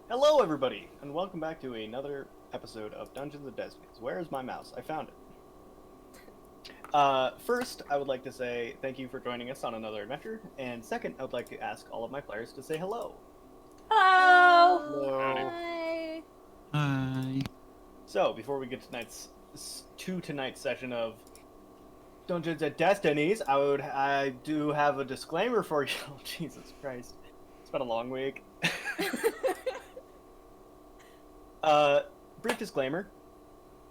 Hello, everybody, and welcome back to another episode of Dungeons and Destinies. Where is my mouse? I found it. First, I would like to say thank you for joining us on another adventure, and second, I would like to ask all of my players to say hello. Hello! Hello. Hi! Hi. So, before we get to tonight's session of Dungeons and Destinies, I do have a disclaimer for you. Oh, Jesus Christ. It's been a long week. Brief disclaimer.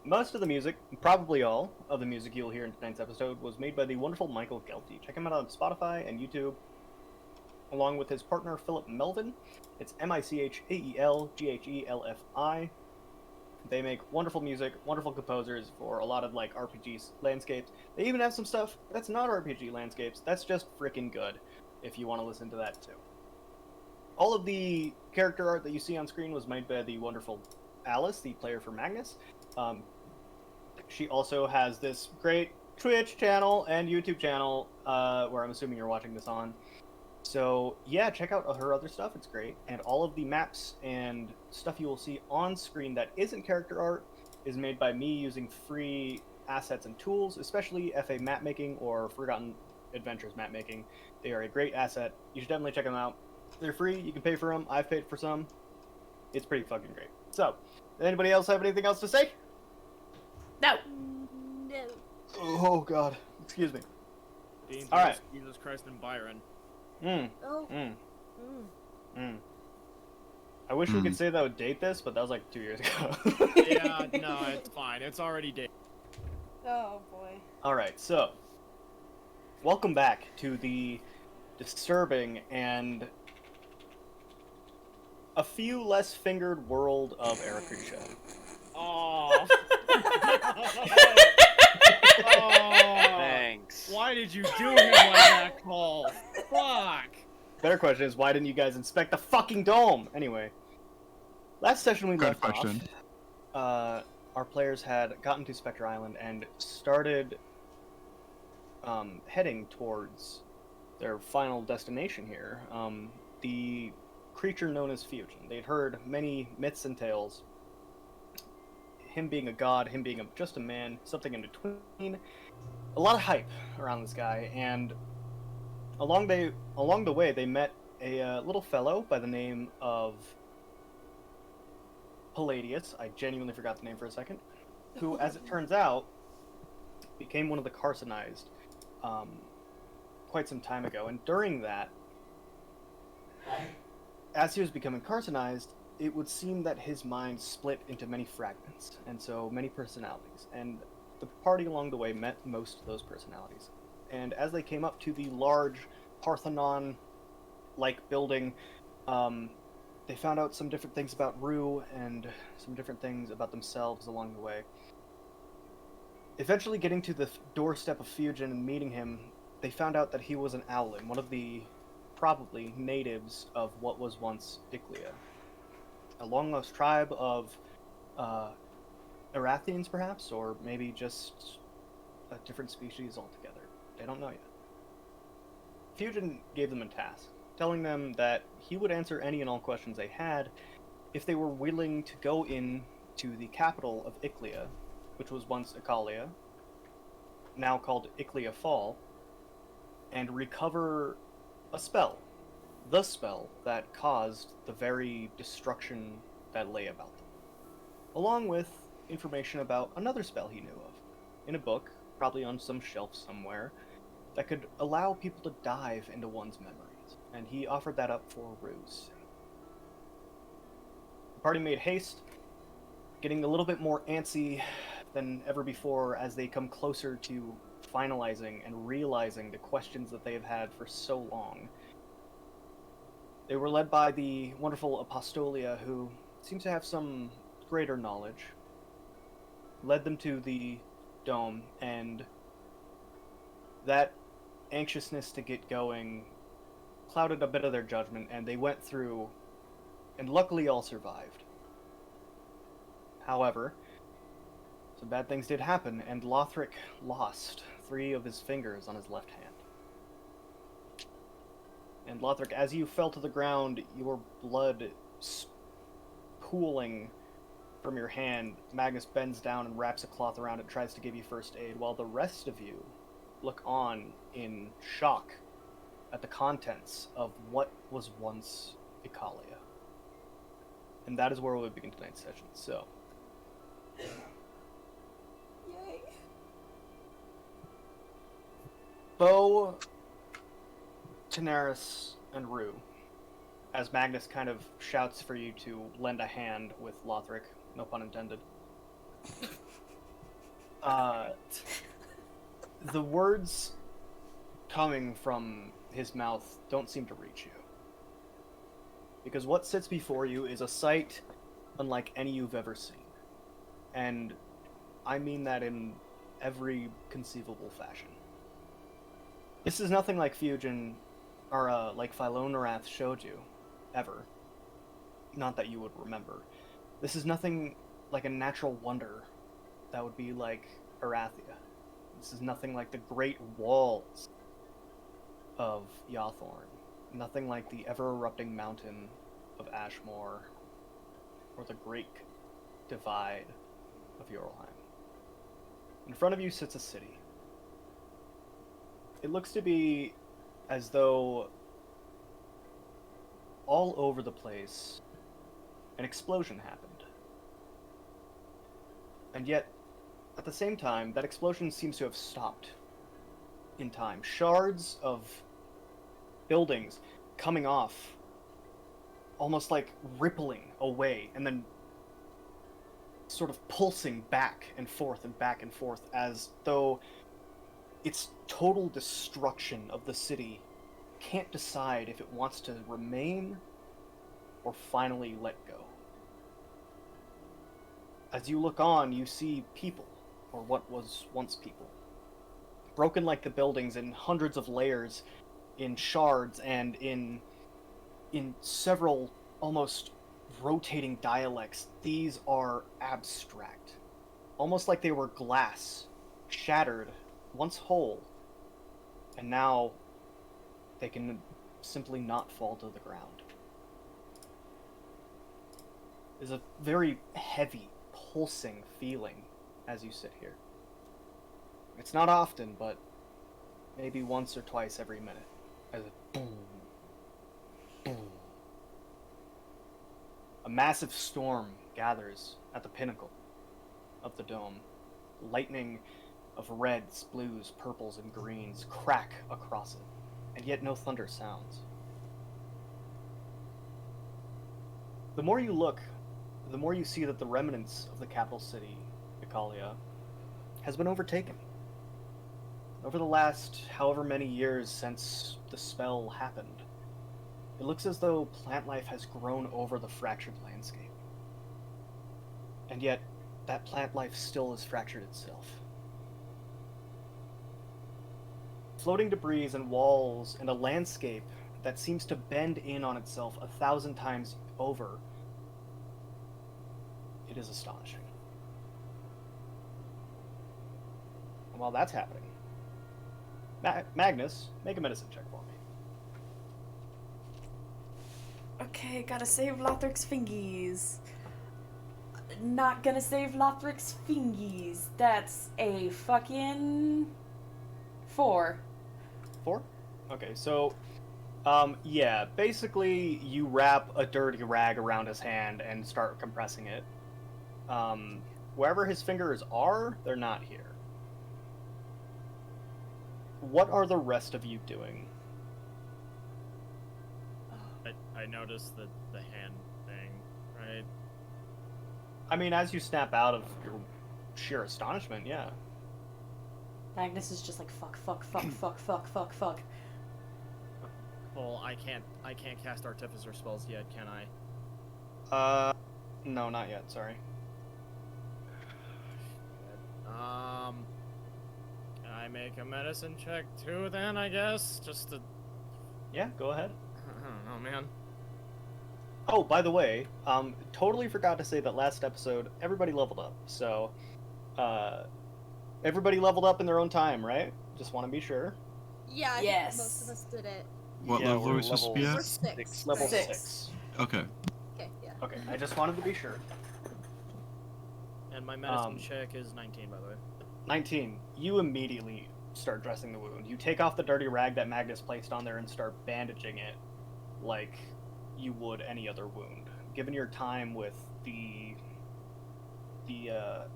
Most of the music, probably all of the music you'll hear in tonight's episode, was made by the wonderful Michael Gelty. Check him out on Spotify and YouTube, along with his partner Philip Melvin. It's Michaelghelfi. They make wonderful music, wonderful composers for a lot of like RPG landscapes. They even have some stuff that's not RPG landscapes. That's just freaking good, if you want to listen to that too. All of the character art that you see on screen was made by the wonderful Alice, the player for Magnus. She also has this great Twitch channel and YouTube channel, where I'm assuming you're watching this on. So yeah, check out her other stuff, it's great. And all of the maps and stuff you will see on screen that isn't character art is made by me using free assets and tools, especially FA mapmaking or Forgotten Adventures mapmaking. They are a great asset. You should definitely check them out. They're free, you can pay for them. I've paid for some. It's pretty fucking great. So, does anybody else have anything else to say? No! No. Oh god, excuse me. Dean, All right. Jesus Christ and Byron. Oh. I wish we could say that would date this, but that was like 2 years ago. Yeah, no, it's fine. It's already dead. Oh boy. Alright, so, welcome back to the disturbing and a few less fingered world of Arakrisha. Oh. Thanks. Why did you do him like that, Cole? Fuck. Better question is, why didn't you guys inspect the fucking dome? Anyway, last session we Good left question. off, our players had gotten to Spectre Island and started heading towards their final destination here, the creature known as Fusion. They'd heard many myths and tales, him being a god, him being just a man, something in between. A lot of hype around this guy, and along the way they met a little fellow by the name of Palladius. I genuinely forgot the name for a second. Who, as it turns out, became one of the Carcinized quite some time ago. And during that, as he was becoming Carcinized, it would seem that his mind split into many fragments, and so many personalities. And the party along the way met most of those personalities. And as they came up to the large Parthenon-like building, they found out some different things about Rue and some different things about themselves along the way. Eventually getting to the doorstep of Fusion and meeting him, they found out that he was an Owlin, one of the probably natives of what was once Iclia. A long-lost tribe of Erathians, perhaps, or maybe just a different species altogether. They don't know yet. Fusion gave them a task, telling them that he would answer any and all questions they had if they were willing to go in to the capital of Iclia, which was once Icalia, now called Iclia Fall, and recover a spell. The spell that caused the very destruction that lay about them. Along with information about another spell he knew of, in a book, probably on some shelf somewhere, that could allow people to dive into one's memories, and he offered that up for Rue's. The party made haste, getting a little bit more antsy than ever before as they come closer to finalizing and realizing the questions that they have had for so long. They were led by the wonderful Apostolia, who seems to have some greater knowledge. Led them to the dome, and that anxiousness to get going clouded a bit of their judgment, and they went through, and luckily all survived. However, some bad things did happen, and Lothric lost 3 of his fingers on his left hand. And Lothric, as you fell to the ground, your blood cooling from your hand, Magnus bends down and wraps a cloth around it, tries to give you first aid, while the rest of you look on in shock at the contents of what was once Icalia. And that is where we'll begin tonight's session. So, Yay. Bo, Daenerys, and Rue, as Magnus kind of shouts for you to lend a hand with Lothric, no pun intended. The words coming from his mouth don't seem to reach you. Because what sits before you is a sight unlike any you've ever seen. And I mean that in every conceivable fashion. This is nothing like Fusion, or like Philonorath showed you, ever. Not that you would remember. This is nothing like a natural wonder that would be like Arathia. This is nothing like the great walls of Yawthorn. Nothing like the ever-erupting mountain of Ashmore, or the great divide of Yorlheim. In front of you sits a city. It looks to be as though all over the place an explosion happened. And yet, at the same time, that explosion seems to have stopped in time. Shards of buildings coming off, almost like rippling away, and then sort of pulsing back and forth as though its total destruction of the city can't decide if it wants to remain or finally let go. As you look on, you see people, or what was once people, broken like the buildings in hundreds of layers, in shards, and in several almost rotating dialects. These are abstract, almost like they were glass, shattered, once whole, and now they can simply not fall to the ground. There's a very heavy, pulsing feeling as you sit here. It's not often, but maybe once or twice every minute, as a boom, boom. A massive storm gathers at the pinnacle of the dome. Lightning of reds, blues, purples, and greens crack across it, and yet no thunder sounds. The more you look, the more you see that the remnants of the capital city, Icalia, has been overtaken. Over the last however many years since the spell happened, it looks as though plant life has grown over the fractured landscape. And yet, that plant life still is fractured itself. Floating debris and walls and a landscape that seems to bend in on itself 1,000 times over. It is astonishing. And while that's happening, Magnus, make a medicine check for me. Okay, gotta save Lothric's fingies. Not gonna save Lothric's fingies. That's a fucking 4. 4? Okay, so, yeah, basically you wrap a dirty rag around his hand and start compressing it. Wherever his fingers are, they're not here. What are the rest of you doing? I noticed the hand thing, right? I mean, as you snap out of your sheer astonishment, yeah. Magnus is just like fuck. Well, I can't cast artificer spells yet, can I? No, not yet, sorry. Can I make a medicine check too then, I guess? Just to... Yeah, go ahead. I don't know, man. Oh, by the way, totally forgot to say that last episode, everybody leveled up. So, everybody leveled up in their own time, right? Just want to be sure. Yeah, I Yes. think most of us did it. What Yeah, level are we're we supposed to be We're at? 6. Level Six. 6. Okay. Okay, yeah. Okay, I just wanted to be sure. And my medicine Um, check is 19, by the way. 19. You immediately start dressing the wound. You take off the dirty rag that Magnus placed on there and start bandaging it like you would any other wound. Given your time with the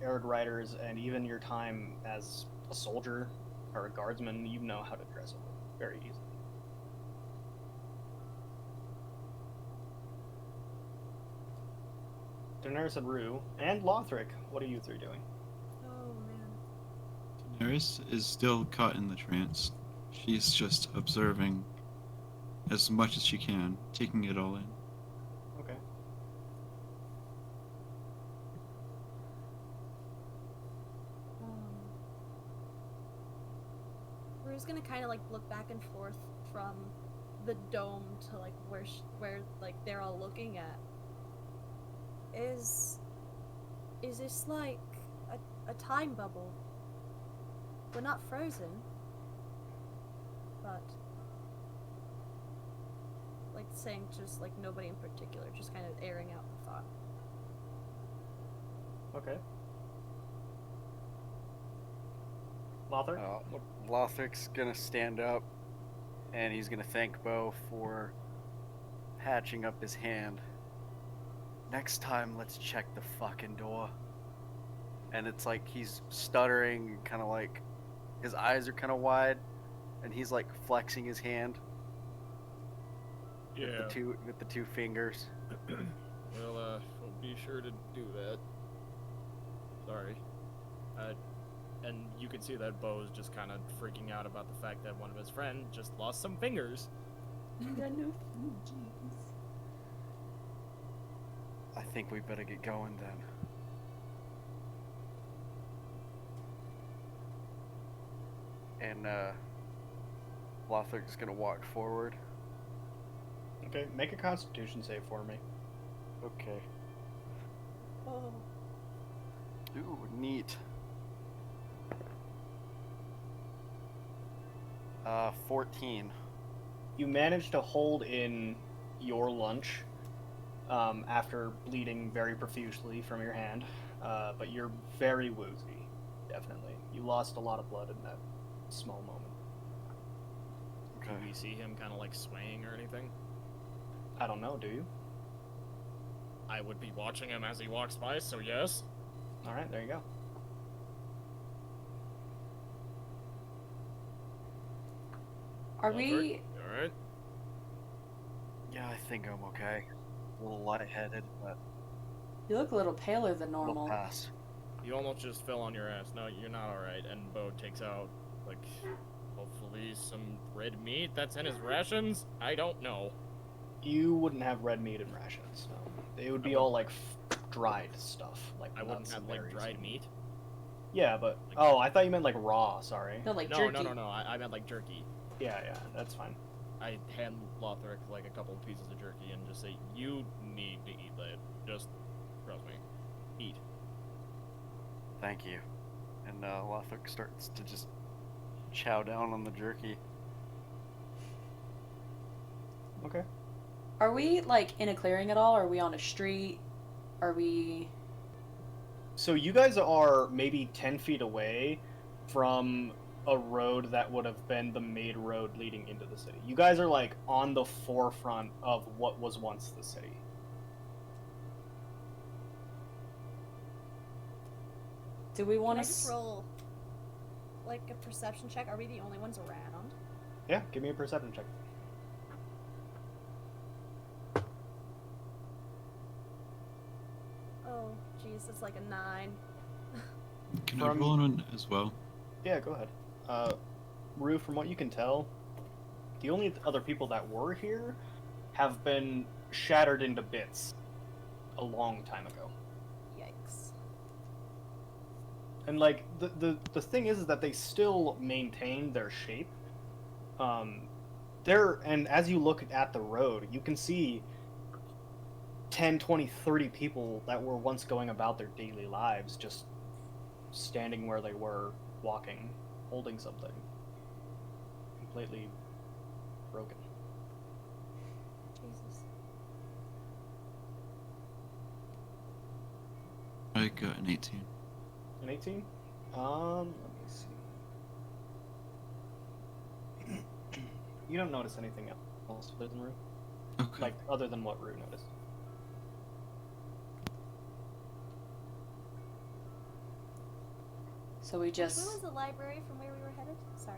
Arid Riders and even your time as a soldier or a guardsman, you know how to dress a wound very easily. Daenerys and Rue and Lothric, what are you three doing? Oh man. Daenerys is still caught in the trance. She's just observing as much as she can, taking it all in. Okay. Rue's gonna kind of like look back and forth from the dome to like where like they're all looking at. Is this like a time bubble? We're not frozen, but like saying just like nobody in particular, just kind of airing out the thought. Okay. Lothric? Lothric's gonna stand up, and he's gonna thank Bo for patching up his hand. Next time, let's check the fucking door. And it's like he's stuttering, kind of like his eyes are kind of wide, and he's like flexing his hand Yeah. with the two fingers. Well, we'll be sure to do that. Sorry. And you can see that Bo's just kind of freaking out about the fact that one of his friends just lost some fingers. You got no fingers. I think we better get going then. And Lothric's gonna walk forward. Okay, make a constitution save for me. Okay. Oh. Ooh, neat. 14. You manage to hold in your lunch after bleeding very profusely from your hand, but you're very woozy, definitely. You lost a lot of blood in that small moment. Okay. Do we see him kind of like swaying or anything? I don't know, do you? I would be watching him as he walks by, so yes. Alright, there you go. Are we? Alright. Yeah, I think I'm okay. A little lightheaded, but You look a little paler than we'll normal. pass. You almost just fell on your ass. No, you're not alright. And Bo takes out, like, hopefully some red meat that's in his rations? I don't know. You wouldn't have red meat in rations, no. They would be all like dried stuff, like I wouldn't nuts have, and like, berries dried and- meat. Yeah, but Like- oh, I thought you meant like raw. Sorry. No, like No, jerky. no, I meant, like, jerky. Yeah, that's fine. I hand Lothric, like, a couple of pieces of jerky and just say, you need to eat that. Just, trust me. Eat. Thank you. And Lothric starts to just chow down on the jerky. Okay. Are we like in a clearing at all? Are we on a street? Are we? So you guys are maybe 10 feet away from a road that would have been the main road leading into the city. You guys are like on the forefront of what was once the city. Do we Can want I to? just roll like a perception check? Are we the only ones around? Yeah, give me a perception check. Oh, jeez, it's like a 9. Can I From- roll on as well? Yeah, go ahead. Rue, from what you can tell, the only other people that were here have been shattered into bits a long time ago. Yikes. And like the thing is that they still maintain their shape. And as you look at the road, you can see 10, 20, 30 people that were once going about their daily lives just standing where they were, walking, holding something. Completely broken. Jesus. I got an 18. An 18? Let me see. You don't notice anything else, doesn't Rue? Okay. Like, other than what Rue noticed. So we Where just. was the library from where we were headed? Sorry.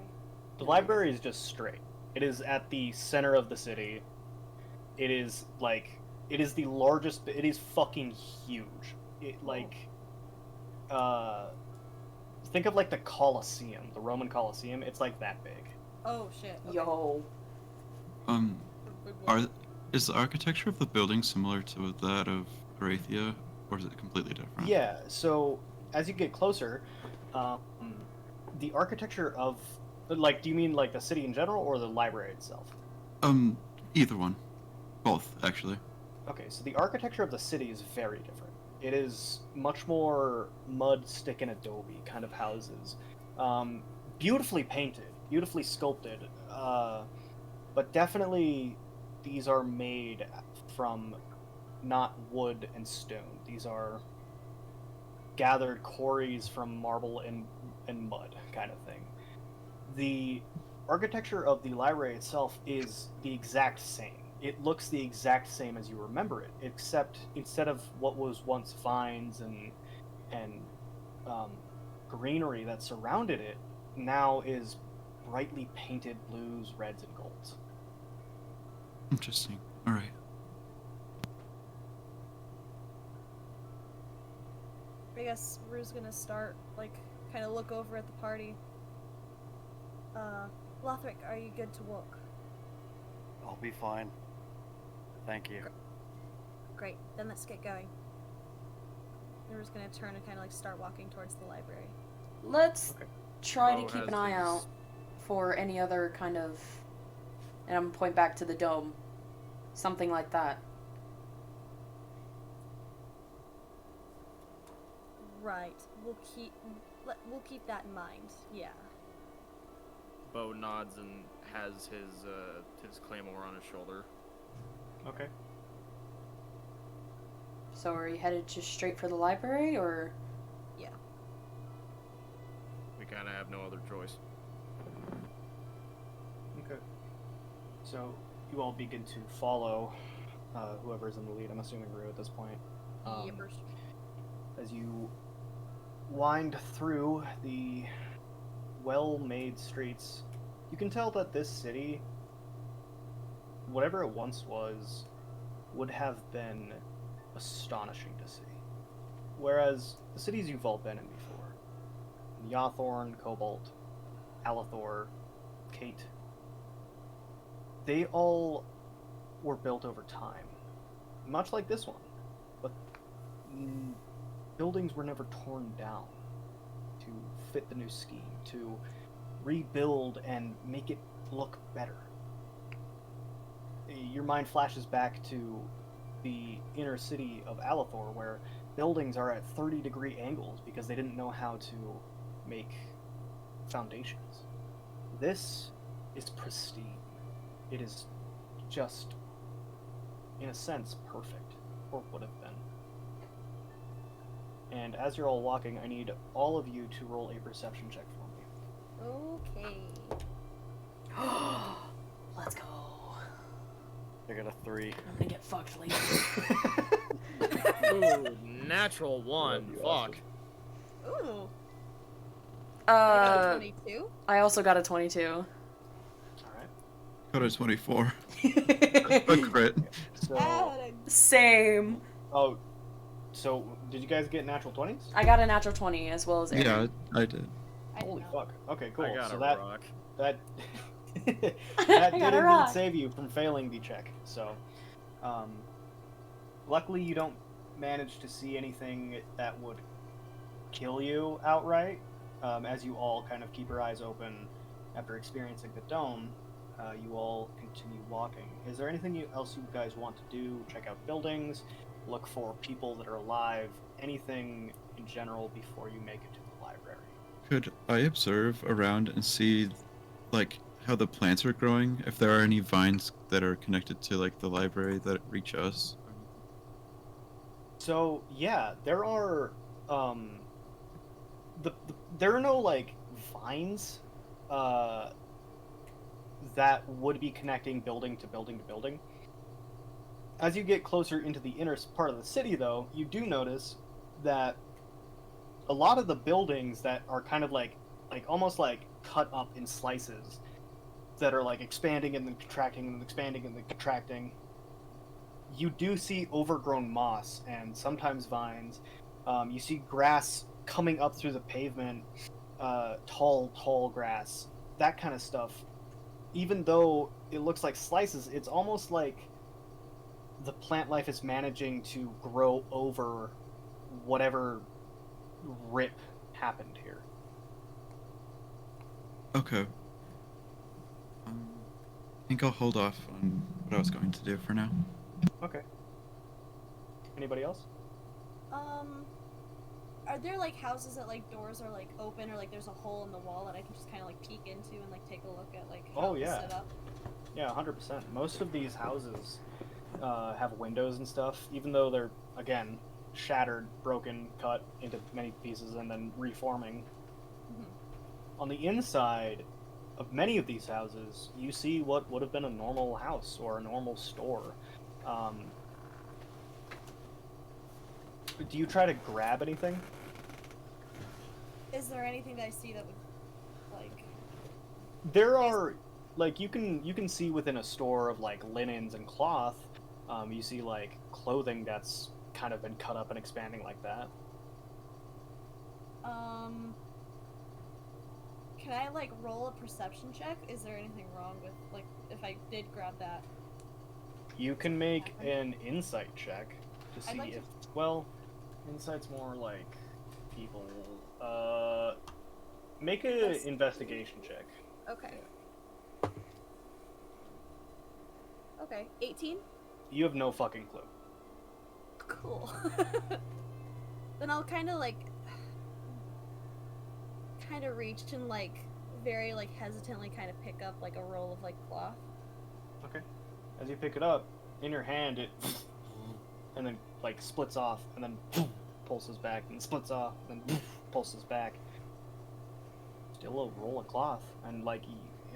The library is just straight. It is at the center of the city. It is, like, it is the largest, it is fucking huge. It, like, think of, like, the Colosseum, the Roman Colosseum. It's, like, that big. Oh shit. Okay. Yo. Is the architecture of the building similar to that of Arathia, or is it completely different? Yeah, so as you get closer, the architecture of, like, do you mean like the city in general or the library itself? Either one. Both, actually. Okay, so the architecture of the city is very different. It is much more mud, stick, and adobe kind of houses. Beautifully painted, beautifully sculpted, but definitely these are made from not wood and stone. These are gathered quarries from marble and mud kind of thing. The architecture of the library itself is the exact same. It looks the exact same as you remember it, except instead of what was once vines and greenery that surrounded it, now is brightly painted blues, reds, and golds. Interesting. Alright. I guess Rue's gonna start, like, kind of look over at the party. Lothric, are you good to walk? I'll be fine. Thank you. Great, then let's get going. Rue's gonna turn and kind of, like, start walking towards the library. Let's Okay. try to Bo keep has an eye his- out for any other kind of. And I'm gonna point back to the dome. Something like that. Right, we'll keep that in mind. Yeah. Bo nods and has his claymore on his shoulder. Okay. So are you headed just straight for the library, or? Yeah. We kind of have no other choice. Okay. So you all begin to follow whoever's in the lead. I'm assuming Rue at this point. Yippers. As you wind through the well-made streets, you can tell that this city, whatever it once was, would have been astonishing to see. Whereas the cities you've all been in before, Yawthorn, Cobalt, Alethor, Kate, they all were built over time, much like this one, but buildings were never torn down to fit the new scheme, to rebuild and make it look better. Your mind flashes back to the inner city of Alethor, where buildings are at 30-degree angles because they didn't know how to make foundations. This is pristine. It is just, in a sense, perfect, or would have been. And as you're all walking, I need all of you to roll a perception check for me. Okay. Let's go. I got a 3. I'm gonna get fucked later. Ooh, natural one. That'd be Fuck. awesome. Ooh. I got a 22. I also got a 22. All right. Got a 24. A crit. So, Same. oh, so did you guys get natural 20s? I got a natural 20 as well as Aaron. Yeah, I did. I did Holy not. fuck. Okay, cool. I got So a that rock. that I that got did a indeed rock. save you from failing the check. So, luckily you don't manage to see anything that would kill you outright. As you all kind of keep your eyes open after experiencing the dome, you all continue walking. Is there anything else you guys want to do? Check out buildings, look for people that are alive, anything in general before you make it to the library. Could I observe around and see, like, how the plants are growing? If there are any vines that are connected to, like, the library that reach us? So, yeah, there are there are no like vines that would be connecting building to building to building. As you get closer into the inner part of the city, though, you do notice that a lot of the buildings that are kind of like almost like cut up in slices that are like expanding and then contracting and expanding and then contracting. You do see overgrown moss and sometimes vines. You see grass coming up through the pavement, tall grass, that kind of stuff. Even though it looks like slices, it's almost like the plant life is managing to grow over whatever rip happened here. Okay. I think I'll hold off on what I was going to do for now. Okay. Anybody else? Are there like houses that like doors are like open or like there's a hole in the wall that I can just kind of like peek into and like take a look at like how it's set up? Yeah, 100%. Most of these houses have windows and stuff, even though they're again shattered, broken, cut into many pieces, and then reforming. On the inside of many of these houses, you see what would have been a normal house or a normal store. Do you try to grab anything? Is there anything that I see that would like? There are, like, you can see within a store of like linens and cloth. You see like clothing that's kind of been cut up and expanding like that. Can I like roll a perception check? Is there anything wrong with like if I did grab that? You can make an insight check to see like if well, insight's more like people. Make an investigation check. Okay. Okay, 18? You have no fucking clue. Cool. Then I'll kind of reach and like very like hesitantly kind of pick up like a roll of like cloth. Okay. As you pick it up, in your hand it and then like splits off and then pulses back and splits off and then pulses back. Still a roll of cloth, and like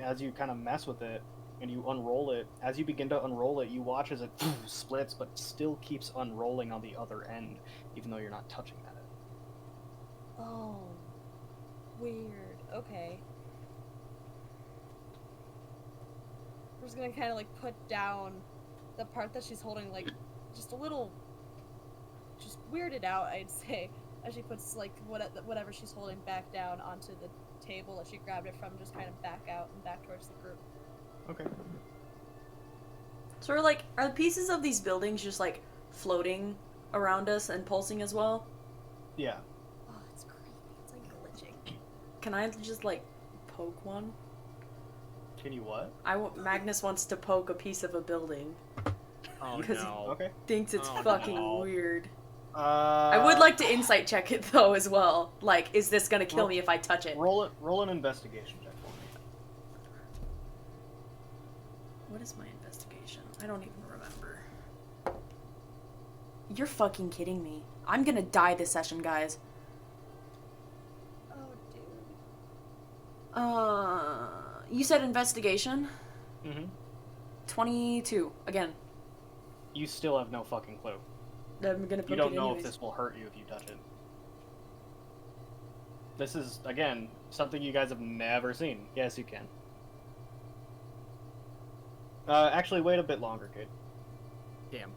as you kind of mess with it and you unroll it, as you begin to unroll it, you watch as it splits but still keeps unrolling on the other end, even though you're not touching at it. Oh, weird. Okay. I'm just gonna kind of like put down the part that she's holding, like just a little, just weirded out, I'd say, as she puts like whatever she's holding back down onto the table that she grabbed it from, just kind of back out and back towards the group. Okay. So like, are the pieces of these buildings just like floating around us and pulsing as well? Yeah. Oh, it's creepy. It's like glitching. Can I just like poke one? Can you what? Magnus wants to poke a piece of a building. Oh Because no. Okay. Thinks it's Oh, fucking no. weird. I would like to insight check it though as well. Like, is this gonna kill me if I touch it? roll an investigation check for me. What is my investigation? I don't even remember. You're fucking kidding me. I'm gonna die this session, guys. Oh, dude. You said investigation? Mm-hmm. 22. Again. You still have no fucking clue. I'm gonna poke You don't it know anyways. if this will hurt you if you touch it. This is, again, something you guys have never seen. Yes, you can. Actually, wait a bit longer, kid. Damn.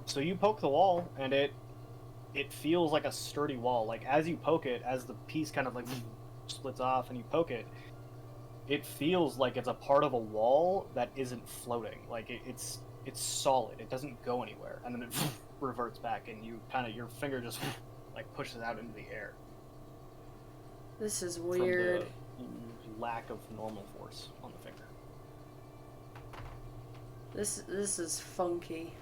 So you poke the wall, and it feels like a sturdy wall. Like, as you poke it, as the piece kind of, like, splits off and you poke it, it feels like it's a part of a wall that isn't floating. Like, it's solid. It doesn't go anywhere. And then it reverts back, and you kind of, your finger just, like, pushes out into the air. This is weird. From the lack of normal force on the finger. This is funky.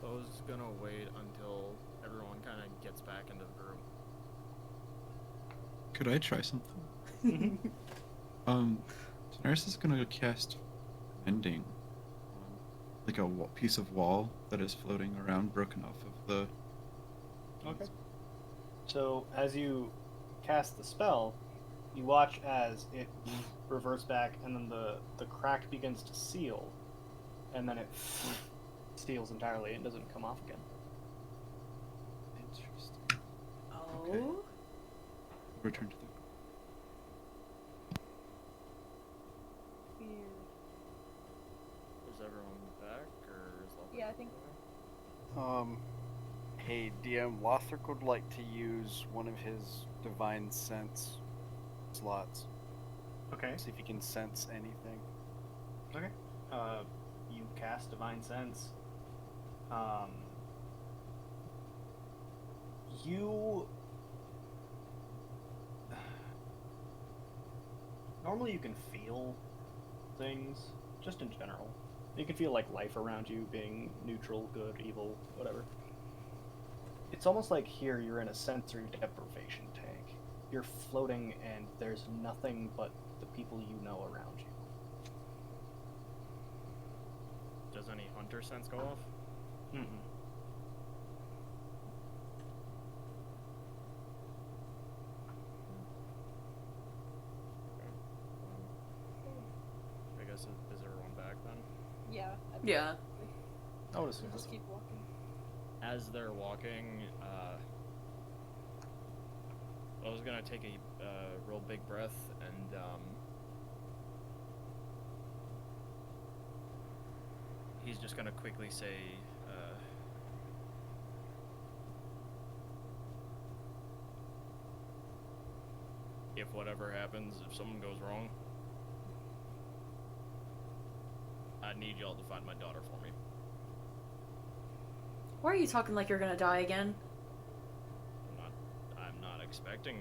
Bo's gonna wait until everyone kind of gets back into the group. Could I try something? Daenerys is gonna cast Mending. like a piece of wall that is floating around, broken off of the. Okay. So as you cast the spell, you watch as it reverts back, and then the crack begins to seal, and then it seals entirely and doesn't come off again. Interesting. Oh. Okay. Return to the. Weird. Is everyone back, or is Lothric Yeah, I think- Hey, DM, Lothric would like to use one of his divine sense slots. Okay. See if he can sense anything. Okay. You cast Divine Sense. You normally you can feel things, just in general. You can feel like life around you being neutral, good, evil, whatever. It's almost like here you're in a sensory deprivation tank. You're floating and there's nothing but the people you know around you. Does any hunter sense go off? Mm-mm. I guess is everyone back then? Yeah. Yeah. I would assume. We'll just keep walking. As they're walking, I was gonna take a real big breath and he's just gonna quickly say, if whatever happens, if something goes wrong, I need y'all to find my daughter for me. Why are you talking like you're gonna die again? I'm not expecting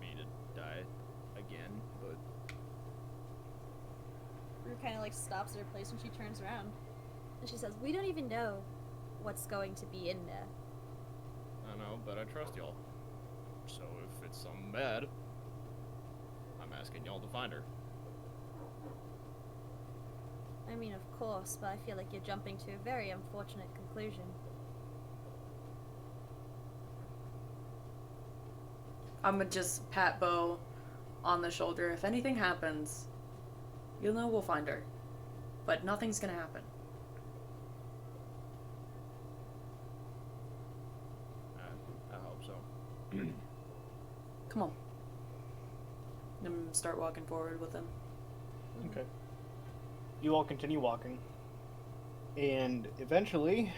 me to die again, but Rue kind of like stops at her place when she turns around, and she says, "We don't even know what's going to be in there." I know, but I trust y'all. So if it's something bad, I'm asking y'all to find her. I mean, of course, but I feel like you're jumping to a very unfortunate conclusion. I'm gonna just pat Bo on the shoulder. If anything happens, you'll know we'll find her. But nothing's gonna happen. I hope so. Come on. And start walking forward with him. Okay. You all continue walking, and eventually,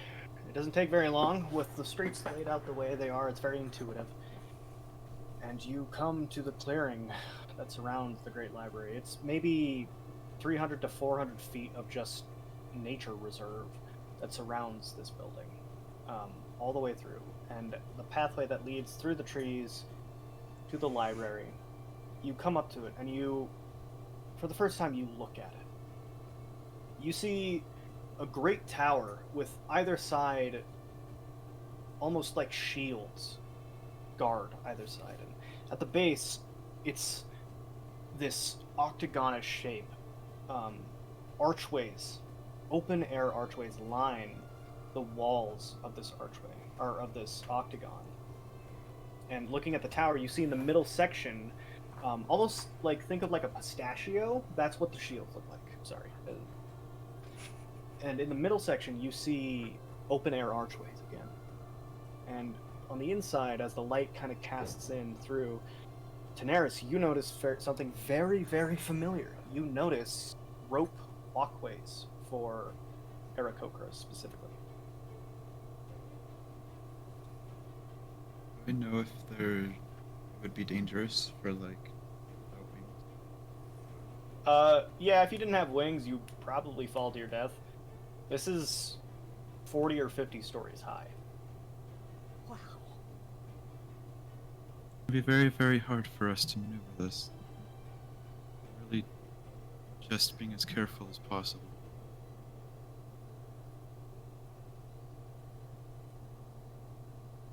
it doesn't take very long. With the streets laid out the way they are, it's very intuitive. And you come to the clearing that surrounds the Great Library. It's maybe 300 to 400 feet of just nature reserve that surrounds this building, all the way through. And the pathway that leads through the trees to the library, you come up to it, and you, for the first time, you look at it. You see a great tower with either side almost like shields guard either side. And at the base, it's this octagonish shape. Archways, open air archways line the walls of this archway, or of this octagon. And looking at the tower, you see in the middle section, almost like, think of like a pistachio. That's what the shields look like. Sorry. And in the middle section, you see open air archways again. And on the inside, as the light kind of casts in through, Daenerys, you notice something very, very familiar. You notice rope walkways for Aarakocra specifically. Do I know if there would be dangerous for like without wings? Yeah, if you didn't have wings, you'd probably fall to your death. This is 40 or 50 stories high. Wow. It'd be very, very hard for us to maneuver this. Really, just being as careful as possible.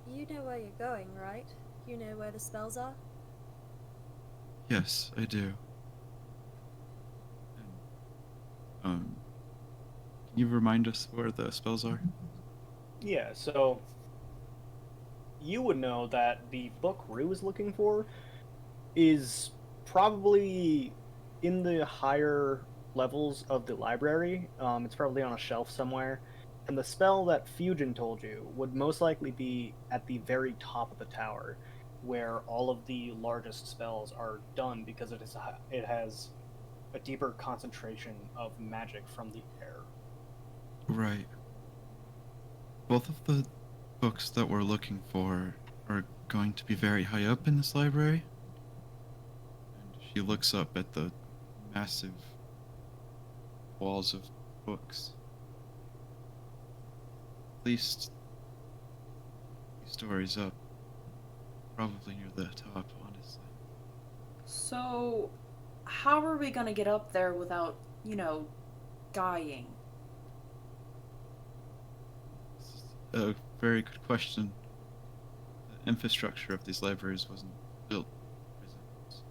You know where you're going, right? You know where the spells are? Yes, I do. And, can you remind us where the spells are? Yeah, so you would know that the book Rue is looking for is probably in the higher levels of the library. It's probably on a shelf somewhere. And the spell that Fusion told you would most likely be at the very top of the tower, where all of the largest spells are done because it has a deeper concentration of magic from the air. Right. Both of the books that we're looking for are going to be very high up in this library. And she looks up at the massive walls of books. At least 3 stories up. Probably near the top, honestly. So, how are we gonna get up there without, dying? This is a very good question. The infrastructure of these libraries wasn't built for prisons.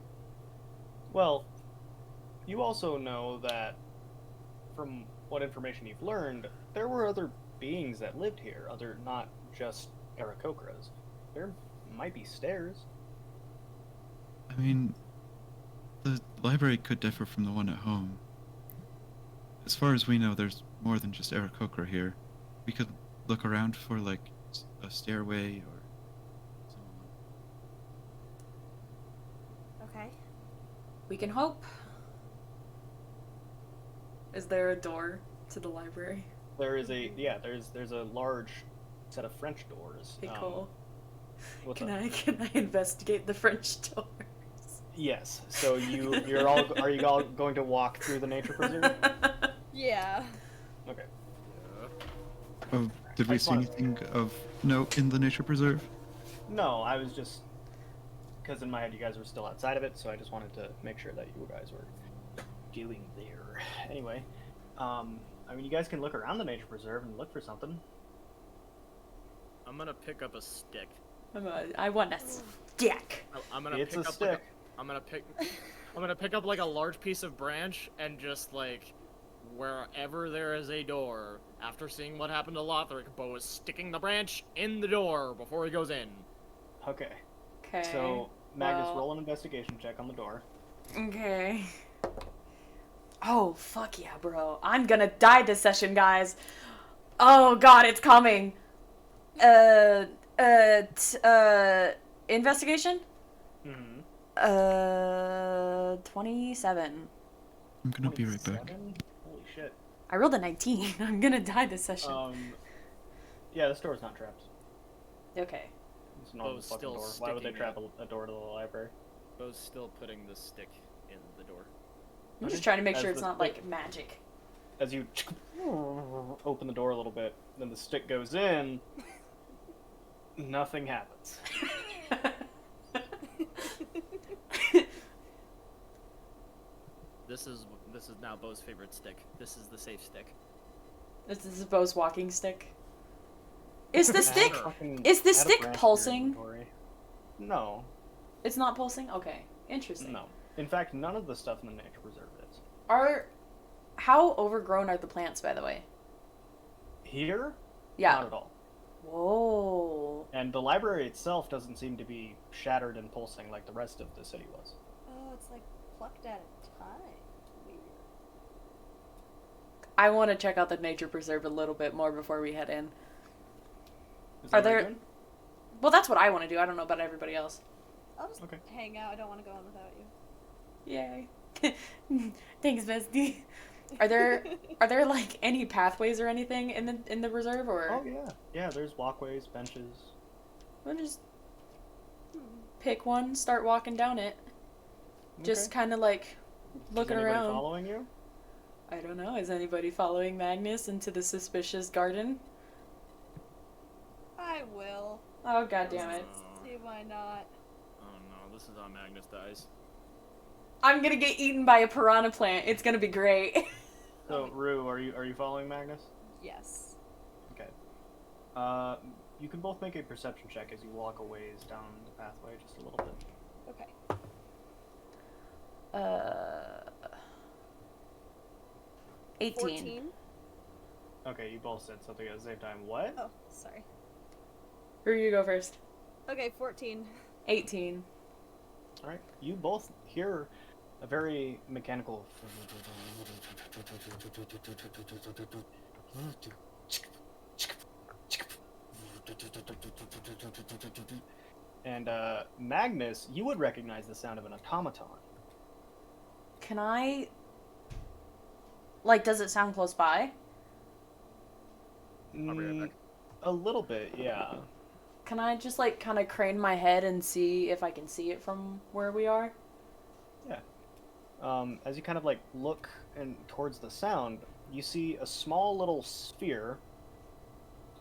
Well, you also know that, from what information you've learned, there were other beings that lived here, not just Aarakocras. There might be stairs. I mean, the library could differ from the one at home. As far as we know, there's more than just Aarakocra here. We could look around for, like, a stairway or someone. Okay. We can hope. Is there a door to the library? There's a large set of French doors. Hey, Cole. What's Can up? I investigate the French doors? Yes. So are you all going to walk through the nature preserve? Yeah. Okay. Oh, did we I see wanted- anything of note in the nature preserve? No, I was just because in my head you guys were still outside of it, so I just wanted to make sure that you guys were doing there. Anyway, you guys can look around the nature preserve and look for something. I'm gonna pick up a stick. I want a stick. I'm gonna It's pick a up stick. I'm gonna pick up like a large piece of branch and just like wherever there is a door. After seeing what happened to Lothric, Bo is sticking the branch in the door before he goes in. Okay. Okay. So Magnus, well- roll an investigation check on the door. Okay. Oh, fuck yeah, bro. I'm gonna die this session, guys. Oh god, it's coming. Investigation? Mm-hmm. 27. I'm gonna be right back. 27? Holy shit. I rolled a 19. I'm gonna die this session. Yeah, this door's not trapped. Okay. It's a normal Bo's fucking still door. Why would they sticking trap a door to the library? Bo's still putting the stick in the door. I'm just trying to make As sure it's the not, stick- like, magic. As you open the door a little bit, then the stick goes in. Nothing happens. This is now Bo's favorite stick. This is the safe stick. This is Bo's walking stick. Is the Add stick... a fucking- Is the add a stick branch to your pulsing? inventory. No. It's not pulsing? Okay. Interesting. No. In fact, none of the stuff in the nature preserve is. How overgrown are the plants, by the way? Here? Yeah. Not at all. Whoa. And the library itself doesn't seem to be shattered and pulsing like the rest of the city was. Oh, it's like plucked at a time. Weird. I want to check out the nature preserve a little bit more before we head in. Is Are that what you're there- doing? Well, that's what I want to do. I don't know about everybody else. I'll just Okay. hang out. I don't want to go in without you. Yay. Thanks, bestie. Are there like any pathways or anything in the reserve, or Oh yeah. Yeah, there's walkways, benches. we'll just pick one, start walking down it. Just Okay. kind of like Is looking anybody around. following you? I don't know. Is anybody following Magnus into the suspicious garden? I will. Oh god damn it. See why not? Oh no, this is how Magnus dies. I'm gonna get eaten by a piranha plant. It's gonna be great. So, Rue, are you following Magnus? Yes. Okay. You can both make a perception check as you walk a ways down the pathway, just a little bit. Okay. 18. 14. Okay, you both said something at the same time. What? Oh, sorry. Who you go first? Okay, 14. 18. All right, you both hear a very mechanical. And Magnus, you would recognize the sound of an automaton. Can I... Like, does it sound close by? I'll be right back. A little bit, yeah. Can I just, like, kind of crane my head and see if I can see it from where we are? Yeah. As you kind of like look and towards the sound, you see a small little sphere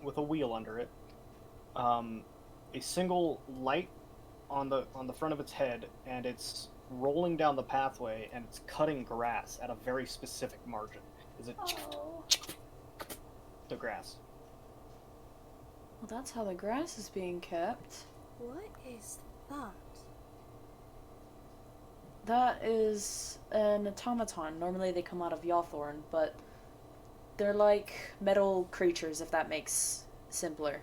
with a wheel under it. A single light on the front of its head, and it's rolling down the pathway, and it's cutting grass at a very specific margin. Is it Oh. the grass? Well, that's how the grass is being kept. What is that? That is an automaton. Normally they come out of Yawthorn, but they're like metal creatures, if that makes simpler.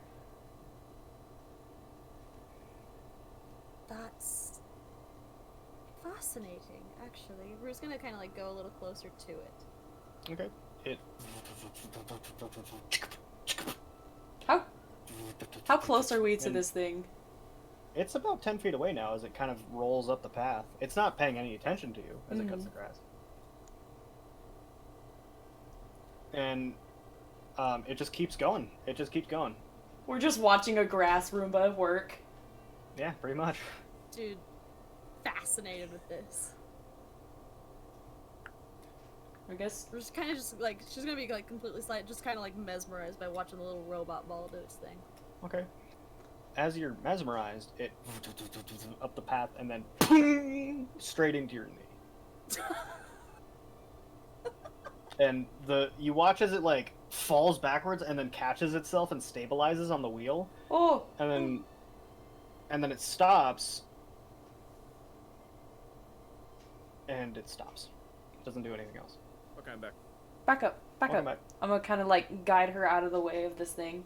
That's fascinating, actually. We're just gonna kind of like go a little closer to it. Okay. It. How close are we to this thing? It's about 10 feet away now as it kind of rolls up the path. It's not paying any attention to you as it cuts the grass. And it just keeps going. It just keeps going. We're just watching a grass Roomba work. Yeah, pretty much. Dude, fascinated with this. I guess. We're just kind of just like, she's gonna be like completely just kind of like mesmerized by watching the little robot ball do its thing. Okay. As you're mesmerized, it up the path and then straight into your knee. And you watch as it like falls backwards and then catches itself and stabilizes on the wheel, Oh! and then it stops, and it stops. It doesn't do anything else. Okay, I'm back. Back up. Back Welcome up. back. I'm gonna kind of like guide her out of the way of this thing.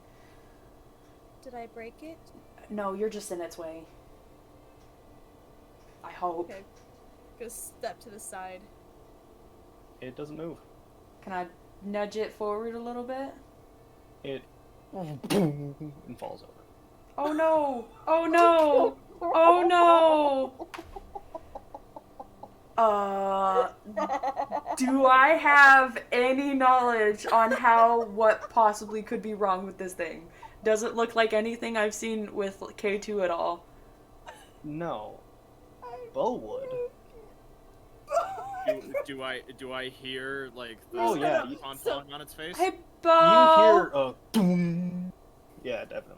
Did I break it? No, you're just in its way. I hope. Okay. Go step to the side. It doesn't move. Can I nudge it forward a little bit? It and falls over. Oh no! Oh no! Oh no! Do I have any knowledge on what possibly could be wrong with this thing? Does it look like anything I've seen with K2 at all? No. Bo would. Do I hear like the Oh, yeah, on falling on its face? Hey, You Bo! hear a boom. Yeah, definitely.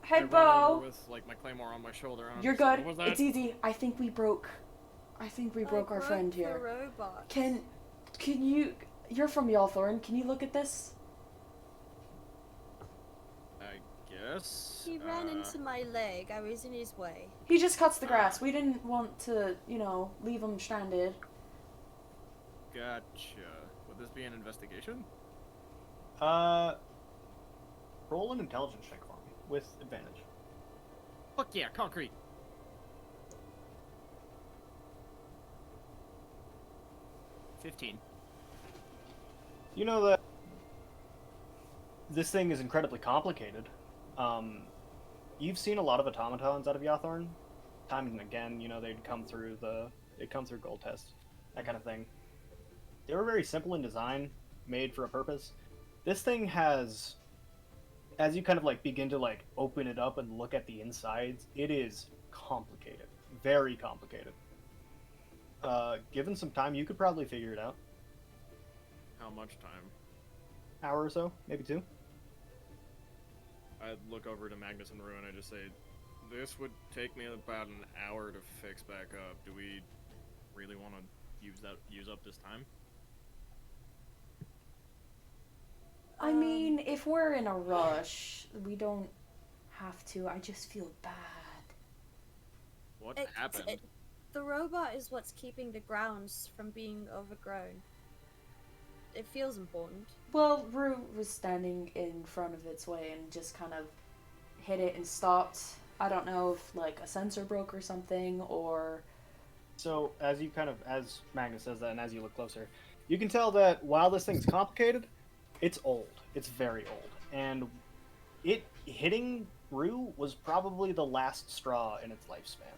I Hey, run Bo! over with like my claymore on my shoulder. And I'm You're just like, good. "What was that?" It's easy. I think we broke our friend The here. robot. Can you're from Yalthorn, can you look at this? I guess. He ran into my leg. I was in his way. He just cuts the grass. We didn't want to, leave him stranded. Gotcha. Would this be an investigation? Roll an intelligence check for me with advantage. Fuck yeah, concrete. 15. You know that this thing is incredibly complicated. You've seen a lot of automatons out of Yawthorn. Time and again, they'd come through gold test, that kind of thing. They were very simple in design, made for a purpose. This thing has, as you kind of like begin to like open it up and look at the insides, it is complicated, very complicated. Given some time, you could probably figure it out. How much time? Hour or so, maybe 2. I'd look over to Magnus and Rue and I just say, this would take me about an hour to fix back up. Do we really want to use up this time? I mean, if we're in a rush, we don't have to. I just feel bad. What happened? The robot is what's keeping the grounds from being overgrown. it feels important. Well, Rue was standing in front of its way and just kind of hit it and stopped. I don't know if like a sensor broke or something, or So as Magnus says that, and as you look closer, you can tell that while this thing's complicated, it's old. It's very old, and it hitting Rue was probably the last straw in its lifespan.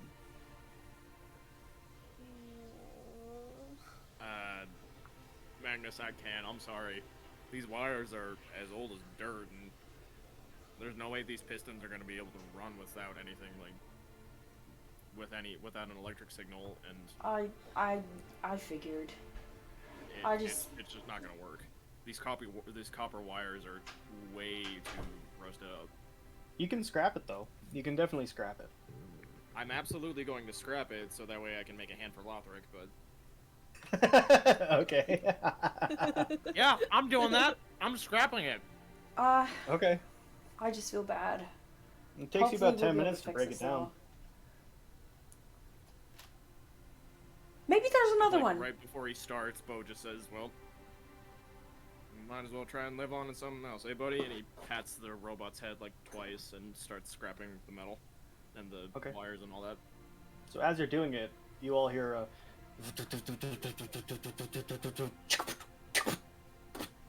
Magnus, I'm sorry. These wires are as old as dirt, and there's no way these pistons are going to be able to run without anything, like, without an electric signal, and I figured. it's just not going to work. These copper wires are way too rusted up. You can scrap it though. You can definitely scrap it. I'm absolutely going to scrap it so that way I can make a hand for Lothric, but Okay. yeah, I'm doing that. I'm scrapping it. Okay. I just feel bad. It takes you Hopefully about 10 we'll be able minutes to fix break this it down. now. Maybe there's another Like, one. right before he starts, Bo just says, well, might as well try and live on in something else, eh, buddy? And he pats the robot's head like twice and starts scrapping the metal and the Okay. wires and all that. So as you're doing it, you all hear a...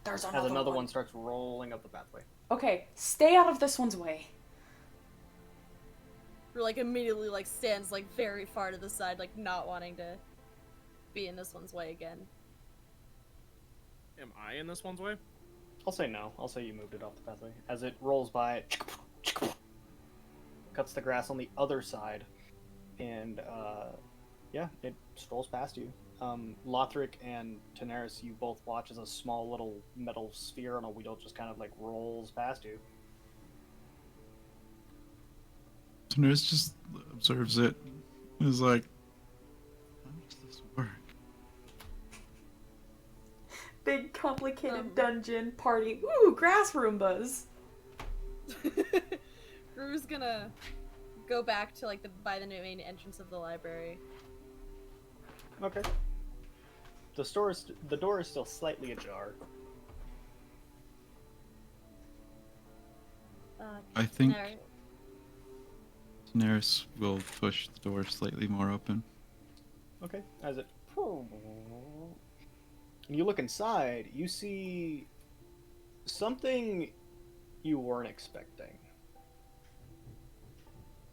There's as another one starts rolling up the pathway. Okay, stay out of this one's way. Or like immediately like stands like very far to the side, like not wanting to be in this one's way again. Am I in this one's way? I'll say no. I'll say you moved it off the pathway. As it rolls by, cuts the grass on the other side, and yeah, it strolls past you. Lothric and Daenerys, you both watch as a small little metal sphere on a wheel just kind of like rolls past you. Daenerys just observes it and is like, how does this work? Big complicated dungeon party. Ooh, grass Roombas. Rue's gonna go back to like by the main entrance of the library. Okay. The door is still slightly ajar. I think Alright. Daenerys will push the door slightly more open. Okay. As it... And you look inside, you see something you weren't expecting.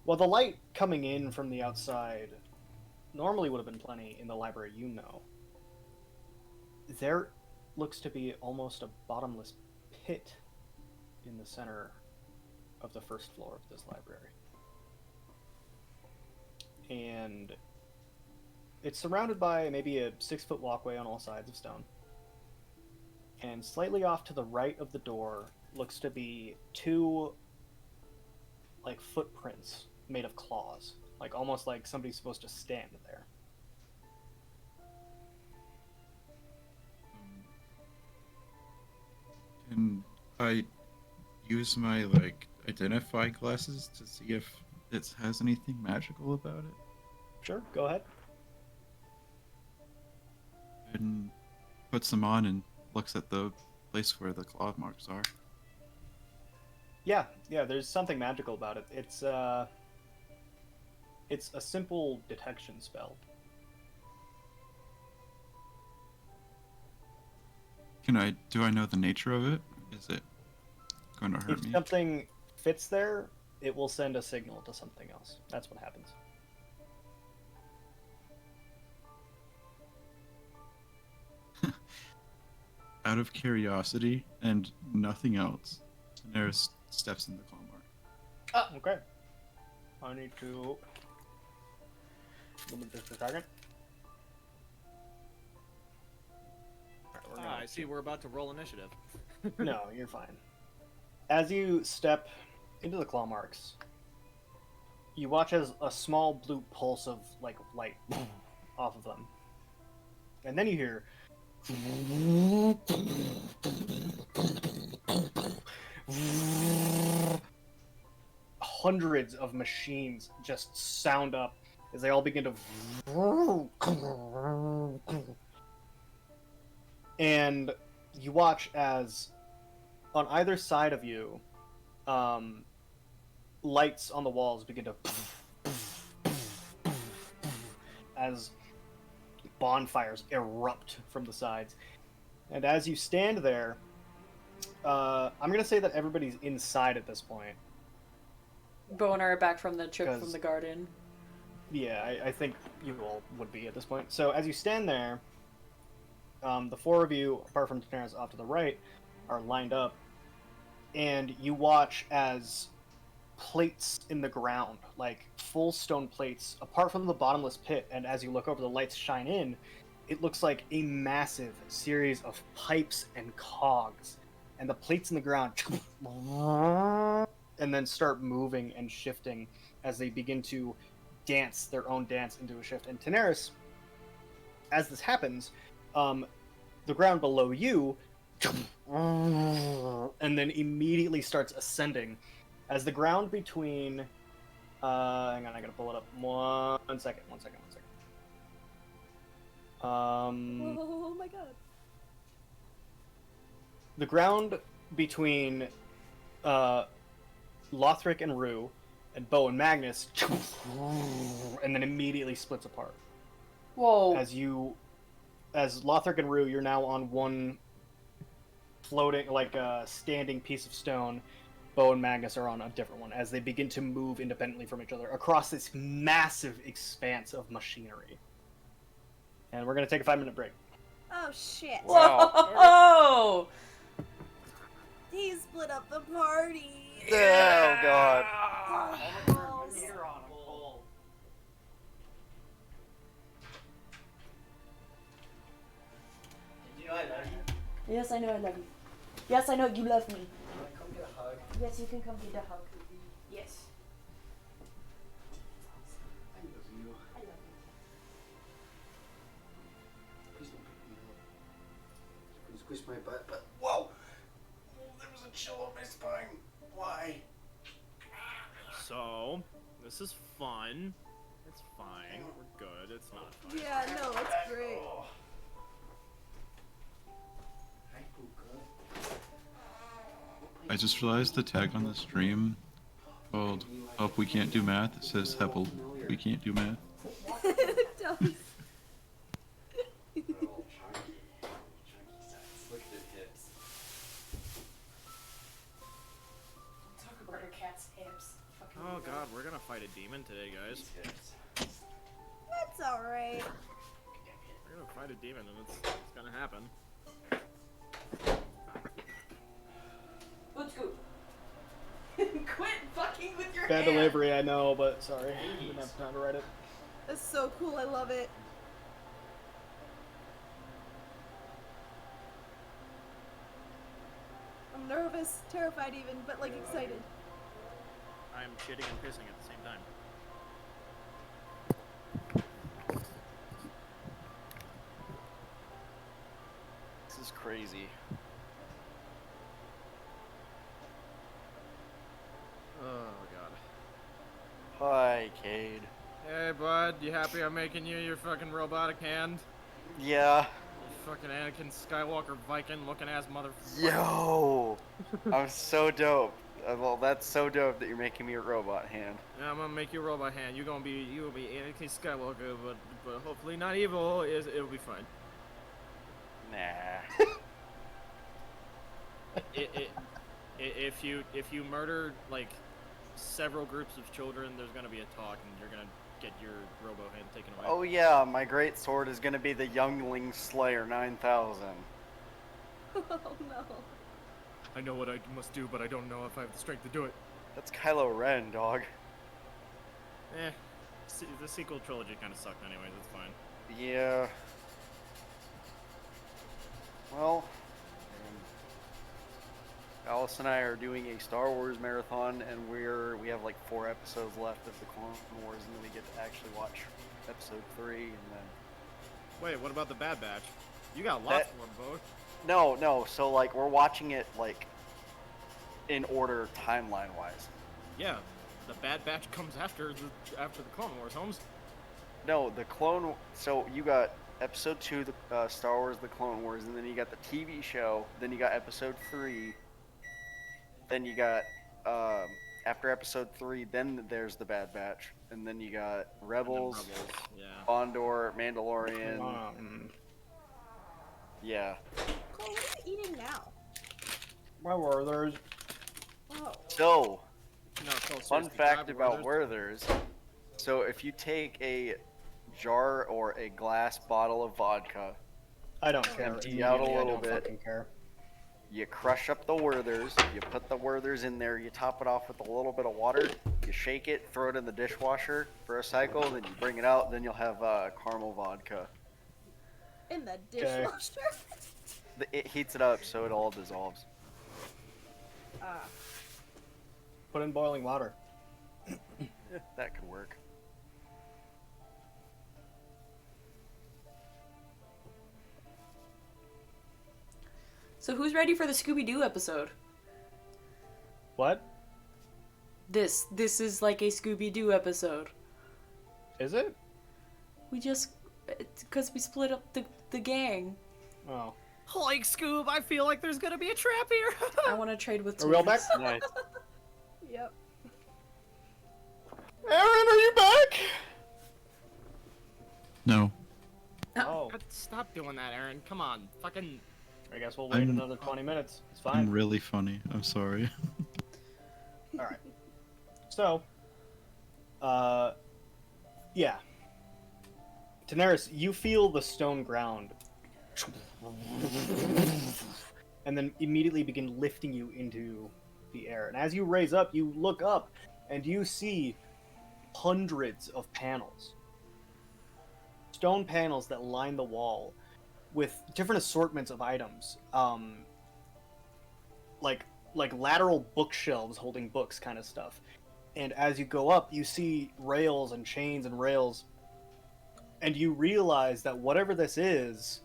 Well, the light coming in from the outside normally would have been plenty in the library, you know. There looks to be almost a bottomless pit in the center of the first floor of this library. And it's surrounded by maybe a 6-foot walkway on all sides of stone. And slightly off to the right of the door looks to be 2 like footprints made of claws. Like almost like somebody's supposed to stand there. Can I use my like identify glasses to see if it has anything magical about it? Sure, go ahead. And puts them on and looks at the place where the claw marks are. Yeah, there's something magical about it. It's a simple detection spell. Do I know the nature of it? Is it going to hurt If me? something fits there, it will send a signal to something else. That's what happens. Out of curiosity and nothing else, Daenerys steps in the claw mark. Okay. I need to... Give me just a second. Alright, we're gonna... I see we're about to roll initiative. No, you're fine. As you step into the claw marks, you watch as a small blue pulse of like light off of them. And then you hear hundreds of machines just sound up as they all begin to and you watch as on either side of you, lights on the walls begin to as bonfires erupt from the sides. And as you stand there, I'm gonna say that everybody's inside at this point. Bo and I are back from the trip from 'Cause- the garden. Yeah, I think you all would be at this point. So as you stand there, the four of you, apart from Daenerys off to the right, are lined up, and you watch as plates in the ground, like full stone plates, apart from the bottomless pit, and as you look over, the lights shine in, it looks like a massive series of pipes and cogs, and the plates in the ground and then start moving and shifting as they begin to dance their own dance into a shift. And Daenerys, as this happens, the ground below you and then immediately starts ascending as the ground between hang on, I gotta pull it up. One second. Oh my god. The ground between Lothric and Rue and Bo and Magnus and then immediately splits apart. Whoa. As Lothric and Rue, you're now on one floating, like a standing piece of stone. Bo and Magnus are on a different one as they begin to move independently from each other across this massive expanse of machinery. And we're going to take a 5-minute break. Oh shit. Whoa! He split up the party. Oh god. Oh, You know I love you. Yes, I know I love you. Yes, I know you love me. You wanna come get a hug? Yes, you can come get a hug. Yes. I love you. I love you. Please don't pick me up. Please squish my butt, but whoa! Oh, there was a chill on my spine. Why? So, this is fun. It's fine. We're good. It's not fun. yeah, no, it's great. Hi, Puka. I just realized the tag on the stream called Help We Can't Do Math. It says Heppel We Can't Do Math. It does. Little chunky sides. Look at his hips. Talk about her cat's hips. Fucking Oh god, we're gonna fight a demon today, guys. His hips. That's alright. We're gonna fight a demon, and it's gonna happen. Let's go. Quit fucking with your Bad hand. delivery, I know, but sorry. Didn't have time to write it. That's so cool. I love it. I'm nervous, terrified even, but like excited. I'm shitting and pissing at the same time. This is crazy. Oh god. Hi, Cade. Hey bud, you happy I'm making you your fucking robotic hand? Yeah. You fucking Anakin Skywalker Viking looking ass motherfucker. Yo! I'm so dope. Well, that's so dope that you're making me a robot hand. Yeah, I'm gonna make you a robot hand. You will be Anakin Skywalker, but hopefully not evil. It'll be fine. Nah. If you murder like several groups of children, there's gonna be a talk, and you're gonna get your robo hand taken away. Oh yeah, my great sword is gonna be the Youngling Slayer 9000. Oh no. I know what I must do, but I don't know if I have the strength to do it. That's Kylo Ren, dog. The sequel trilogy kind of sucked anyways. It's fine. Yeah. Well, Alice and I are doing a Star Wars marathon, and we have like 4 episodes left of the Clone Wars, and then we get to actually watch episode 3, and then Wait, what about the Bad Batch? You got lots more, both. no. So like we're watching it like in order timeline wise. Yeah, the Bad Batch comes after the Clone Wars, Holmes. No, the Clone. So you got Episode 2, the Star Wars: The Clone Wars, and then you got the TV show. Then you got Episode 3. Then you got after Episode 3. Then there's the Bad Batch, and then you got Rebels, Yeah. Bondor, Mandalorian. Yeah. Cole, what are you eating now? My Werther's. Oh. So, No, Phil, fun seriously, fact grab about Werther's. Werther's. So if you take a jar or a glass bottle of vodka, I don't care. Empty out a Immediately, I little don't bit. fucking care. you crush up the Werther's, you put the Werther's in there, you top it off with a little bit of water, you shake it, throw it in the dishwasher for a cycle, then you bring it out, then you'll have caramel vodka. In the dishwasher? It heats it up so it all dissolves. Ah. Put in boiling water. That could work. So who's ready for the Scooby-Doo episode? What? This is like a Scooby-Doo episode. Is it? We just... because we split up the gang. Oh. Like, Scoob, I feel like there's gonna be a trap here. I want to trade with Are we all back? twins. Nice. Yep. Aaron, are you back? No. Oh. Stop doing that, Aaron. Come on. Fucking... I guess we'll wait I'm- another 20 minutes. It's I'm fine. really funny. I'm sorry. Alright. So, yeah. Daenerys, you feel the stone ground and then immediately begin lifting you into the air. And as you raise up, you look up and you see hundreds of panels. Stone panels that line the wall with different assortments of items. Like lateral bookshelves holding books kind of stuff. And as you go up, you see rails and chains and rails. And you realize that whatever this is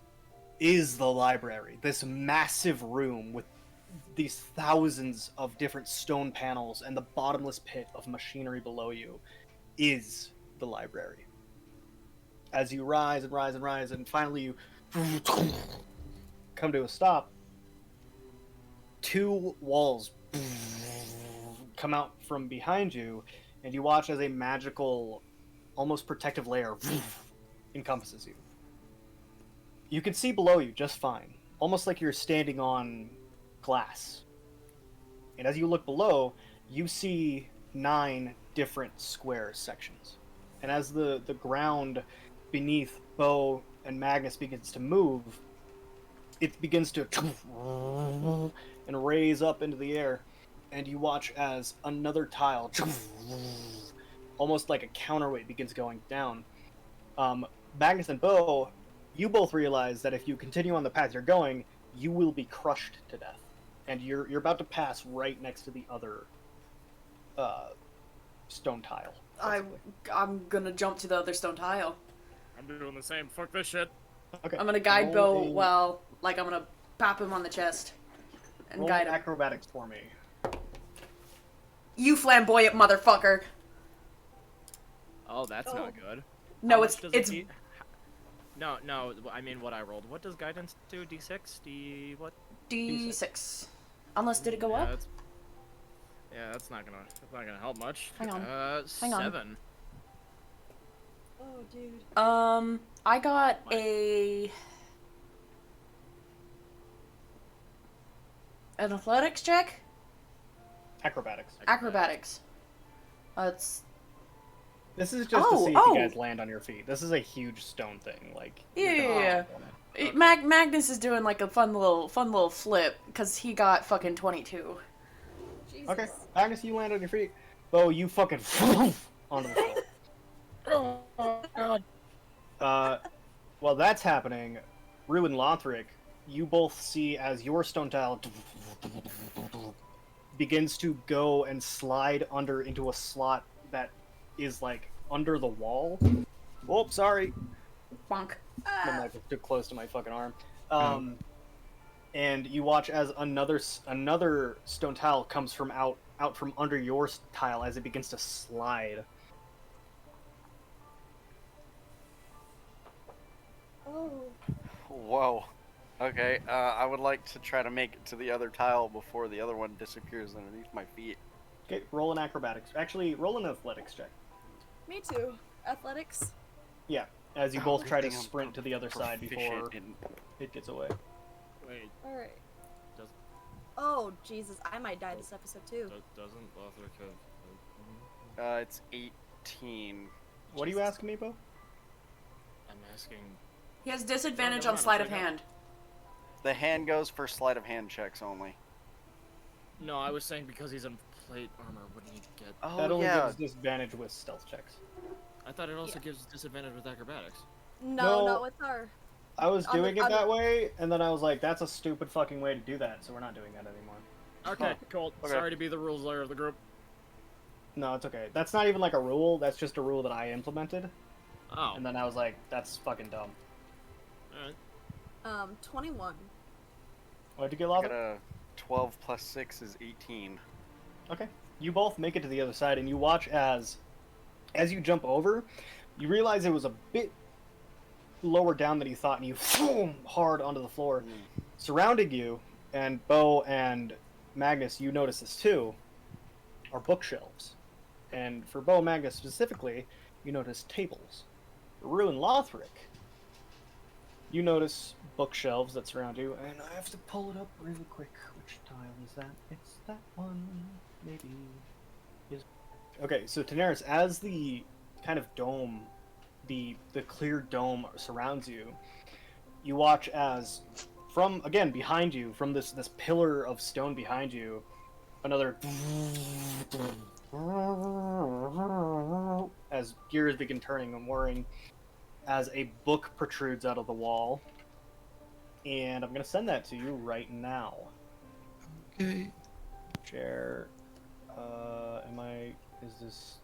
the library. This massive room with these thousands of different stone panels and the bottomless pit of machinery below you is the library. As you rise and rise and rise, and finally you come to a stop, two walls come out from behind you, and you watch as a magical, almost protective layer encompasses you. You can see below you just fine, almost like you're standing on glass. And as you look below, you see 9 different square sections. And as the ground beneath Bo and Magnus begins to move, it begins to and raise up into the air, and you watch as another tile, almost like a counterweight, begins going down. Magnus and Bo, you both realize that if you continue on the path you're going, you will be crushed to death, and you're about to pass right next to the other stone tile. I'm gonna jump to the other stone tile. I'm doing the same. Fuck this shit. Okay. I'm gonna guide Roll Bo a- while, like, I'm gonna pop him on the chest and roll guide him. acrobatics for me. You flamboyant motherfucker! Oh, that's Oh. not good. No, How it's much does it's No, I mean what I rolled. What does guidance do? D6? D what? D6. Unless did it go Yeah, up? that's not gonna help much. Hang on. Hang 7. Oh, dude. I got What? an athletics check? Acrobatics. Acrobatics. It's This is just to see if you guys land on your feet. This is a huge stone thing. Like you're gonna Yeah. land on it. Okay. Magnus is doing like a fun little flip because he got fucking 22. Jesus. Okay, Agnes, you land on your feet. Bo, you fucking onto the floor. Oh god. While that's happening, Rue and Lothric, you both see as your stone tile begins to go and slide under into a slot that is like under the wall. Oh, sorry. Bonk. My knife is too close to my fucking arm. And you watch as another stone tile comes from out from under your tile as it begins to slide. Oh. Whoa. Okay, I would like to try to make it to the other tile before the other one disappears underneath my feet. Okay, roll an acrobatics. Actually, roll an athletics check. Me too. Athletics. Yeah, as you Oh, both good try to thing I'm sprint to the other side proficient before in- it gets away. Wait, All right. does, Oh Jesus, I might die this episode too. doesn't Lothric have... It's 18. What are you asking me, Bo? I'm asking... He has disadvantage never on mind, sleight I'll of take it. hand. The hand goes for sleight of hand checks only. No, I was saying because he's in plate armor, wouldn't he get... Oh, That only yeah. gives disadvantage with stealth checks. I thought it also Yeah. gives disadvantage with acrobatics. No, No. not with our. I was On the- doing it on the- that way, and then I was like, that's a stupid fucking way to do that, so we're not doing that anymore. Okay, cool. Okay. Sorry to be the rules lawyer of the group. No, it's okay. That's not even like a rule, that's just a rule that I implemented. Oh, And then I was like, that's fucking dumb. alright. 21. What'd you get, I Lava? got a 12 plus 6 is 18. Okay. You both make it to the other side, and you watch as you jump over, you realize it was a bit lower down than you thought, and you boom hard onto the floor. Surrounding you, and Bo and Magnus, you notice this too, are bookshelves. And for Bo and Magnus specifically, you notice tables. For Rue and Lothric, you notice bookshelves that surround you, and I have to pull it up really quick. Which tile is that? It's that one, maybe. Is okay. So Daenerys, as the kind of dome, the clear dome surrounds you, you watch as from again behind you, from this pillar of stone behind you, another as gears begin turning and whirring, as a book protrudes out of the wall. And I'm gonna send that to you right now. Okay. Share. Is this?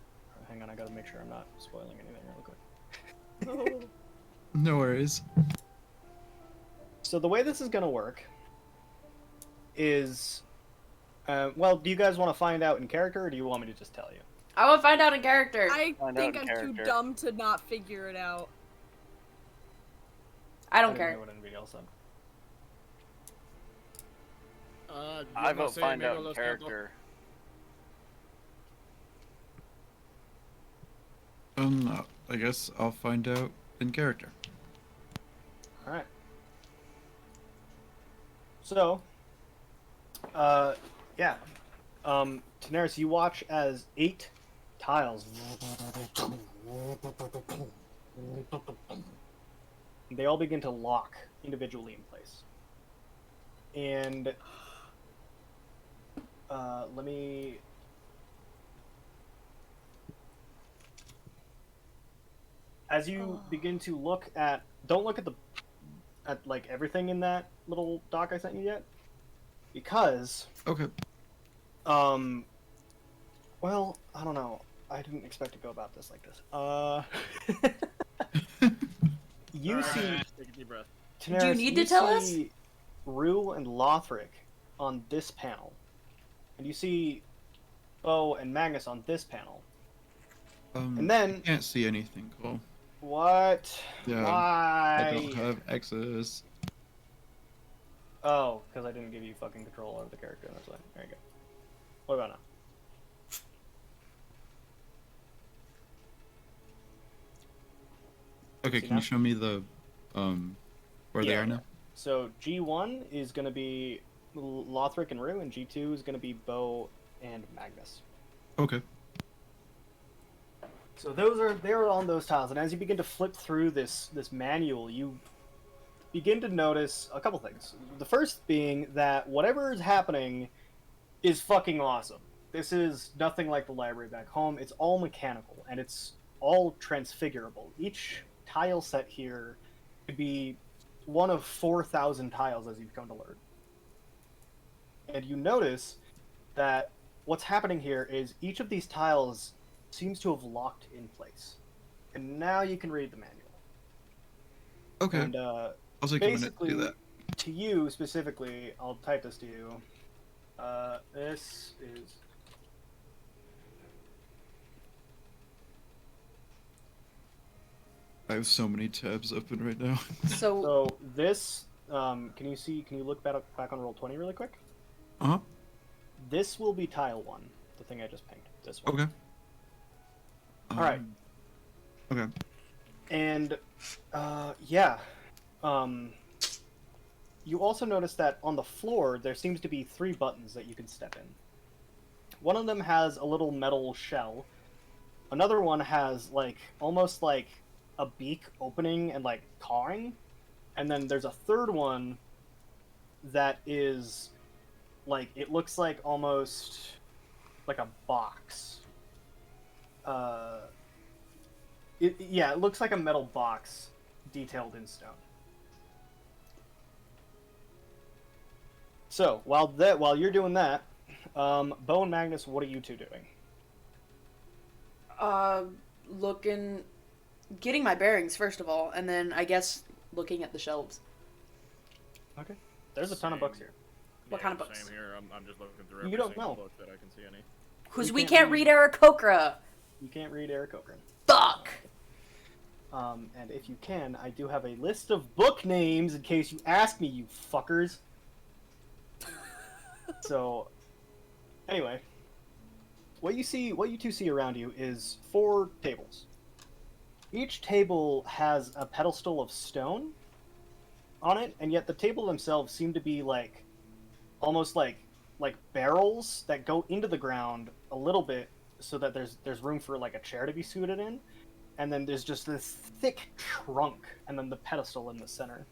Hang on, I gotta make sure I'm not spoiling anything real quick. No worries. So the way this is gonna work is, well, do you guys want to find out in character, or do you want me to just tell you? I will find out in character. I Find think out I'm in too character. dumb to not figure it out. I don't didn't care. hear what anybody else said. I yo no vote sé, find amigo, out in lo siento. character. I guess I'll find out in character. All right. So, yeah, Daenerys, you watch as 8 tiles. They all begin to lock individually in place. And let me. As you begin to look at, don't look at like everything in that little doc I sent you yet, because Okay. well, I don't know. I didn't expect to go about this like this. You see, Take a deep breath. Daenerys, Do you need to tell us? see Rue and Lothric on this panel, and you see Bo and Magnus on this panel. And then can't see anything, Cole. what? Yeah. Why? I don't have access. Oh, because I didn't give you fucking control over the character. That's why. There you go. What about now? Okay, See can now? you show me the where they Yeah. are now? So G1 is going to be Lothric and Rue, and G2 is going to be Bo and Magnus. Okay. So they're on those tiles, and as you begin to flip through this manual, you begin to notice a couple things. The first being that whatever is happening is fucking awesome. This is nothing like the library back home. It's all mechanical, and it's all transfigurable. Each tile set here could be one of 4,000 tiles, as you've come to learn. And you notice that what's happening here is each of these tiles seems to have locked in place. And now you can read the manual. Okay. And I'll take a minute to basically, do that. to you specifically, I'll type this to you. This is... I have so many tabs open right now. So, So this, can you look back on Roll20 really quick? Uh-huh. This will be tile 1, the thing I just pinged. This one. Okay. Alright. Okay. And, yeah. You also notice that on the floor, there seems to be 3 buttons that you can step in. One of them has a little metal shell. Another one has, like, almost like a beak opening and, like, cawing. And then there's a third one that is, like, it looks like almost like a box. It looks like a metal box detailed in stone. So, while you're doing that, Bo and Magnus, what are you two doing? getting my bearings first of all, and then I guess looking at the shelves. Okay. There's a ton of books here. What kind of books? Same here. I'm just looking through You every don't single know. book that I can see any. Because You we can't can't read. read Aarakocra. You can't read Eric Okran. Fuck. And if you can, I do have a list of book names in case you ask me, you fuckers. So, anyway, what you two see around you is 4 tables. Each table has a pedestal of stone on it, and yet the table themselves seem to be like almost like barrels that go into the ground a little bit so that there's room for like a chair to be suited in, and then there's just this thick trunk and then the pedestal in the center.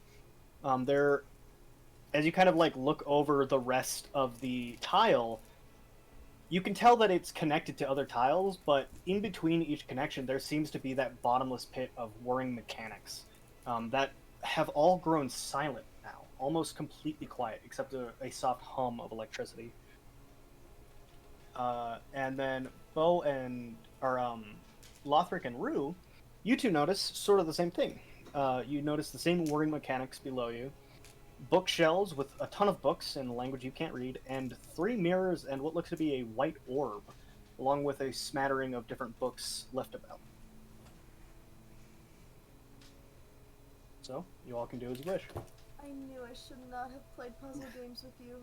There, as you kind of like look over the rest of the tile, you can tell that it's connected to other tiles, but in between each connection there seems to be that bottomless pit of whirring mechanics that have all grown silent now, almost completely quiet, except a soft hum of electricity. And then Bo and Lothric and Rue, you two notice sort of the same thing. You notice the same whirring mechanics below you, bookshelves with a ton of books in a language you can't read, and 3 mirrors and what looks to be a white orb, along with a smattering of different books left about. So, you all can do as you wish. I knew I should not have played puzzle games with you.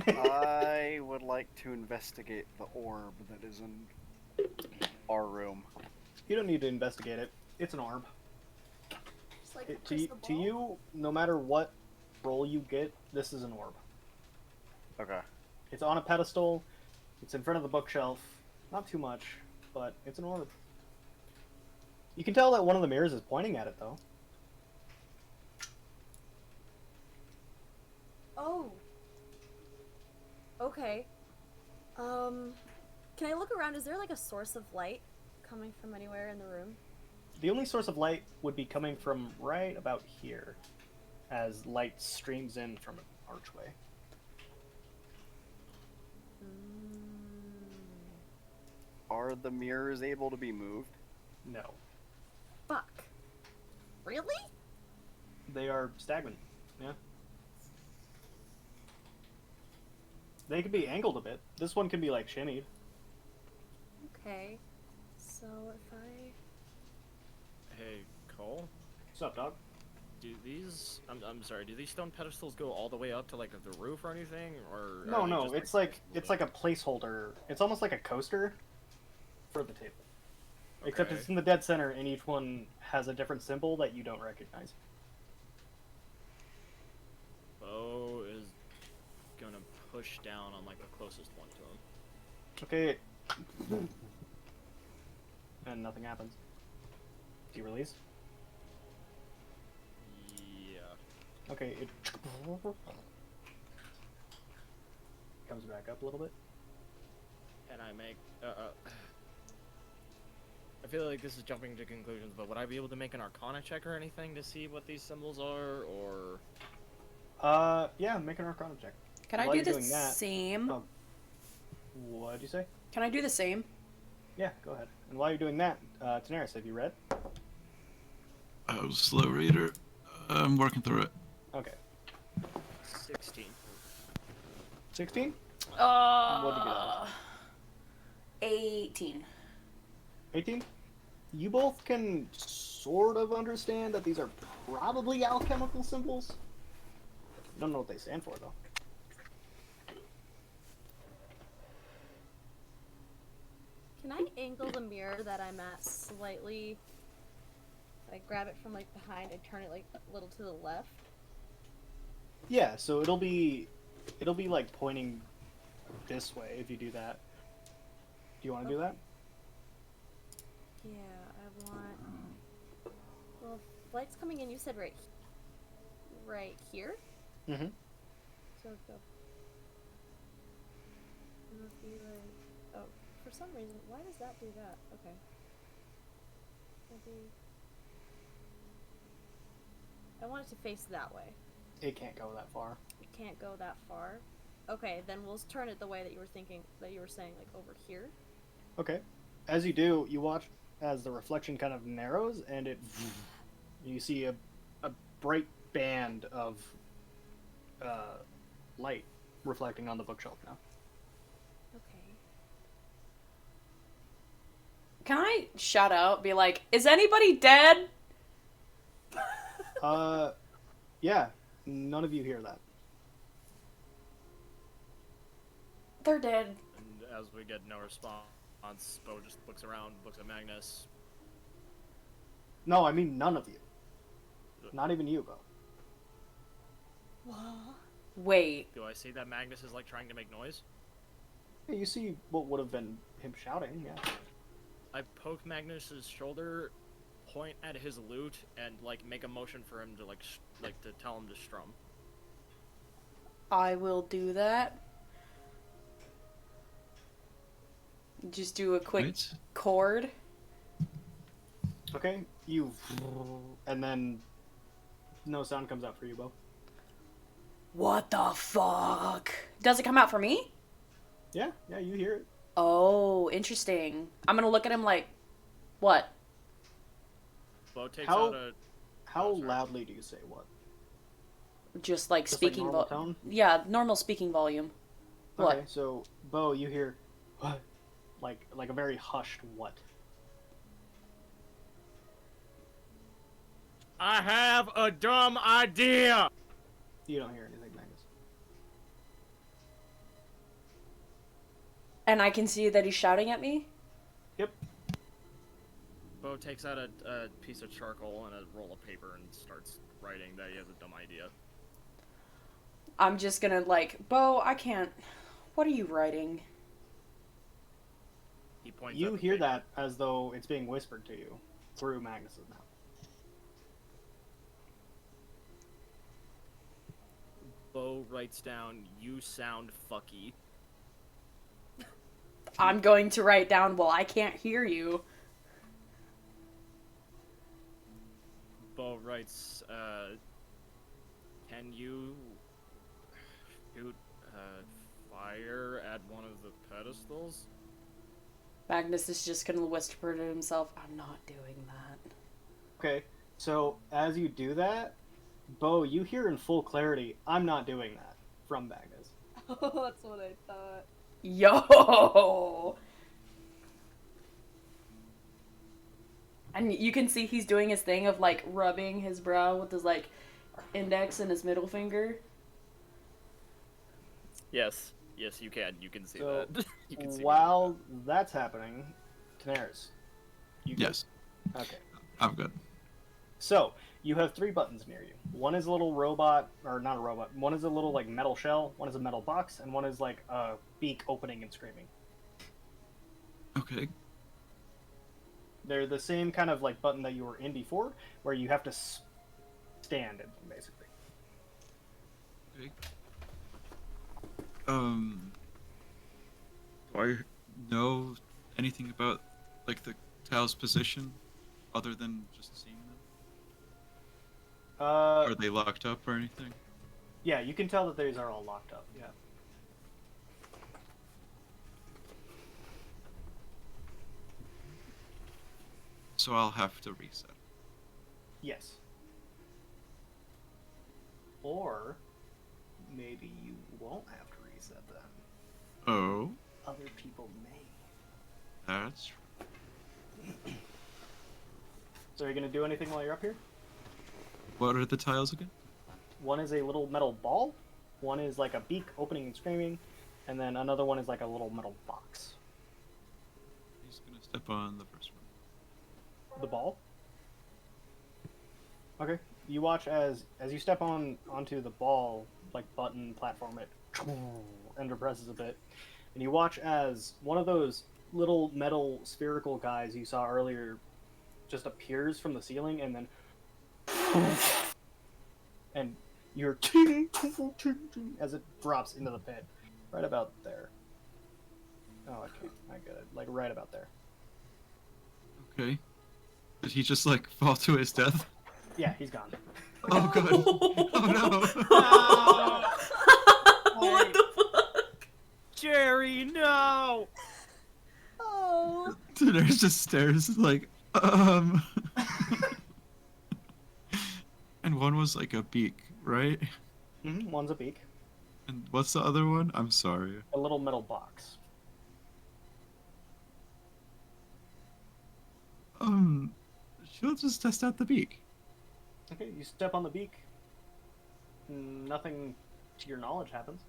I would like to investigate the orb that is in our room. You don't need to investigate it. It's an orb. Just like a To crystal ball. you, no matter what roll you get, this is an orb. Okay. It's on a pedestal. It's in front of the bookshelf. Not too much, but it's an orb. You can tell that one of the mirrors is pointing at it, though. Oh. Okay. Can I look around? Is there like a source of light coming from anywhere in the room? The only source of light would be coming from right about here, as light streams in from an archway. Are the mirrors able to be moved? No. Fuck. Really? They are stagnant, yeah. They can be angled a bit. This one can be, like, shimmied. Okay. So if I... Hey, Cole. What's up, dog? Do these? I'm sorry. Do these stone pedestals go all the way up to like the roof or anything, or? No, are they no, just, it's like a placeholder. It's almost like a coaster for the table. Except Okay. it's in the dead center, and each one has a different symbol that you don't recognize. Bo is gonna push down on like the closest one to him. Okay. And nothing happens. Do you release? Yeah. Okay, it comes back up a little bit. And I make. I feel like this is jumping to conclusions, but would I be able to make an Arcana check or anything to see what these symbols are, or? Yeah, make an Arcana check. Can I While do you're the doing that- same? Oh. What'd you say? Can I do the same? Yeah, go ahead. And while you're doing that, Daenerys, have you read? Oh, slow reader. I'm working through it. Okay. 16. 16? What'd you get? 18. 18? You both can sort of understand that these are probably alchemical symbols. Don't know what they stand for, though. Can I angle the mirror that I'm at slightly? I grab it from like behind and turn it like a little to the left. Yeah, so it'll be like pointing this way if you do that. Do you want to do that? Yeah, I want. Well, if light's coming in. You said right here. Mm-hmm. So go. It'll be like. Oh, for some reason, why does that do that? Okay. Maybe. I want it to face that way. It can't go that far. It can't go that far. Okay, then we'll turn it the way that you were thinking, that you were saying, like over here. Okay. As you do, you watch as the reflection kind of narrows, and you see a bright band of light reflecting on the bookshelf now. Okay. Can I shout out, be like, is anybody dead? Yeah. None of you hear that. They're dead. And as we get no response, Bo just looks around, looks at Magnus. No, I mean none of you. Not even you, Bo. Wait. Do I see that Magnus is like trying to make noise? Yeah, you see what would have been him shouting, yeah. I poke Magnus's shoulder, point at his lute, and like make a motion for him to like to tell him to strum. I will do that. Just do a quick Right. chord. Okay, you... And then... No sound comes out for you, Bo. What the fuck? Does it come out for me? Yeah, you hear it. Oh, interesting. I'm gonna look at him like, what? Bo takes How- out a. How Oh, sorry. loudly do you say what? Just like Just like speaking normal tone? Yeah, normal speaking volume. What? Okay, so, Bo, you hear... What? Like a very hushed what? I have a dumb idea. You don't hear anything, Magnus. And I can see that he's shouting at me? Yep. Bo takes out a piece of charcoal and a roll of paper and starts writing that he has a dumb idea. I'm just gonna like, Bo, I can't. What are you writing? He points. You at the hear paper. that as though it's being whispered to you through Magnus's mouth. Bo writes down, "You sound fucky." I'm going to write down, well, I can't hear you. Bo writes, "Can you shoot fire at one of the pedestals?" Magnus is just gonna whisper to himself, I'm not doing that. Okay, so as you do that, Bo, you hear in full clarity, I'm not doing that, from Magnus. Oh, that's what I thought. Yo! And you can see he's doing his thing of like rubbing his brow with his like index and his middle finger. Yes, you can. You can see So, that. You can see me While doing that's happening, Daenerys, you good? Yes, Okay. I'm good. So, you have 3 buttons near you. One is a little robot, or not a robot, one is a little like metal shell, one is a metal box, and one is like a beak opening and screaming. Okay. They're the same kind of like button that you were in before, where you have to stand in them, basically. Okay. Do I know anything about like the tile's position, other than just seeing them? Are they locked up or anything? Yeah, you can tell that these are all locked up, yeah. So I'll have to reset. Yes. Or maybe you won't have to reset them. Oh, Other people may. that's So are you gonna do anything while you're up here? What are the tiles again? One is a little metal ball, one is like a beak opening and screaming, and then another one is like a little metal box. He's gonna step on the first one. The ball? Okay. You watch as you step onto the ball, like button platform it and depresses a bit. And you watch as one of those little metal spherical guys you saw earlier just appears from the ceiling and then and you're ting, ting, ting, ting, as it drops into the pit. Right about there. Oh, I can't. I get it. Like right about there. Okay. Did he just like fall to his death? Yeah, he's gone. Oh god. Oh no. What the fuck? Jerry, no! Oh. Daenerys just stares like, And one was like a beak, right? One's a beak. And what's the other one? I'm sorry. A little metal box. She'll just test out the beak. Okay, you step on the beak. Nothing to your knowledge happens.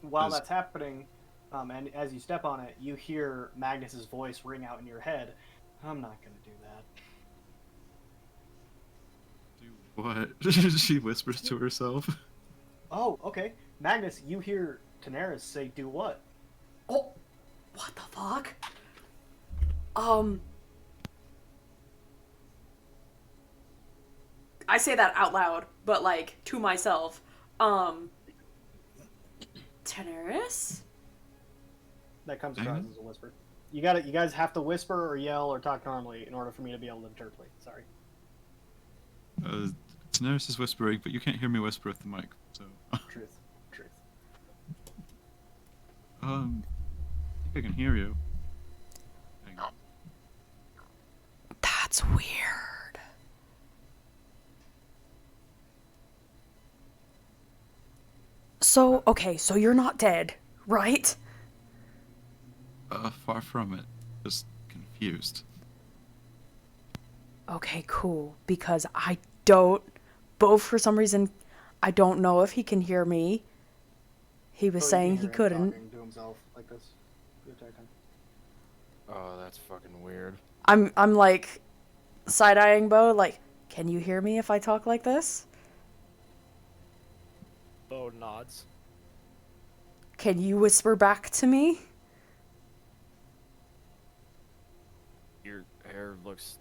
While Does- that's happening, and as you step on it, you hear Magnus's voice ring out in your head. I'm not gonna do that. Do what? She whispers to herself. Oh, okay. Magnus, you hear Daenerys say, "Do what?" Oh, what the fuck? I say that out loud, but like to myself. Daenerys? That comes across as a whisper. You got it. You guys have to whisper or yell or talk normally in order for me to be able to interpret. Sorry. Daenerys is whispering, but you can't hear me whisper with the mic, so. Truth. Truth. I think I can hear you. Hang on. That's weird. So, okay, so you're not dead, right? Far from it. Just confused. Okay, cool. Because I don't, both for some reason, I don't know if he can hear me. He was saying he couldn't. Talking to himself like this the entire time. Oh, that's fucking weird. I'm like side-eyeing Bo, like, can you hear me if I talk like this? Bo nods. Can you whisper back to me? Your hair looks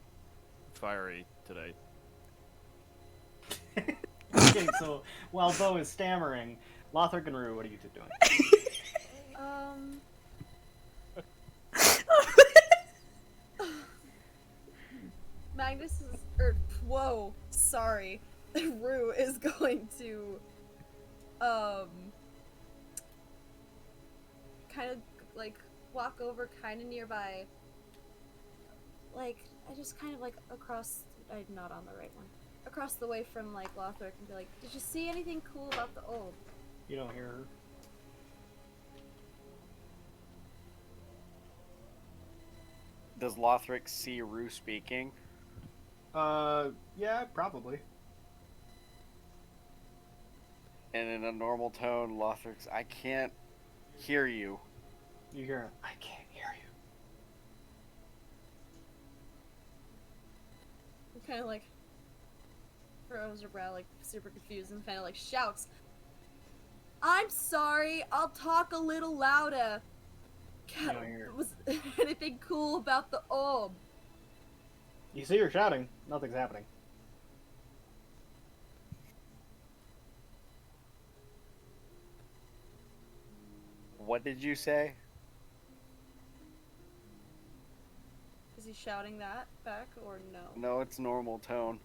fiery today. Okay, so while Bo is stammering, Lothric and Rue, what are you two doing? Magnus is, whoa, sorry. Rue is going to, kind of, like, walk over kind of nearby. Like, I just kind of, like, across, I'm not on the right one. Across the way from, like, Lothric and be like, did you see anything cool about the old? You don't hear her. Does Lothric see Rue speaking? Yeah, probably. And in a normal tone, Lothric's, I can't hear you. You hear her, I can't hear you. Kind of, like, furrows her brow, like, super confused and kind of, like, shouts, I'm sorry, I'll talk a little louder. God, don't hear. was anything cool about the orb? You see her shouting, nothing's happening. What did you say? Is he shouting that back or no? No, it's normal tone.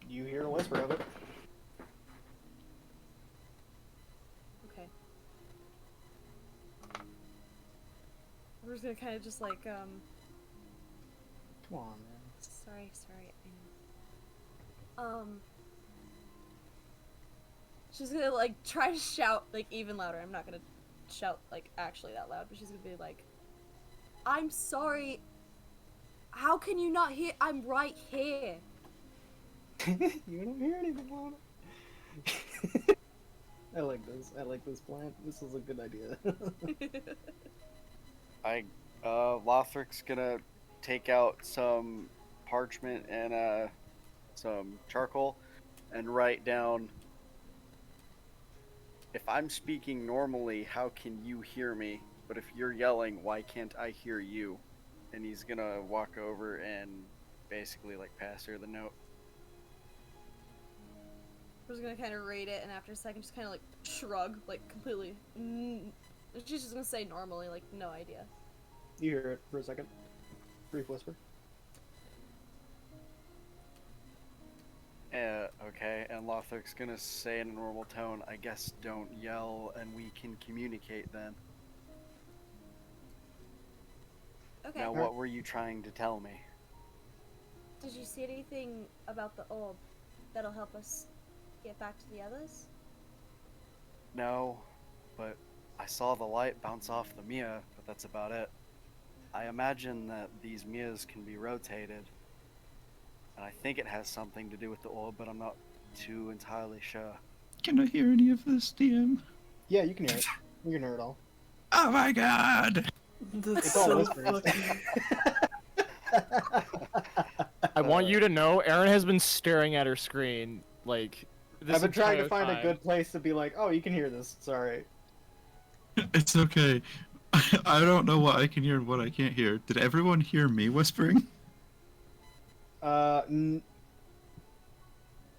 You hear a whisper of it. Okay. We're just gonna kind of just like, Come on, man. sorry, she's gonna, like, try to shout, like, even louder. I'm not gonna shout, like, actually that loud, but she's gonna be like, I'm sorry, How can you not hear? I'm right here. You don't hear anything, Lana. I like this. I like this plan. This is a good idea. Lothric's gonna take out some parchment and some charcoal and write down, if I'm speaking normally, how can you hear me? But if you're yelling, why can't I hear you? And he's gonna walk over and basically like pass her the note. I was gonna kind of read it, and after a second, just kind of like shrug, like completely. She's just gonna say normally, like no idea. You hear it for a second. Brief whisper. Okay, and Lothric's gonna say in a normal tone, I guess don't yell and we can communicate then. Okay. Now what were you trying to tell me? Did you see anything about the orb that'll help us get back to the others? No, but I saw the light bounce off the Mia, but that's about it. I imagine that these Mias can be rotated, and I think it has something to do with the orb, but I'm not too entirely sure. Can I hear any of this, DM? Yeah, you can hear it. You can hear it all. Oh my god! That's It's all so whispers. fucking... I want you to know, Erin has been staring at her screen, like, this I've been trying to entire find a time. good place to be like, oh, you can hear this. It's alright. It's okay. I don't know what I can hear and what I can't hear. Did everyone hear me whispering?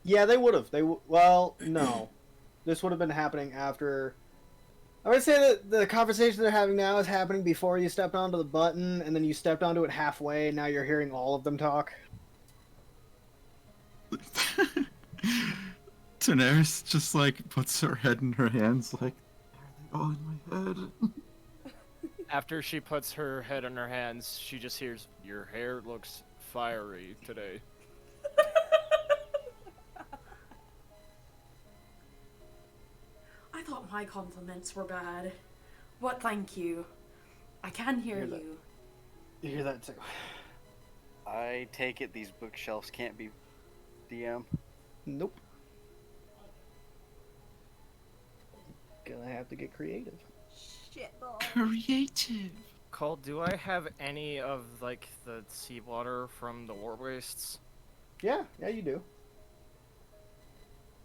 Yeah, they would have. Well, no. This would have been happening after. I would say that the conversation they're having now is happening before you stepped onto the button, and then you stepped onto it halfway, and now you're hearing all of them talk. Daenerys just like puts her head in her hands like, are they all in my head? After she puts her head in her hands, she just hears, your hair looks fiery today. I thought my compliments were bad. What, thank you. I can hear Hear that. you. You hear that too. I take it these bookshelves can't be DM. Nope. Gonna have to get creative. Shit ball. Creative. Cole, do I have any of, like, the seawater from the war wastes? Yeah, you do.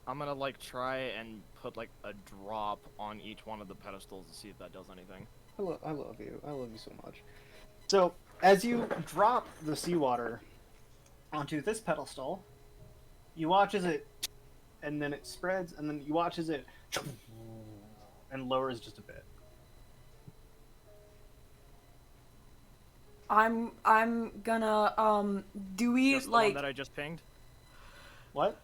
I'm gonna, like, try and put, like, a drop on each one of the pedestals to see if that does anything. I love you. I love you so much. So, as you drop the seawater onto this pedestal, you watch as it, and then it spreads, and then you watch as it, and lowers just a bit. I'm gonna, do we, Just the like... one that I just pinged? What?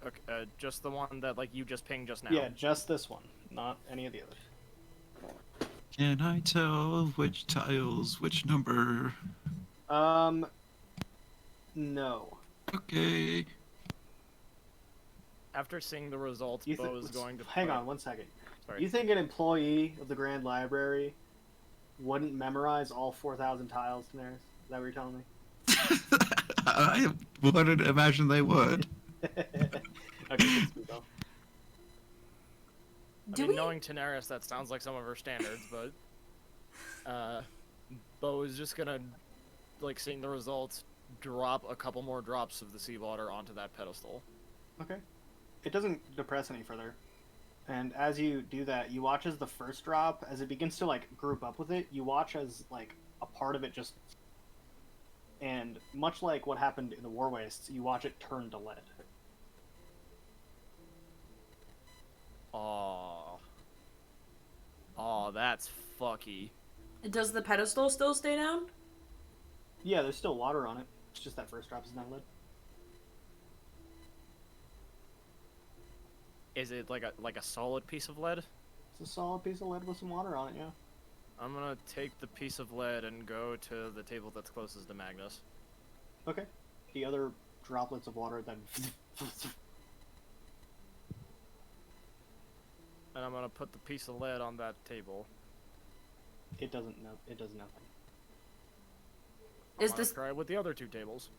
Okay, just the one that, like, you just pinged just now. Yeah, just this one, not any of the others. Can I tell which tiles, which number? No. Okay. After seeing the results, You Bo is going to hang put- on one second. Sorry. You think an employee of the Grand Library wouldn't memorize all 4,000 tiles, Daenerys? Is that what you're telling me? I wouldn't imagine they would. Okay, good speak, though. I Do mean, we... knowing Daenerys, that sounds like some of her standards, but Bo is just gonna, like, seeing the results, drop a couple more drops of the seawater onto that pedestal. Okay. It doesn't depress any further. And as you do that, you watch as the first drop, as it begins to, like, group up with it, you watch as, like, a part of it just... And much like what happened in the War Wastes, you watch it turn to lead. Aw, that's fucky. Does the pedestal still stay down? Yeah, there's still water on it. It's just that first drop is now lead. Is it like a solid piece of lead? It's a solid piece of lead with some water on it, yeah. I'm gonna take the piece of lead and go to the table that's closest to Magnus. Okay. The other droplets of water then... And I'm gonna put the piece of lead on that table. It does nothing. Is wanna this try with the other 2 tables.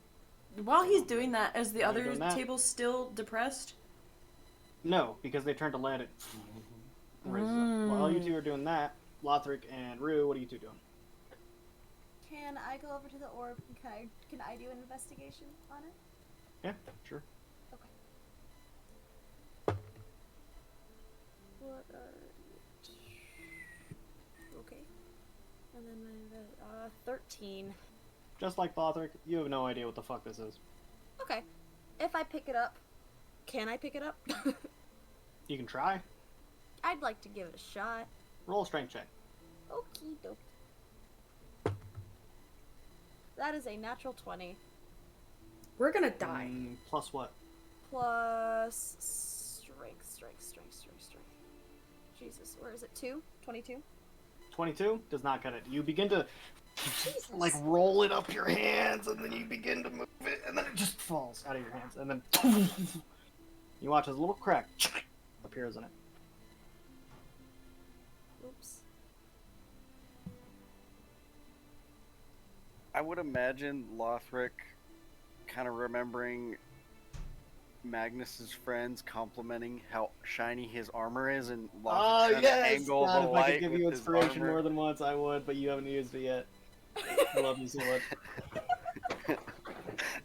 while he's doing that? Is the While you're other doing that- table still depressed? No, because they turned to land it. Raises up. While you two are doing that, Lothric and Rue, what are you two doing? Can I go over to the orb and can I do an investigation on it? Yeah, sure. Okay. What are okay. And then my 13. Just like Lothric, you have no idea what the fuck this is. Okay. If I pick it up, can I pick it up? You can try. I'd like to give it a shot. Roll a strength check. Okie doke. That is a natural 20. We're gonna die. Plus what? Plus strength. Jesus, where is it? 2? 22? 22 does not cut it. You begin to Jesus. like roll it up your hands, and then you begin to move it, and then it just falls out of your hands, and then you watch as a little crack appears in it. Oops. I would imagine Lothric kind of remembering Magnus's friends complimenting how shiny his armor is, and Oh Lothric trying to yes! angle God, the if I light could give with you his inspiration armor. more than once, I would, but you haven't used it yet. I love you so much.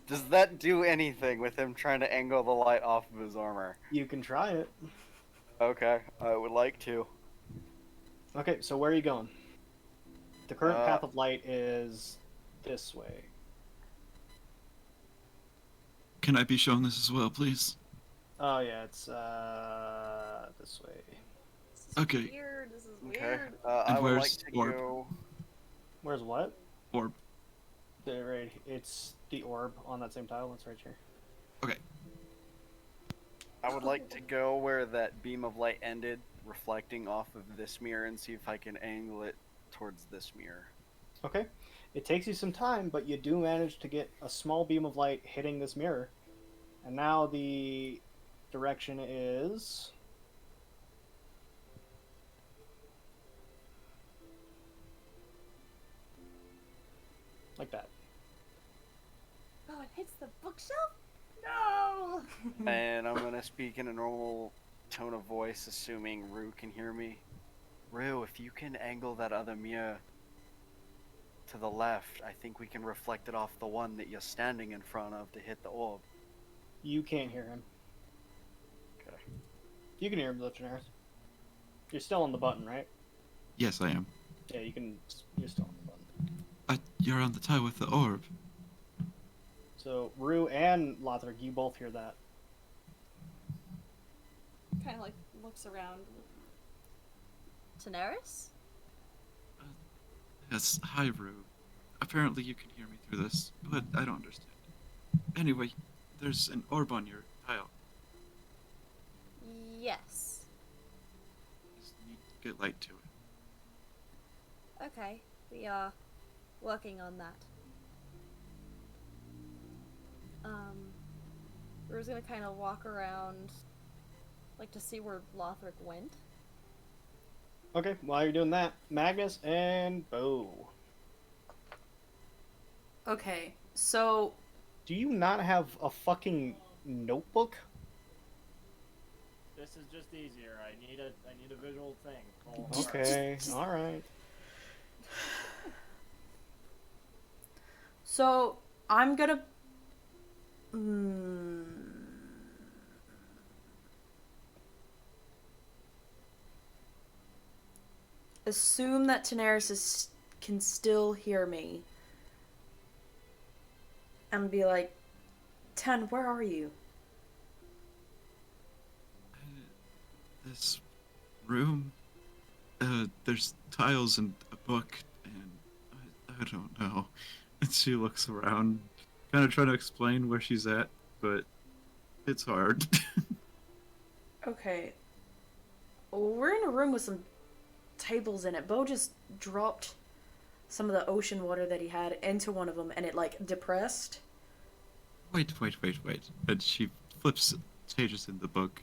Does that do anything with him trying to angle the light off of his armor? You can try it. Okay, I would like to. Okay, so where are you going? The current Uh, path of light is this way. Can I be shown this as well, please? Oh yeah, it's this way. This is Okay. weird. This is Okay, weird. I would like where's to Orb? go. Where's what? Orb. There, right. It's the orb on that same tile. It's right here. Okay. I would like to go where that beam of light ended, reflecting off of this mirror, and see if I can angle it towards this mirror. Okay. It takes you some time, but you do manage to get a small beam of light hitting this mirror. And now the direction is like that. Oh, it hits the bookshelf? No! And I'm gonna speak in a normal tone of voice, assuming Rue can hear me. Rue, if you can angle that other mirror to the left, I think we can reflect it off the one that you're standing in front of to hit the orb. You can't hear him. Okay. You can hear him, Legionnaires. You're still on the button, right? Yes, I am. Yeah, you can. You're still on the button. You're on the tile with the orb. So Rue and Lothric, you both hear that. Kind of like looks around. Daenerys? Yes, hi, Rue. Apparently you can hear me through this, but I don't understand. Anyway, there's an orb on your tile. Yes. Just need to get light to it. Okay, we are working on that. We're gonna kind of walk around, like to see where Lothric went. Okay, while you're doing that, Magnus and Bo. Okay, so Do you not have a fucking notebook? This is just easier. I need a visual thing. Cole. Okay, alright. So I'm gonna. Assume that can still hear me. And be like, Ten, where are you? This room, there's tiles and a book, and I don't know. And she looks around, kind of trying to explain where she's at, but it's hard. Okay. We're in a room with some tables in it. Bo just dropped some of the ocean water that he had into one of them, and it, like, depressed. Wait. And she flips pages in the book.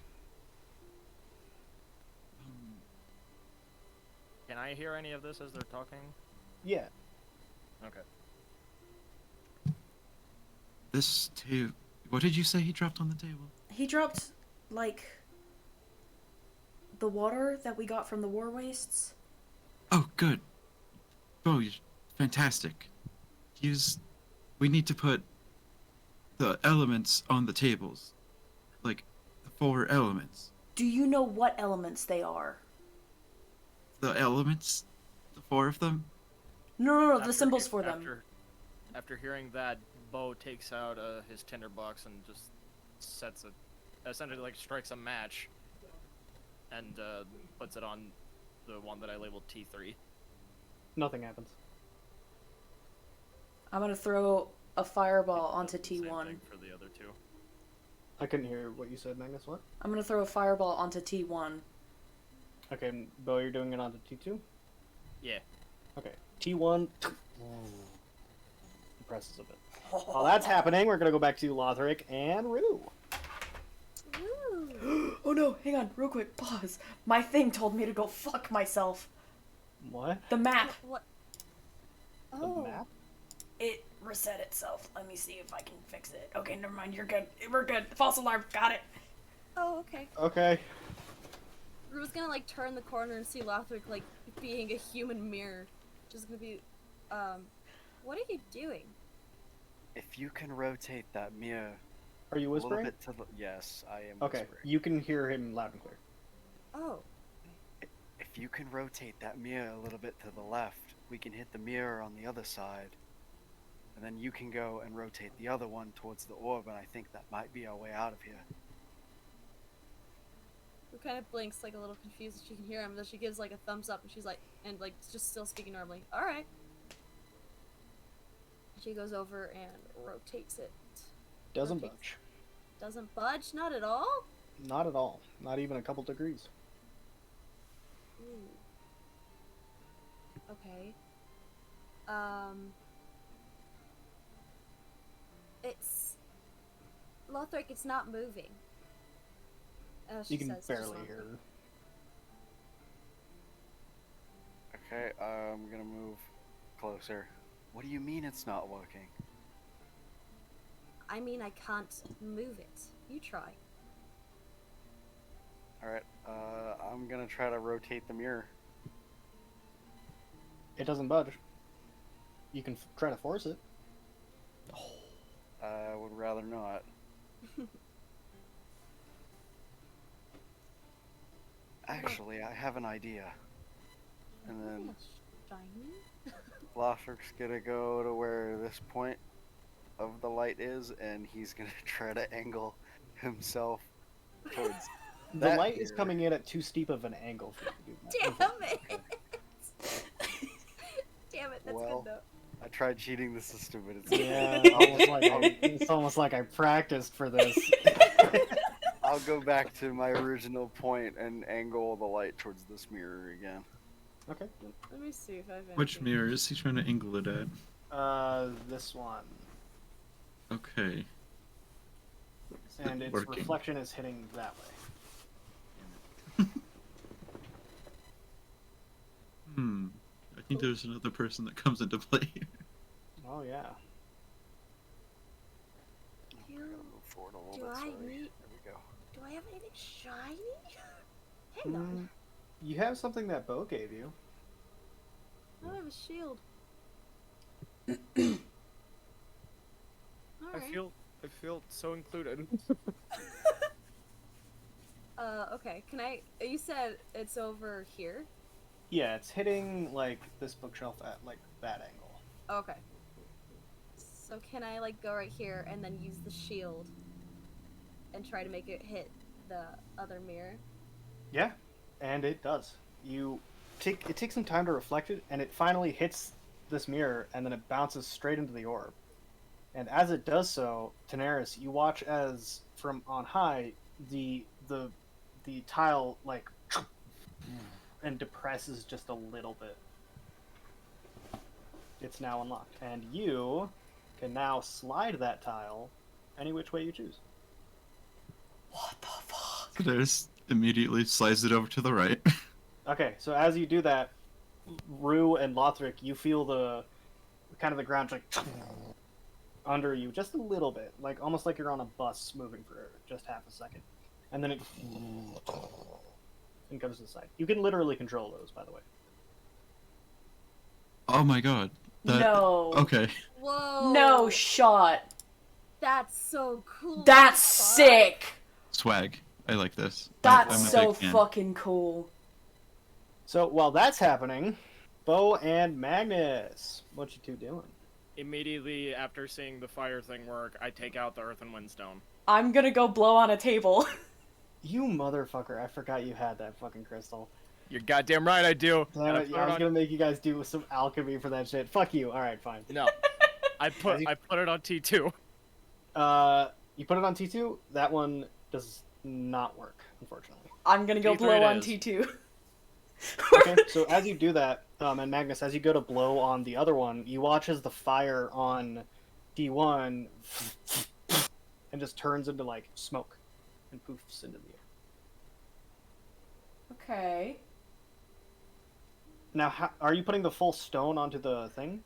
Can I hear any of this as they're talking? Yeah. Okay. this table. What did you say he dropped on the table? He dropped, like, the water that we got from the war wastes. Oh, good. Bo, you're fantastic. We need to put the elements on the tables. Like, the 4 elements. Do you know what elements they are? The elements? The 4 of them? No, the symbols for them. After hearing that, Bo takes out his tinderbox and just essentially like strikes a match, and puts it on the one that I labeled T3. Nothing happens. I'm gonna throw a fireball onto Same T1. thing for the other 2. I couldn't hear what you said, Magnus. What? I'm gonna throw a fireball onto T1. Okay, Bo, you're doing it onto T2? Yeah. Okay, T1. Presses a bit. While that's happening, we're gonna go back to Lothric and Rue. Ooh. Oh no, hang on, real quick, pause. My thing told me to go fuck myself. What? The map. What? The Oh. map? It reset itself. Let me see if I can fix it. Okay, never mind, you're good. We're good. False alarm, got it. Oh, okay. Okay. Rue's gonna like turn the corner and see Lothric like being a human mirror. Just gonna be, what are you doing? If you can rotate that mirror Are you a little whispering? bit to the... Yes, I am Okay, whispering. you can hear him loud and clear. Oh. If you can rotate that mirror a little bit to the left, we can hit the mirror on the other side. And then you can go and rotate the other one towards the orb, and I think that might be our way out of here. Rue kind of blinks like a little confused. She can hear him, then she gives like a thumbs up, and she's like, and like just still speaking normally. All right. She goes over and rotates it. Doesn't Rotates. budge. Doesn't budge, not at all. Not at all. Not even a couple degrees. Ooh. Okay. It's Lothric. It's not moving. She You can says, just barely Lothric. hear her. Okay, I'm gonna move closer. What do you mean it's not working? I mean, I can't move it. You try. Alright, I'm gonna try to rotate the mirror. It doesn't budge. You can try to force it. I would rather not. Actually, I have an idea. And then Shiny. Lothric's gonna go to where this point of the light is, and he's gonna try to angle himself towards The that light is mirror. coming in at too steep of an angle for you to do that. Damn it! Damn it, that's Well, good though. I tried cheating the system, but it's Yeah, it's almost like I practiced for this. I'll go back to my original point and angle the light towards this mirror again. Okay. Let me see if I've. Which mirror is he trying to angle it at? This one. Okay. It's not And its working. reflection is hitting that way. I think there's another person that comes into play here. Oh yeah. Do, We're gonna move forward a little do bit. I Sorry. need- There we go. do I have anything shiny? Hang on. You have something that Bo gave you. I have a shield. I feel so included. Okay. Can I? You said it's over here. Yeah, it's hitting like this bookshelf at like that angle. Okay. So can I like go right here and then use the shield and try to make it hit the other mirror? Yeah, and it does. It takes some time to reflect it, and it finally hits this mirror, and then it bounces straight into the orb. And as it does so, Daenerys, you watch as from on high the tile like and depresses just a little bit. It's now unlocked, and you can now slide that tile any which way you choose. What the fuck? There's immediately slides it over to the right. Okay, so as you do that, Rue and Lothric, you feel the kind of the ground like under you just a little bit, like almost like you're on a bus moving for just half a second, and then it and comes to the side. You can literally control those, by the way. Oh my god. No. Okay. Whoa. No shot. That's so cool. That's Fuck. sick. Swag. I like this. That's I'm a so big fan. fucking cool. So while that's happening, Bo and Magnus, what you two doing? Immediately after seeing the fire thing work, I take out the earth and wind stone. I'm gonna go blow on a table. You motherfucker! I forgot you had that fucking crystal. You're goddamn right I do. Damn it! I was gonna make you guys do some alchemy for that shit. Fuck you. All right, fine. No, I put it on T2. You put it on T2. That one does not work, unfortunately. I'm gonna go T3 blow it on is. T2. Okay. So as you do that, and Magnus, as you go to blow on the other one, you watch as the fire on D1 and just turns into like smoke and poofs into the air. Okay. Now, are you putting the full stone onto the thing?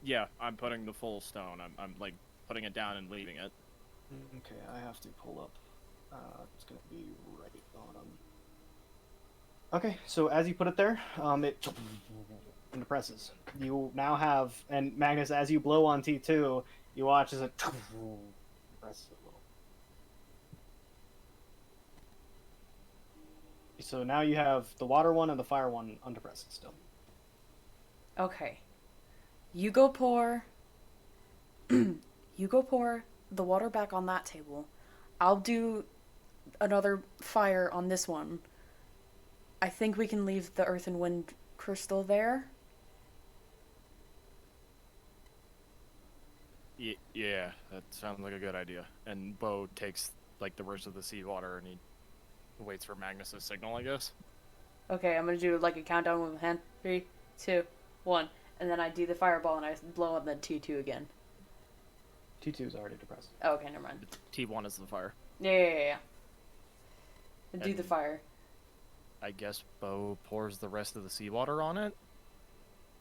Yeah, I'm putting the full stone. I'm like putting it down and leaving it. Okay, I have to pull up. It's gonna be right bottom. Okay, so as you put it there, it depresses. You now have, and Magnus, as you blow on T2, you watch as it depresses a little. So now you have the water one and the fire one undepressed still. Okay. You go pour. You go pour the water back on that table. I'll do another fire on this one. I think we can leave the earth and wind crystal there. Yeah, that sounds like a good idea. And Bo takes like the rest of the seawater and he waits for Magnus's signal, I guess. Okay, I'm gonna do like a countdown with my hand. 3, 2, 1. And then I do the fireball and I blow up the T2 again. T2 is already depressed. Oh, okay, never mind. T1 is the fire. Yeah. And do the And- fire. I guess Bo pours the rest of the seawater on it.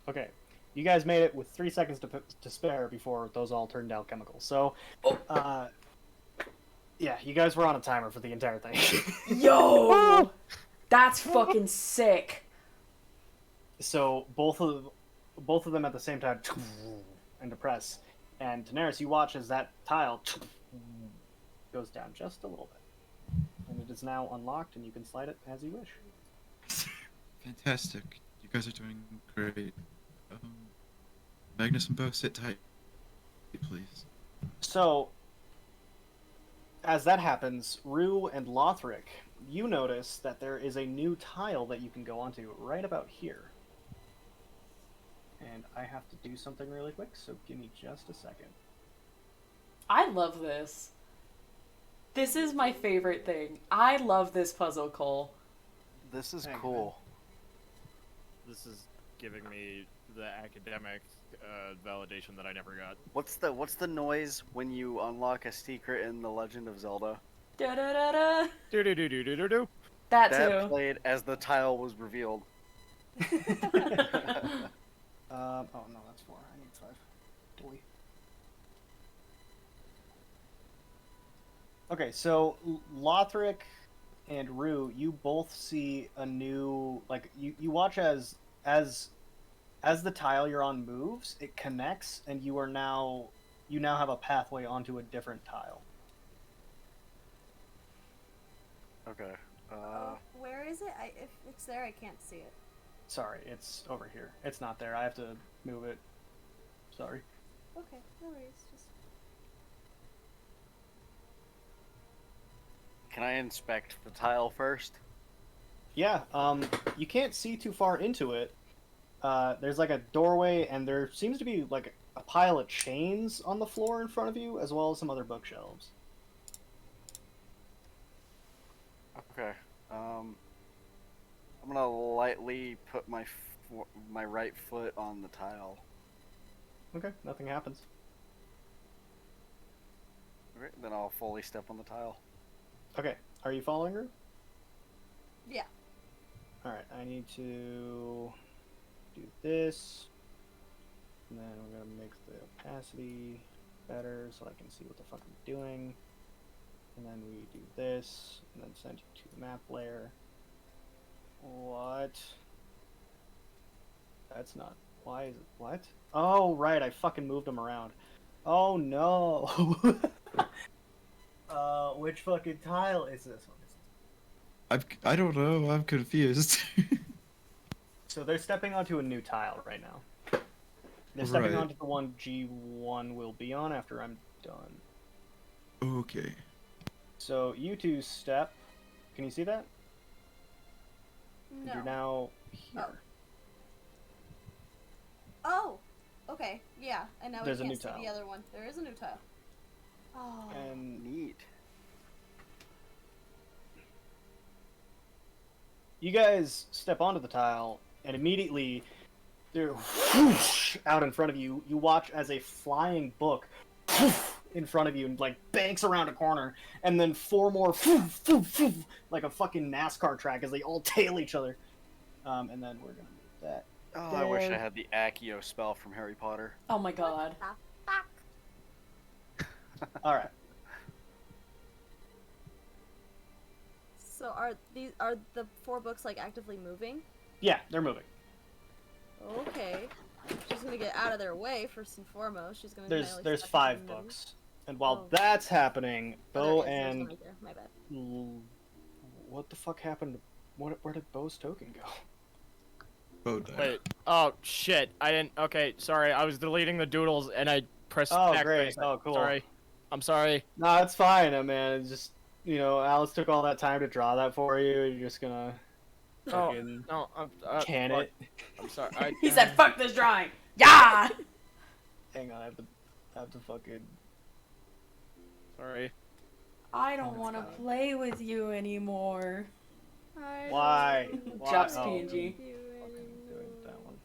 Okay, you guys made it with 3 seconds to spare before those all turned down chemicals. So, yeah, you guys were on a timer for the entire thing. Yo! That's fucking sick. So both of them at the same time and depress. And Daenerys, you watch as that tile goes down just a little bit, and it is now unlocked, and you can slide it as you wish. Fantastic. You guys are doing great. Magnus and Bo, sit tight, please. So, as that happens, Rue and Lothric, you notice that there is a new tile that you can go onto right about here. And I have to do something really quick, so give me just a second. I love this. This is my favorite thing. I love this puzzle, Cole. This is Hang on. cool. This is giving me the academic validation that I never got. What's the noise when you unlock a secret in The Legend of Zelda? Da da da da. Do do do do do do do. That That too. played as the tile was revealed. Oh no, that's 4. I need 5. Boy. Okay, so Lothric and Rue, you both see a new, like, you watch as the tile you're on moves, it connects, and you now have a pathway onto a different tile. Okay. Where is it? If it's there, I can't see it. Sorry, it's over here. It's not there. I have to move it. Sorry. Okay, no worries. Just Can I inspect the tile first? Yeah, you can't see too far into it. There's like a doorway, and there seems to be like a pile of chains on the floor in front of you, as well as some other bookshelves. Okay. I'm gonna lightly put my right foot on the tile. Okay, nothing happens. Okay, then I'll fully step on the tile. Okay, are you following her? yeah. Alright, I need to do this. And then we're gonna make the opacity better so I can see what the fuck I'm doing. And then we do this, and then send you to the map layer. What? That's not. Why is it? What? Oh, right, I fucking moved them around. Oh no! Which fucking tile is this one? I don't know. I'm confused. So they're stepping onto a new tile right now. They're stepping Right. onto the one G1 will be on after I'm done. Okay. So you two step. Can you see that? And No. you're now here. Oh. Okay. Yeah. And now There's a we new can't see tile. the other one. There is a new tile. Oh. And Neat. you guys step onto the tile, and immediately they're whoosh out in front of you. You watch as a flying book whoosh in front of you and like banks around a corner, and then four more whoosh, whoosh, whoosh, like a fucking NASCAR track as they all tail each other. And then we're gonna move that. Oh, I wish I There. had the Accio spell from Harry Potter. Oh my god. All right. So are the 4 books like actively moving? Yeah, they're moving. Okay. She's gonna get out of their way first and foremost. She's gonna. There's kinda, like, there's step 5 in the middle. books, and while Oh. that's happening, Oh, Bo there is. There's one and right there. My bad. what the fuck happened? Where did Bo's token go? Oh, there. Wait. Oh shit. I didn't. Okay. Sorry. I was deleting the doodles and I pressed. Oh, backspace. great. Oh, cool. Sorry. I'm sorry. No, it's fine, man. It's just Alice took all that time to draw that for you. You're just gonna Oh fucking no. can fuck. it. I'm sorry. He said, fuck this drawing. Yeah! Hang on, I have to fucking. Sorry. I don't Oh, want to God. play with you anymore. Why? Chops Oh, PNG. fucking doing that one.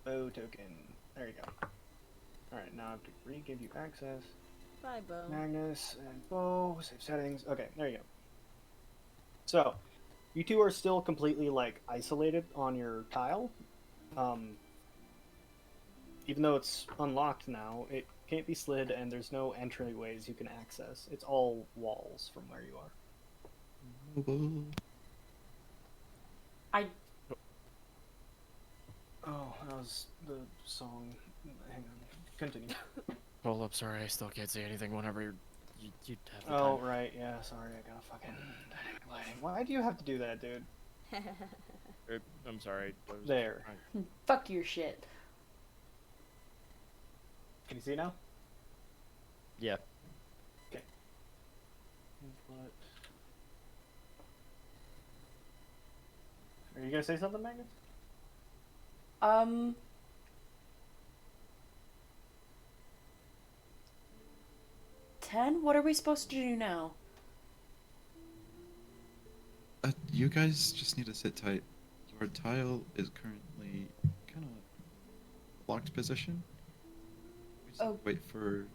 Bo token. There you go. All right, now I have to re-give you access. Bye, Bo. Magnus and Bo, save settings. Okay, there you go. So, you two are still completely like isolated on your tile. Even though it's unlocked now, it can't be slid, and there's no entryways you can access. It's all walls from where you are. I Oh, that was the song. Hang on, continue. Hold up. Sorry. I still can't say anything whenever you have the Oh, time. right, yeah, sorry, I got fucking dynamic lighting. Why do you have to do that, dude? I'm sorry. I was There. trying- fuck your shit. Can you see now? Yeah. What? Are you gonna say something, Magnus? 10? What are we supposed to do now? You guys just need to sit tight. Your tile is currently kind of locked position. We just Oh. wait for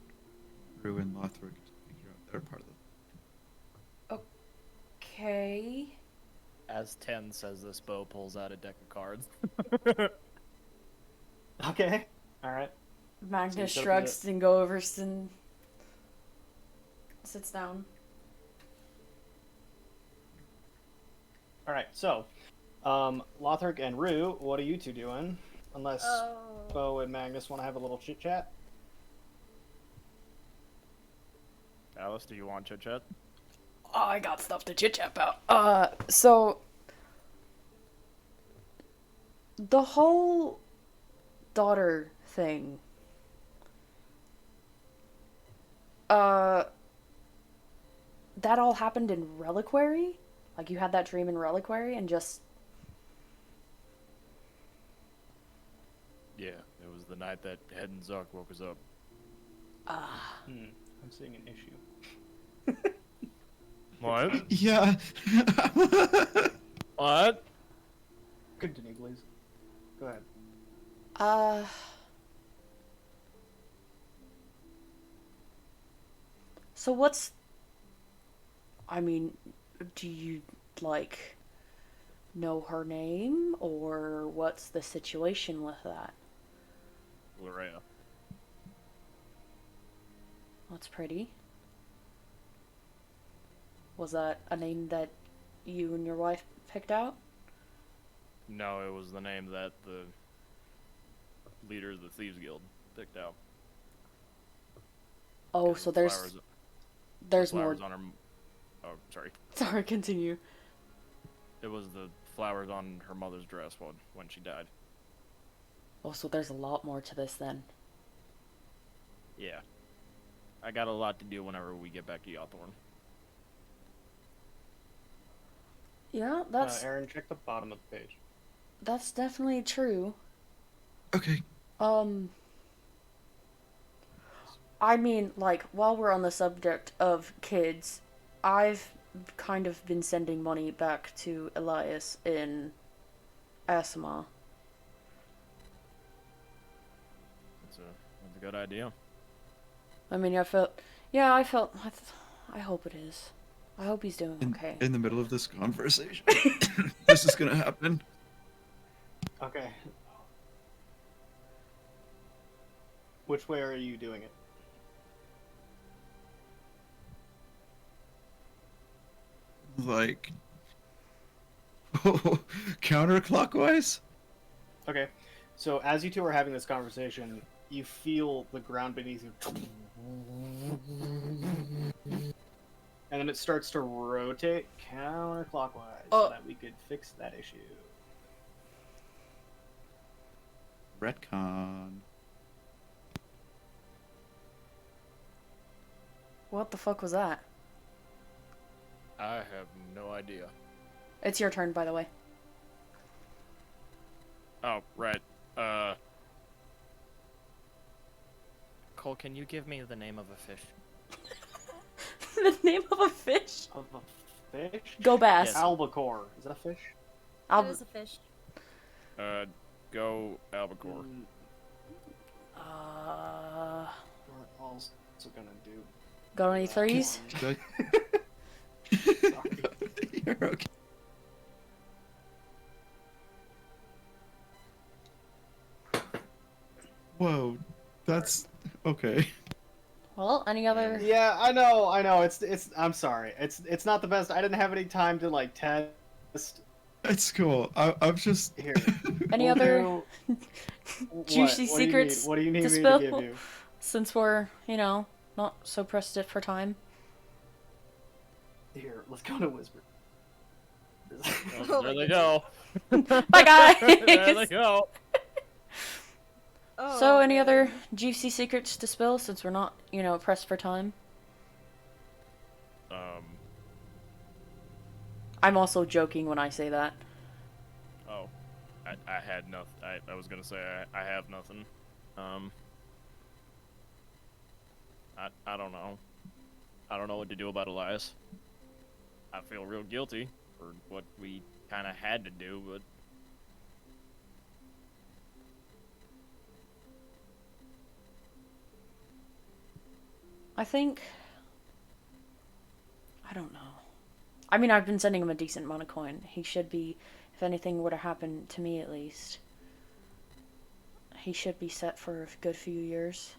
Rue and Lothric to figure out their part of it. Okay. As 10 says this, Bo pulls out a deck of cards. Okay. Alright. Magnus So you shrugs and go over and sits down. Alright, so, Lothric and Rue, what are you two doing? Unless Oh. Bo and Magnus want to have a little chit chat. Alice, do you want chit chat? Oh, I got stuff to chit chat about. So the whole daughter thing. That all happened in Reliquary? Like you had that dream in Reliquary and just Yeah, it was the night that Head and Zuck woke us up. I'm seeing an issue. What? Yeah. What? Continue, please. Go ahead. So what's I mean, do you like know her name or what's the situation with that? Larea. That's pretty. Was that a name that you and your wife picked out? No, it was the name that the leader of the Thieves Guild picked out. Oh, 'Cause so the there's more. flowers on her. Oh, sorry. Sorry, continue. It was the flowers on her mother's dress when she died. Oh, so there's a lot more to this then. Yeah. I got a lot to do whenever we get back to Yawthorn. Yeah, that's Aaron, check the bottom of the page. that's definitely true. Okay. I mean, like, while we're on the subject of kids, I've kind of been sending money back to Elias in Asima. That's a good idea. I mean, I hope it is. I hope he's doing okay. In the middle of this conversation, this is gonna happen. Okay. Which way are you doing it? Like, counterclockwise? Okay. So as you two are having this conversation, you feel the ground beneath you. And then it starts to rotate counterclockwise so that we could fix that issue. Retcon. What the fuck was that? I have no idea. It's your turn, by the way. Oh, right. Cole, can you give me the name of a fish? The name of a fish? Of a fish? Go bass. Yes. Albacore. Is that a fish? It is a fish. Go albacore. We're also gonna do. Got any threes? Should I- Sorry. You're okay. Whoa, that's okay. Well, any other? Yeah, I know. It's. I'm sorry. It's not the best. I didn't have any time to like test. It's cool. I'm just Here. Any We'll other do- juicy What secrets What do you need to me spill? to give you? Since we're, not so pressed for time. Here, let's go to Whisper. Oh, there they go. Bye, guys. There they go. Oh, So, any man. other juicy secrets to spill since we're not, pressed for time? I'm also joking when I say that. Oh, I had nothing. I was gonna say I have nothing. I don't know. I don't know what to do about Elias. I feel real guilty for what we kind of had to do, but I think... I don't know. I mean, I've been sending him a decent amount of coin. He should be, if anything were to happen to me at least, he should be set for a good few years.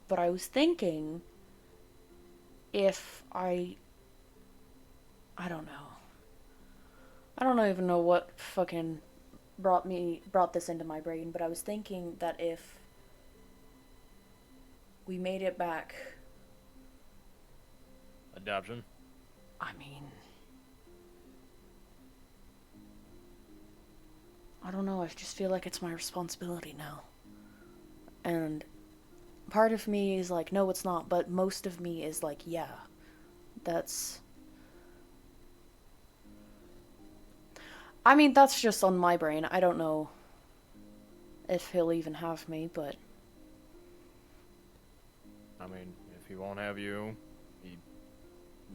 But I was thinking if I don't know. I don't even know what fucking brought this into my brain, but I was thinking that if we made it back, adoption. I mean, I don't know, I just feel like it's my responsibility now. And part of me is like, no, it's not, but most of me is like, yeah, that's... I mean, that's just on my brain. I don't know if he'll even have me, but... I mean, if he won't have you, he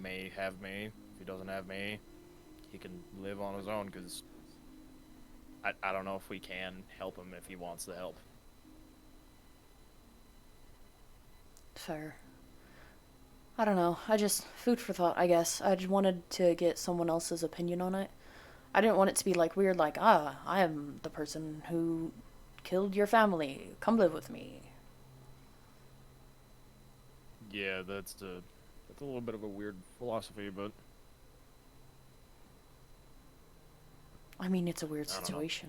may have me. If he doesn't have me, he can live on his own, because I don't know if we can help him if he wants the help. Fair. I don't know. I just... food for thought, I guess. I just wanted to get someone else's opinion on it. I didn't want it to be, like, weird, like, I am the person who killed your family. Come live with me. Yeah, that's a little bit of a weird philosophy, but I mean, it's a weird I don't know. situation.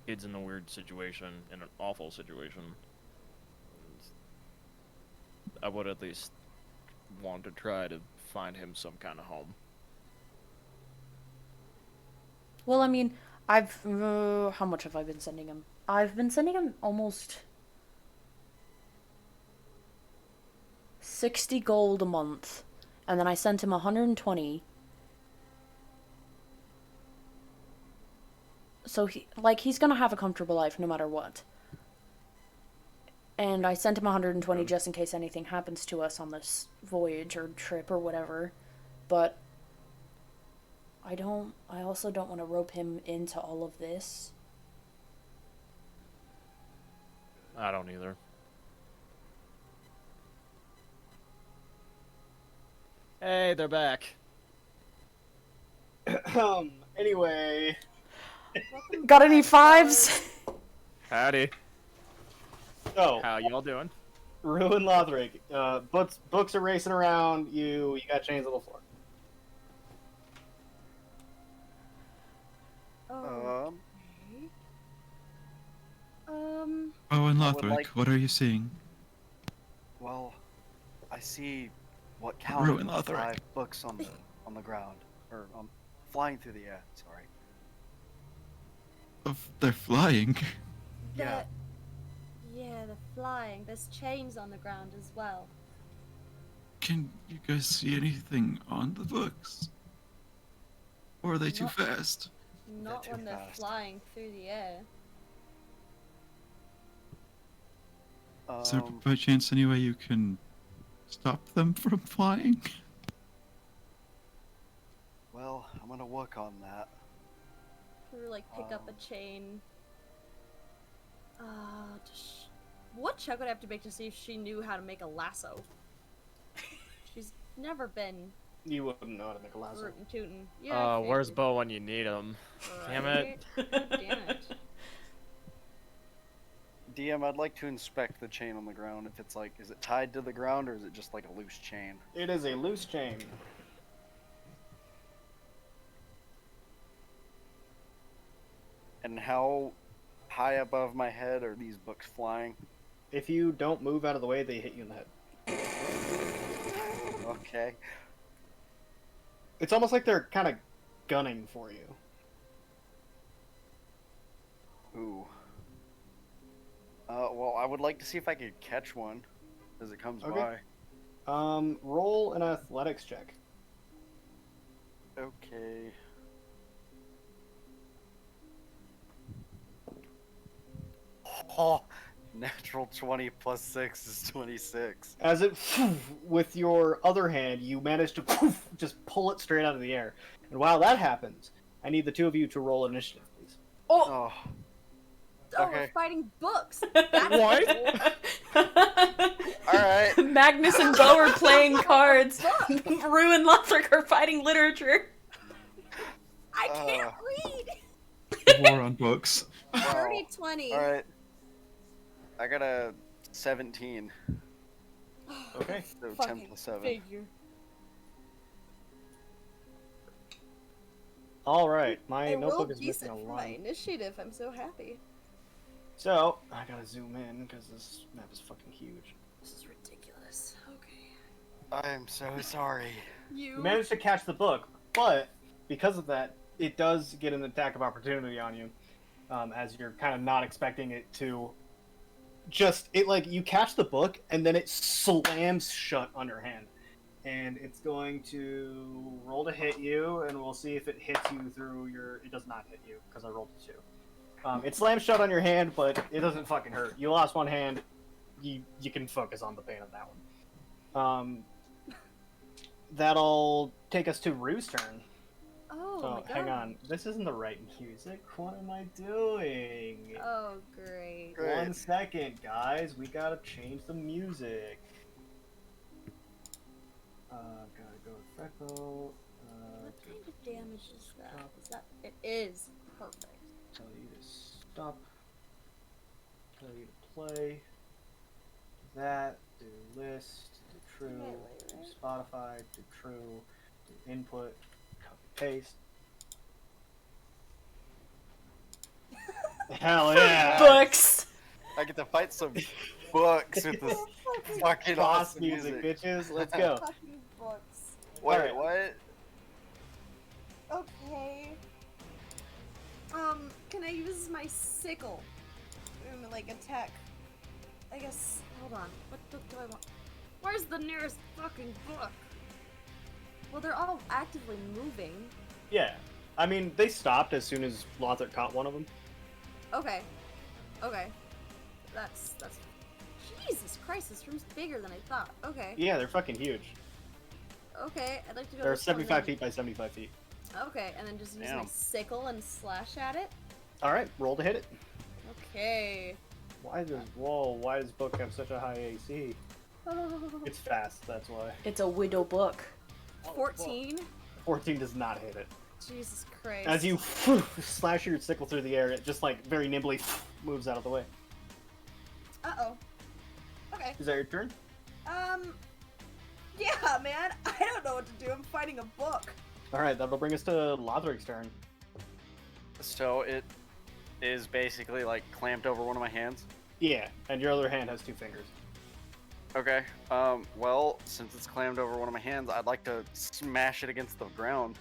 Kid's in a weird situation, in an awful situation. I would at least want to try to find him some kind of home. Well, I mean, how much have I been sending him? I've been sending him almost 60 gold a month, and then I sent him 120. So he's gonna have a comfortable life no matter what. And I sent him 120 just in case anything happens to us on this voyage or trip or whatever. But I also don't want to rope him into all of this. I don't either. Hey, they're back. Anyway, Welcome Got any back, fives? Howdy. so How y'all doing? Ruin Lothric. Books are racing around you. You got chains on the floor. Oh, okay. Oh, and I would Lothric, like- what are you seeing? Well, I see what counted Ruin as Lothric. 5 books on the ground, or flying through the air. Sorry. They're flying. Yeah. Yeah, they're flying. There's chains on the ground as well. Can you guys see anything on the books? Or are they too Not- fast? Not too when they're fast. flying through the air. Is there by chance any way you can stop them from flying? Well, I'm gonna work on that. Or like pick up a chain. What check would I have to make to see if she knew how to make a lasso? She's never been You wouldn't know how to make a lasso. rootin' tootin'. Yeah, I Where's figured. Bo when you need him? Damn it. Right? God damn it. DM, I'd like to inspect the chain on the ground. If it's like, is it tied to the ground or is it just like a loose chain? It is a loose chain. And how high above my head are these books flying? If you don't move out of the way, they hit you in the head. Okay. It's almost like they're kind of gunning for you. Ooh. Well, I would like to see if I could catch one as it comes Okay. by. Roll an athletics check. Okay. Oh, natural 20 plus 6 is 26. As it, with your other hand, you manage to just pull it straight out of the air. And while that happens, I need the two of you to roll initiative, please. Oh, Oh, Okay. we're fighting books. That's What? cool. alright. Magnus and Bo are playing cards. Rue and Lothric are fighting literature. I can't read. War on books. Dirty 20. Alright. I got a 17. Okay. So 10 Fucking plus 7. figure. All right, my I notebook rolled is missing decent a for my line. initiative. I'm so happy. So I gotta zoom in because this map is fucking huge. This is ridiculous. Okay. I am so sorry. You managed to catch the book, but because of that, it does get an attack of opportunity on you, as you're kind of not expecting it to. You catch the book and then it slams shut on your hand, and it's going to roll to hit you, and we'll see if it hits you through your. It does not hit you because I rolled a 2. It slams shut on your hand, but it doesn't fucking hurt. You lost one hand. You can focus on the pain of that one. That'll take us to Rue's turn. Oh So my god. hang on, this isn't the right music. What am I doing? Oh great. Great. 1 second, guys. We gotta change the music. Gotta go with Freckle. What kind of damage is that? Is that? It is perfect. Tell you to stop. Tell you to play. that, do list, do true, Melee, do right? Spotify, do true, do input, copy paste. Hell yeah! Books. I get to fight some books with this fucking Boss awesome music, music. bitches. Let's go. Fucking books. Wait, Alright. what? Okay. Can I use my sickle? Like attack. I guess. Hold on. What book do I want? Where's the nearest fucking book? Well, they're all actively moving. Yeah. I mean, they stopped as soon as Lothar caught one of them. Okay. Okay. That's. Jesus Christ! This room's bigger than I thought. Okay. Yeah, they're fucking huge. Okay. I'd like to go. They're this one 75 then. feet by 75 feet. Okay, and then just use my Damn. sickle and slash at it. Alright, roll to hit it. Okay. Why does book have such a high AC? It's fast, that's why. It's a widow book. 14. 14 does not hit it. Jesus Christ. As you slash your sickle through the air, it just like very nimbly moves out of the way. Uh-oh. Okay. Is that your turn? Yeah, man. I don't know what to do. I'm fighting a book. Alright, that'll bring us to Lothric's turn. So it is basically like clamped over one of my hands. Yeah, and your other hand has 2 fingers. Okay. Well, since it's clammed over one of my hands, I'd like to smash it against the ground.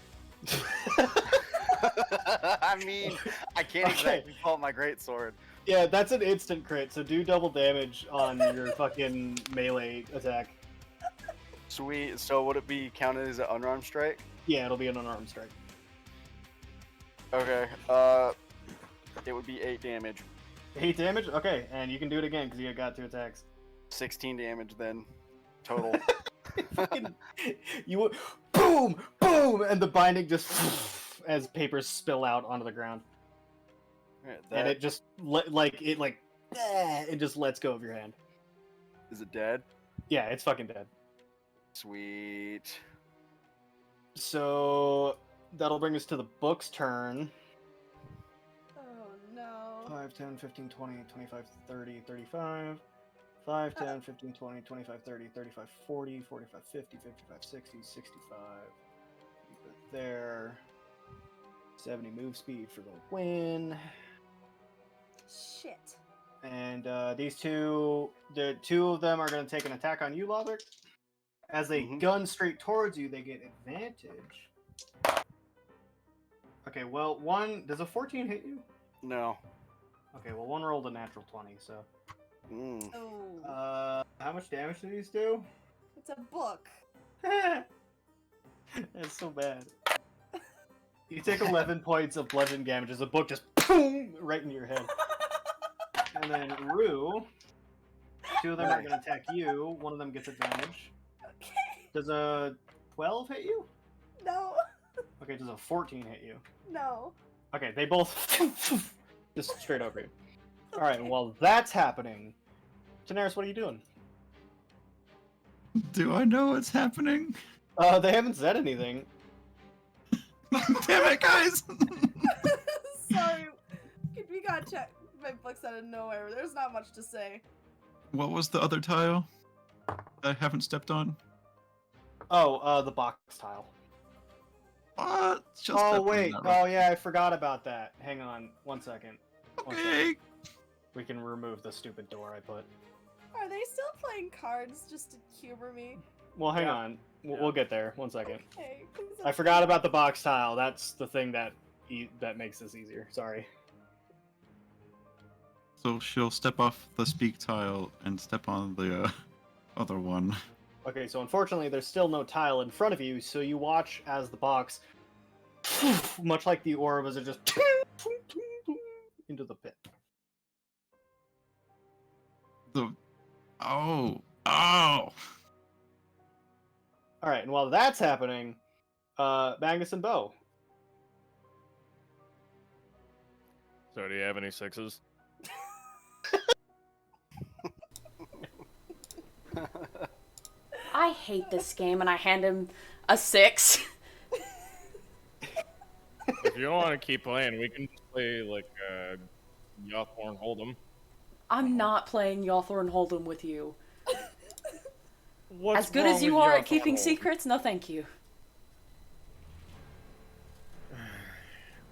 I mean, I can't Okay. exactly call it my greatsword. Yeah, that's an instant crit, so do double damage on your fucking melee attack. Sweet. So would it be counted as an unarmed strike? Yeah, it'll be an unarmed strike. Okay. It would be 8 damage. 8 damage? Okay, and you can do it again because you got 2 attacks. 16 damage then, total. Fucking, you boom, boom, and the binding just as papers spill out onto the ground, Alright, and that it just it just lets go of your hand. is it dead? Yeah, it's fucking dead. Sweet. So that'll bring us to the book's turn. Oh, no. 5, 10, 15, 20, 25, 30, 35. 5, 10, 15, 20, 25, 30, 35, 40, 45, 50, 55, 60, 65. Keep it there. 70 move speed for the win. Shit. And these two, the 2 of them are going to take an attack on you, Lothric. As they Mhm. gun straight towards you, they get advantage. Okay, well, does a 14 hit you? No. Okay, well, one rolled a natural 20, so. Mm. Oh. How much damage do these do? It's a book. That's so bad. You take 11 points of bludgeoning damage as the book just boom right into your head. And then Rue, 2 of them are going to attack you. One of them gets advantage. Okay. Does a 12 hit you? No. Okay, does a 14 hit you? No. Okay, they both just straight over you. All right, Okay. while that's happening, Daenerys, what are you doing? Do I know what's happening? They haven't said anything. Damn it, guys! Sorry. We got check my books out of nowhere. There's not much to say. What was the other tile I haven't stepped on? Oh, the box tile. What? Just stepped Oh on wait. that Oh yeah, I forgot about that. Hang on, 1 second. One second. Okay. We can remove the stupid door I put. Are they still playing cards just to humor me? Well, hang Yeah. on. We'll get there. 1 second. Okay. 'cause I forgot about the box tile. That's the thing that that makes this easier. Sorry. So she'll step off the speak tile and step on the other one. Okay, so unfortunately, there's still no tile in front of you, so you watch as the box, much like the orb, as it just into the pit. Oh. All right, and while that's happening, Magnus and Bo. So do you have any 6s? I hate this game, and I hand him a 6. If you don't want to keep playing, we can just play like Yothorn Hold'em. I'm not playing Yawthorn Hold'em with you. What's As good wrong as you with are your at keeping funnel? secrets, no thank you.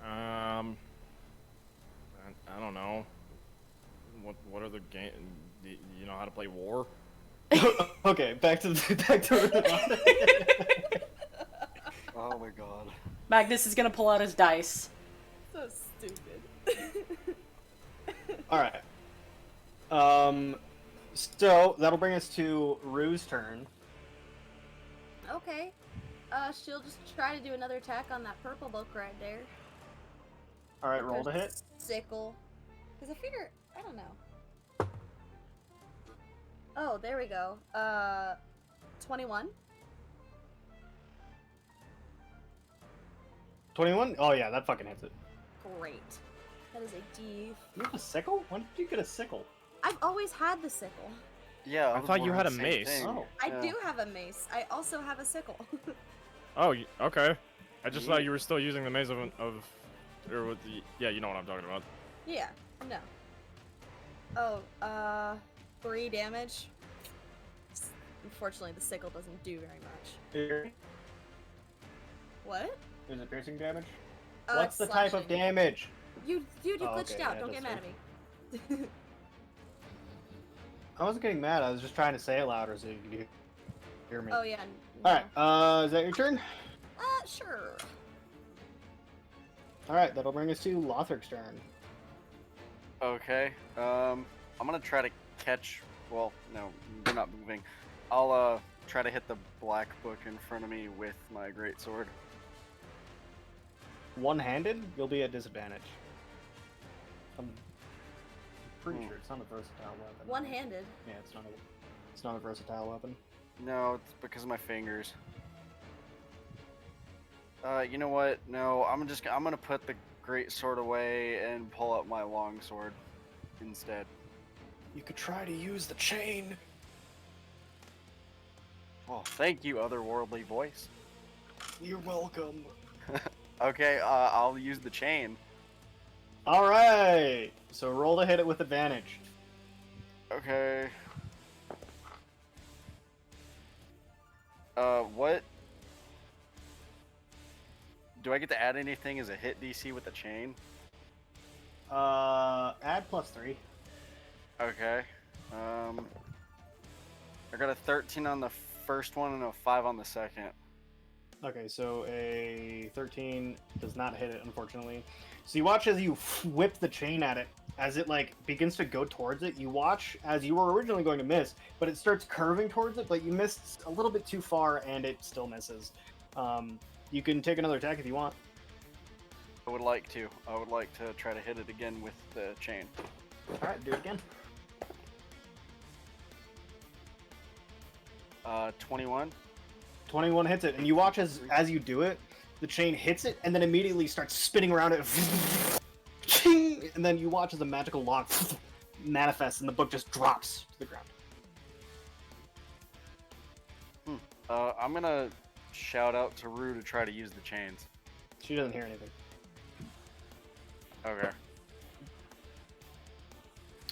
I don't know. What are the game? Do you know how to play war? Okay, back to Oh my god. Magnus is gonna pull out his dice. So stupid. All right. So that'll bring us to Rue's turn. Okay. She'll just try to do another attack on that purple book right there. All right, roll to hit. Sickle. Because I figure, I don't know. Oh, there we go. 21. 21? Oh yeah, that fucking hits it. Great. That is a D. You have a sickle? When did you get a sickle? I've always had the sickle. Yeah, I was thought you had wondering a the same mace. thing. Oh. I Yeah. do have a mace. I also have a sickle. Oh, okay. I just thought Yeah. you were still using the maze of or with the yeah, you know what I'm talking about. Yeah. No. Oh, 3 damage. Unfortunately, the sickle doesn't do very much. What? Is it piercing damage? It's What's the type of slashing. damage? You Oh, glitched okay, out. yeah, Don't get that's mad at me. I wasn't getting mad. I was just trying to say it louder so you could hear me. Oh yeah. All right. Is that your turn? Sure. All right. That'll bring us to Lothric's turn. Okay. I'm gonna try to catch. Well, no, they're not moving. I'll try to hit the black book in front of me with my greatsword. One-handed, you'll be at disadvantage. I'm pretty Hmm. sure it's not a versatile weapon. One-handed. Yeah, it's not a versatile weapon. No, it's because of my fingers. You know what? No, I'm gonna put the greatsword away and pull up my longsword instead. You could try to use the chain. Well, thank you, otherworldly voice. You're welcome. Okay, I'll use the chain. All right. So roll to hit it with advantage. Okay. What? Do I get to add anything as a hit DC with the chain? Add +3. Okay. I got a 13 on the first one and a 5 on the second. Okay, so a 13 does not hit it, unfortunately. So you watch as you whip the chain at it, as it like begins to go towards it. You watch as you were originally going to miss, but it starts curving towards it, but you missed a little bit too far, and it still misses. You can take another attack if you want. I would like to. I would like to try to hit it again with the chain. All right, do it again. 21. 21 hits it, and you watch as you do it, the chain hits it, and then immediately starts spinning around it. And then you watch as a magical log manifests, and the book just drops to the ground. I'm gonna shout out to Rue to try to use the chains. She doesn't hear anything. Okay.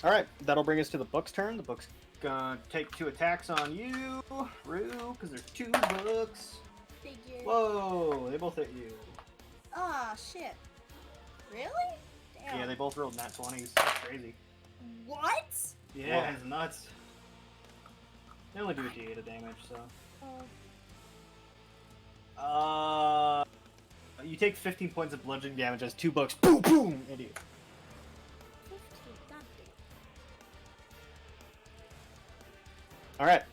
All right, that'll bring us to the book's turn. The book's gonna take 2 attacks on you, Rue, because there's 2 books. Figure. Whoa, they both hit you. Ah, shit. Really? Damn. Yeah, they both rolled nat 20s. That's crazy. What? Yeah, it's nuts. They only do a d8 of damage, so. You take 15 points of bludgeoning damage as 2 books, boom, boom, into you. 15. God damn. All right,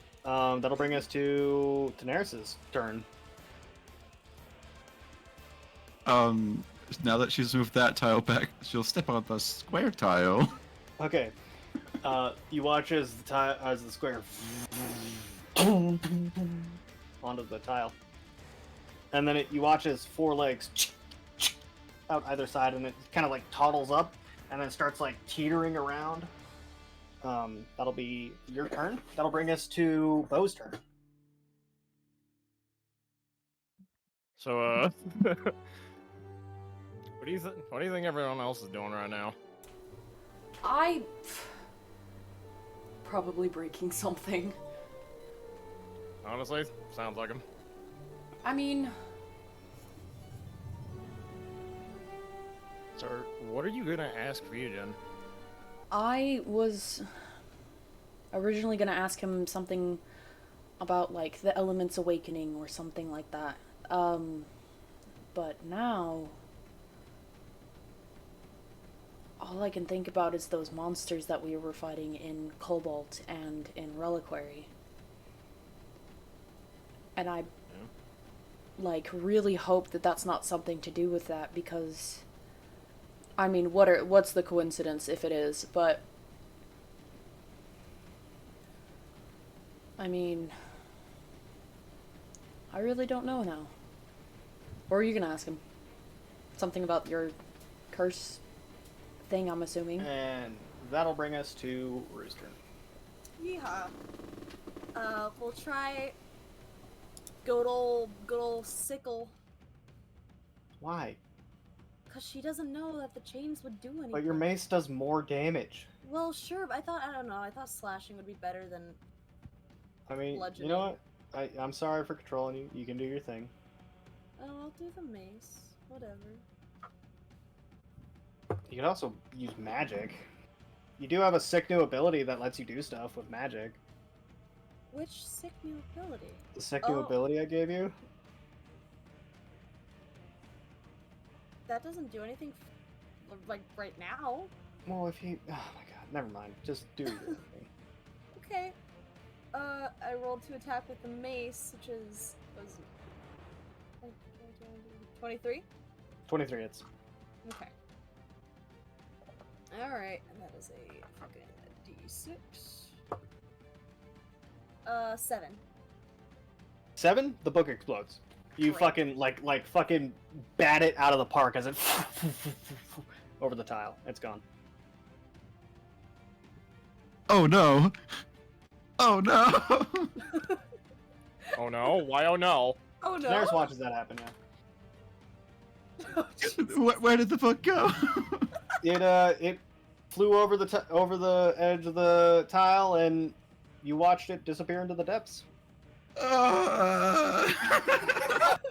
that'll bring us to Daenerys' turn. Now that she's moved that tile back, she'll step on the square tile. Okay, you watch as the square onto the tile, and then you watch as 4 legs out either side, and it kind of like toddles up, and then starts like teetering around. That'll be your turn. That'll bring us to Bo's turn. So what do you think everyone else is doing right now? Probably breaking something. Honestly, sounds like him. I mean, Sir, what are you gonna ask Ryujin? I was originally gonna ask him something about, like, the elements awakening or something like that. But now, all I can think about is those monsters that we were fighting in Cobalt and in Reliquary. And I, like, really hope that that's not something to do with that, because, I mean, what's the coincidence if it is, but, I mean, I really don't know now. Or are you gonna ask him? Something about your curse thing, I'm assuming. And that'll bring us to Rooster. Yeehaw. We'll try good old Sickle, Why? cause she doesn't know that the chains would do anything. But your mace does more damage. Well, sure, but I don't know. I thought slashing would be better than. I mean, you Bludgeoning. know what? I'm sorry for controlling you. You can do your thing. Oh, I'll do the mace. Whatever. You can also use magic. You do have a sick new ability that lets you do stuff with magic. Which sick new ability? The sick new Oh. ability I gave you? That doesn't do anything, like, right now. Well, if you... Oh my god, never mind. Just do your thing. Okay. I rolled to attack with the mace, which is... was 23? 23 hits. Okay. Alright, and that is a fucking D6. 7. 7? The book explodes. You Great. fucking, like fucking bat it out of the park as it... over the tile. It's gone. Oh no! Oh no! Oh no? Why oh no? Oh no! Daenerys watches that happen, yeah. Oh, Jesus. Where did the book go? It flew over the edge of the tile, and you watched it disappear into the depths.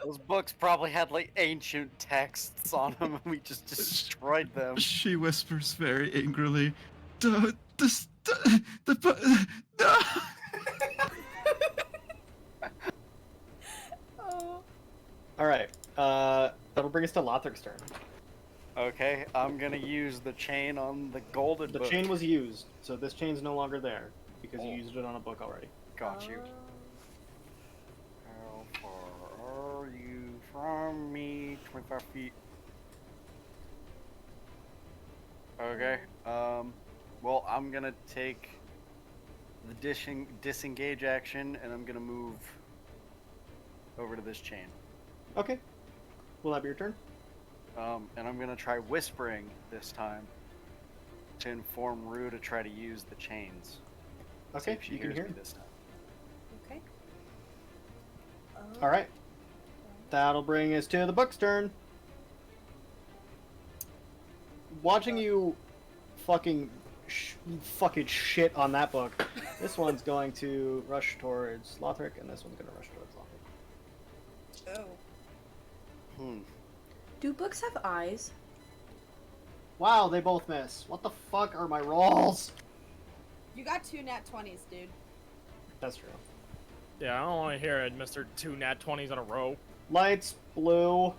Those books probably had like ancient texts on them, and we just destroyed them. She whispers very angrily, no! Oh. All right. That'll bring us to Lothric's turn. Okay, I'm gonna use the chain on the golden The book. chain was used, so this chain's no longer there because you Oh. used it on a book already. Got you. How far are you from me? 25 feet. Okay. Well, I'm gonna take the disengage action, and I'm gonna move over to this chain. Okay. Will that be your turn? And I'm gonna try whispering this time to inform Rue to try to use the chains. See Okay, if she you can hears hear. me this time. Okay. All right. That'll bring us to the book's turn. Watching you fucking shit on that book, this one's going to rush towards Lothric, and this one's going to rush towards Lothric. Oh. Do books have eyes? Wow, they both miss. What the fuck are my rolls? You got 2 nat 20s, dude. That's true. Yeah, I don't want to hear it, Mr. 2 nat 20s in a row. Lights, blue.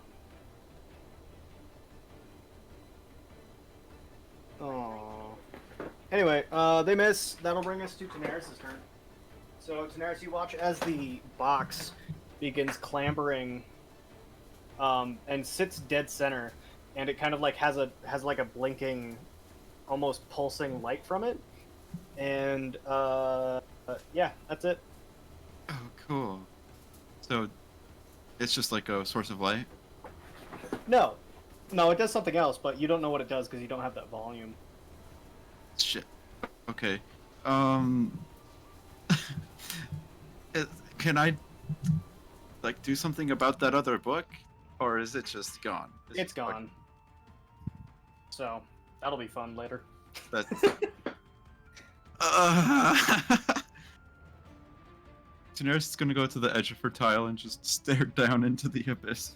Oh. Anyway, they miss. That'll bring us to Daenerys' turn. So, Daenerys, you watch as the box begins clambering, and sits dead center, and it kind of like has like a blinking, almost pulsing light from it, and yeah, that's it. Oh, cool. So, it's just like a source of light? No, it does something else, but you don't know what it does because you don't have that volume. Shit. Okay. Can I, like, do something about that other book? Or is it just gone? It's gone. So, that'll be fun later. That's... Daenerys is gonna go to the edge of her tile and just stare down into the abyss.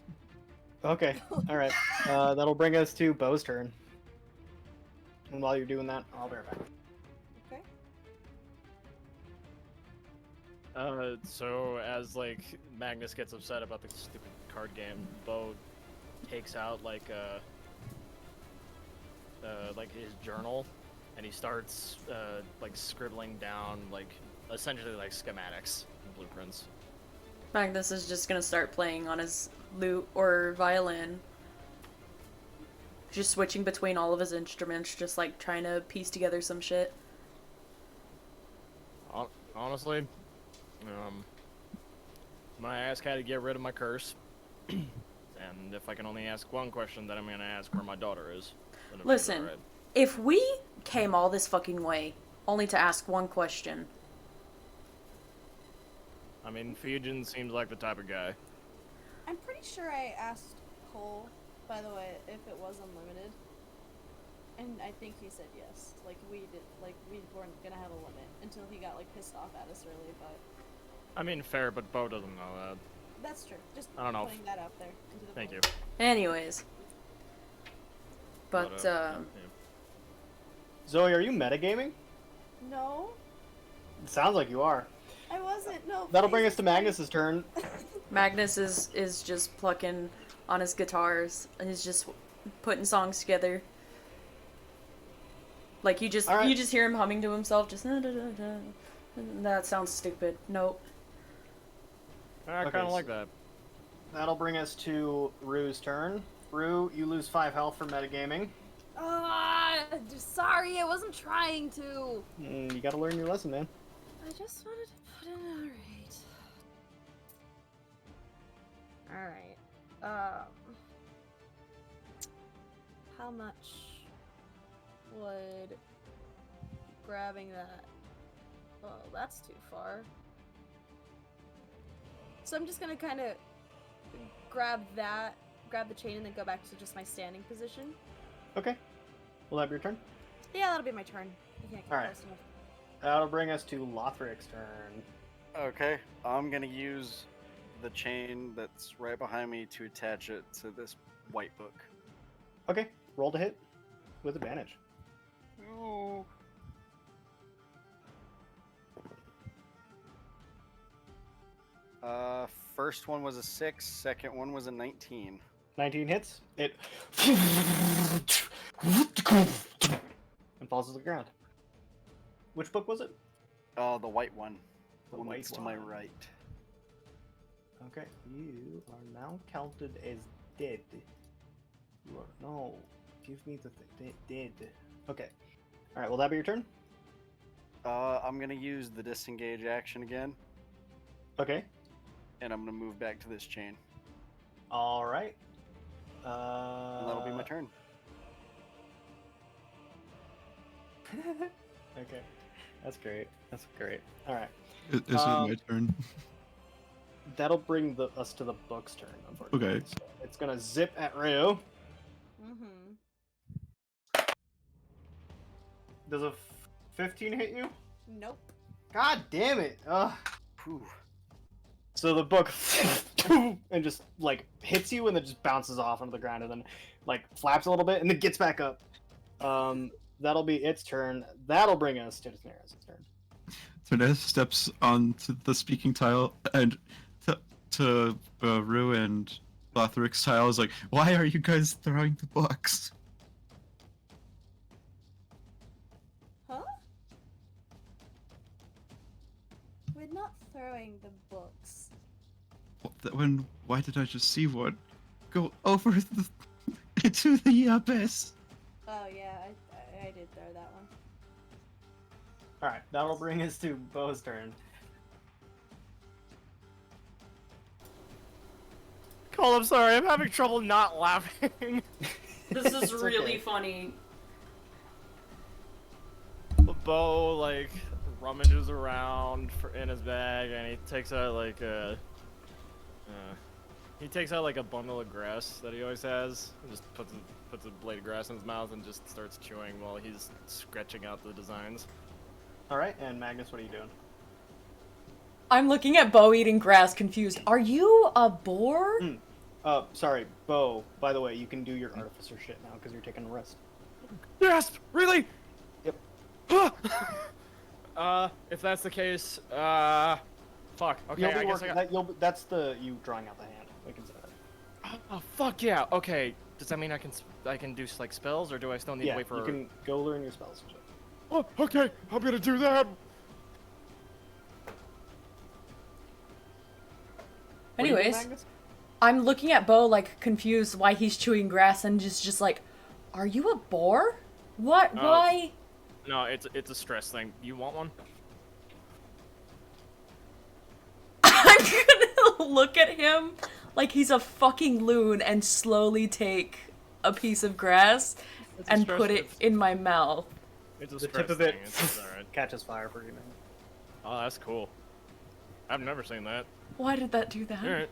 Okay. All right. That'll bring us to Bo's turn. And while you're doing that, I'll be right back. Okay. So as like Magnus gets upset about the stupid card game, Bo takes out like his journal, and he starts like scribbling down like essentially like schematics and blueprints. Magnus is just gonna start playing on his lute or violin. Just switching between all of his instruments, just like trying to piece together some shit. Honestly, my ass had to get rid of my curse. And if I can only ask one question, then I'm gonna ask where my daughter is. Then it'll be Listen, alright. if we came all this fucking way only to ask one question, I mean, Fijian seems like the type of guy. I'm pretty sure I asked Cole, by the way, if it was unlimited. And I think he said yes. Like we weren't gonna have a limit until he got like pissed off at us early, but I mean, fair, but Bo doesn't know that. that's true. Just I don't know. putting that out there into the Thank you. public. anyways. But, yeah. Zoe, are you metagaming? No, It sounds like you are. I wasn't. No. That'll bring please, us to it's fine. Magnus's turn. Magnus is just plucking on his guitars and he's just putting songs together. Like you just hear him humming to himself, just that sounds stupid. Nope. I Okay, kind of so- like that. That'll bring us to Rue's turn. Rue, you lose 5 health for metagaming. Just sorry, I wasn't trying to. You gotta learn your lesson, man. I just wanted to put in alright. How much would grabbing that? Oh, that's too far. So I'm just gonna kind of grab the chain, and then go back to just my standing position. Okay. Will that be your turn? Yeah, that'll be my turn. I can't get Alright. close enough. That'll bring us to Lothric's turn. Okay, I'm gonna use the chain that's right behind me to attach it to this white book. Okay. Roll to hit with advantage. Ooh. First one was a 6, second one was a 19. 19 hits. It and falls to the ground. Which book was it? The white one. The one white that's to my one. right. Okay, you are now counted as dead. You are no. Give me the dead. Okay. All right. Will that be your turn? I'm gonna use the disengage action again, Okay. and I'm gonna move back to this chain. All right. And that'll be my turn. Okay. That's great. That's great. All right. Is it my turn? That'll bring us to the book's turn, unfortunately. Okay. So it's gonna zip at Ryu. Mm-hmm. Does a 15 hit you? Nope. God damn it! Ugh. Whew. So the book and just like hits you and then just bounces off onto the ground and then like flaps a little bit and then gets back up. That'll be its turn. That'll bring us to Daenerys' turn. Daenerys steps onto the speaking tile and to Rue and Lothric's tile is like, why are you guys throwing the books? Huh? We're not throwing the books. Why did I just see one go over into the abyss? Oh yeah, I did throw that one. Alright, that'll bring us to Bo's turn. Cole, I'm sorry. I'm having trouble not laughing. This is It's really okay. funny. Bo like rummages around in his bag, and he takes out like a bundle of grass that he always has, and just puts a blade of grass in his mouth and just starts chewing while he's sketching out the designs. Alright, and Magnus, what are you doing? I'm looking at Bo eating grass, confused. Are you a boar? Sorry, Bo. By the way, you can do your artificer shit now because you're taking a rest. Gasp! Really? Yep. If that's the case, fuck. Okay, You'll be I guess working, I got. that's you drawing out the hand. We can say that. Oh, fuck yeah. Okay. Does that mean I can do like spells, or do I still need to Yeah, wait for? you can go learn your spells and shit. Oh, okay. I'm gonna do that. What are you doing, Anyways, Magnus? I'm looking at Bo like confused why he's chewing grass and just like, are you a boar? What? Why? No, it's a stress thing. You want one? I'm gonna look at him like he's a fucking loon and slowly take a piece of grass It's a and stress- put it it's- in my mouth. It's a The stress tip of it thing. It's alright. catches fire for you. Man. Oh, that's cool. I've never seen that. Why did that do that? Alright.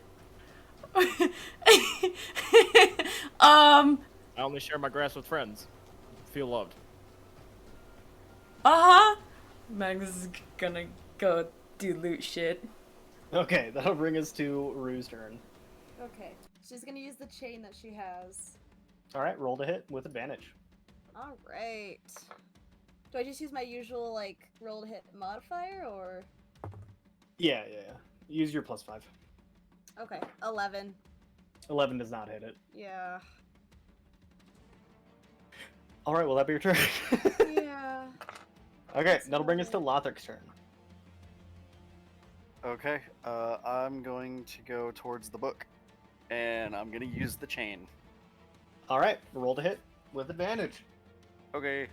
Um, I only share my grass with friends. Feel loved. uh-huh. Magnus is gonna go do loot shit. Okay, that'll bring us to Rue's turn. Okay. She's gonna use the chain that she has. All right, roll to hit with advantage. Alright. Do I just use my usual, like, roll to hit modifier, or? Yeah. Use your +5. Okay, 11. 11 does not hit it. Yeah. All right, will that be your turn? Yeah. Okay, That's that'll bring us to about Lothric's turn. Okay, I'm going to go towards the book, and I'm gonna use the chain. All right, roll to hit with advantage. Okay.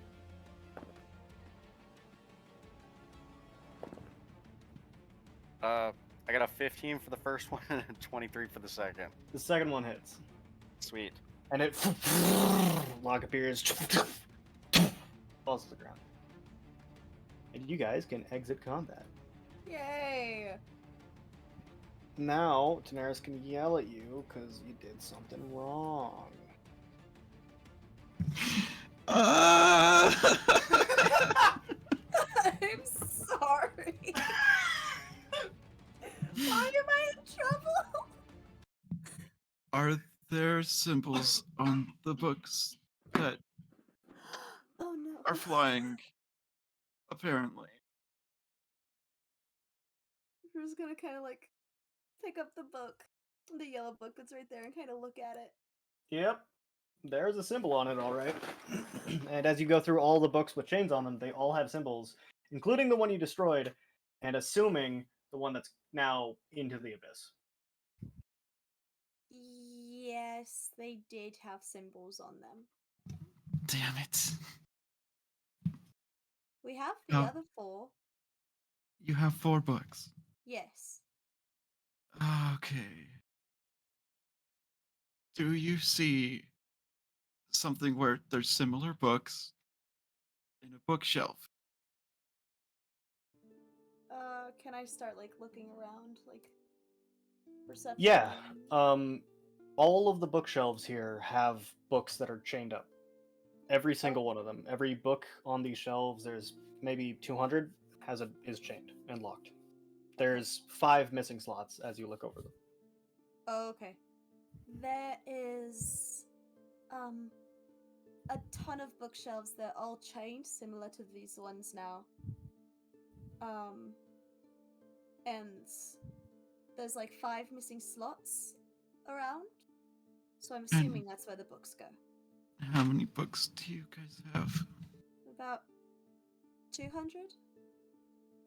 I got a 15 for the first one and a 23 for the second. The second one hits, Sweet. and it lock appears, falls to the ground, and you guys can exit combat. Yay! Now, Daenerys can yell at you because you did something wrong. Uh, I'm sorry. Why am I in trouble? Are there symbols on the books that Oh no. are flying? Apparently. We're just gonna kind of like pick up the book, the yellow book that's right there, and kind of look at it. Yep, there's a symbol on it, all right. And as you go through all the books with chains on them, they all have symbols, including the one you destroyed, and assuming the one that's now into the abyss. Yes, they did have symbols on them. Damn it. We have the Oh. other 4. You have 4 books. Yes. Okay. Do you see something where there's similar books in a bookshelf? Can I start like looking around, like perception? Yeah, all of the bookshelves here have books that are chained up. Every single one of them. Every book on these shelves, there's maybe 200, is chained and locked. There's 5 missing slots as you look over them. Oh, okay. There is a ton of bookshelves that are all chained, similar to these ones now. And there's like 5 missing slots around. So I'm assuming that's where the books go. How many books do you guys have? About 200?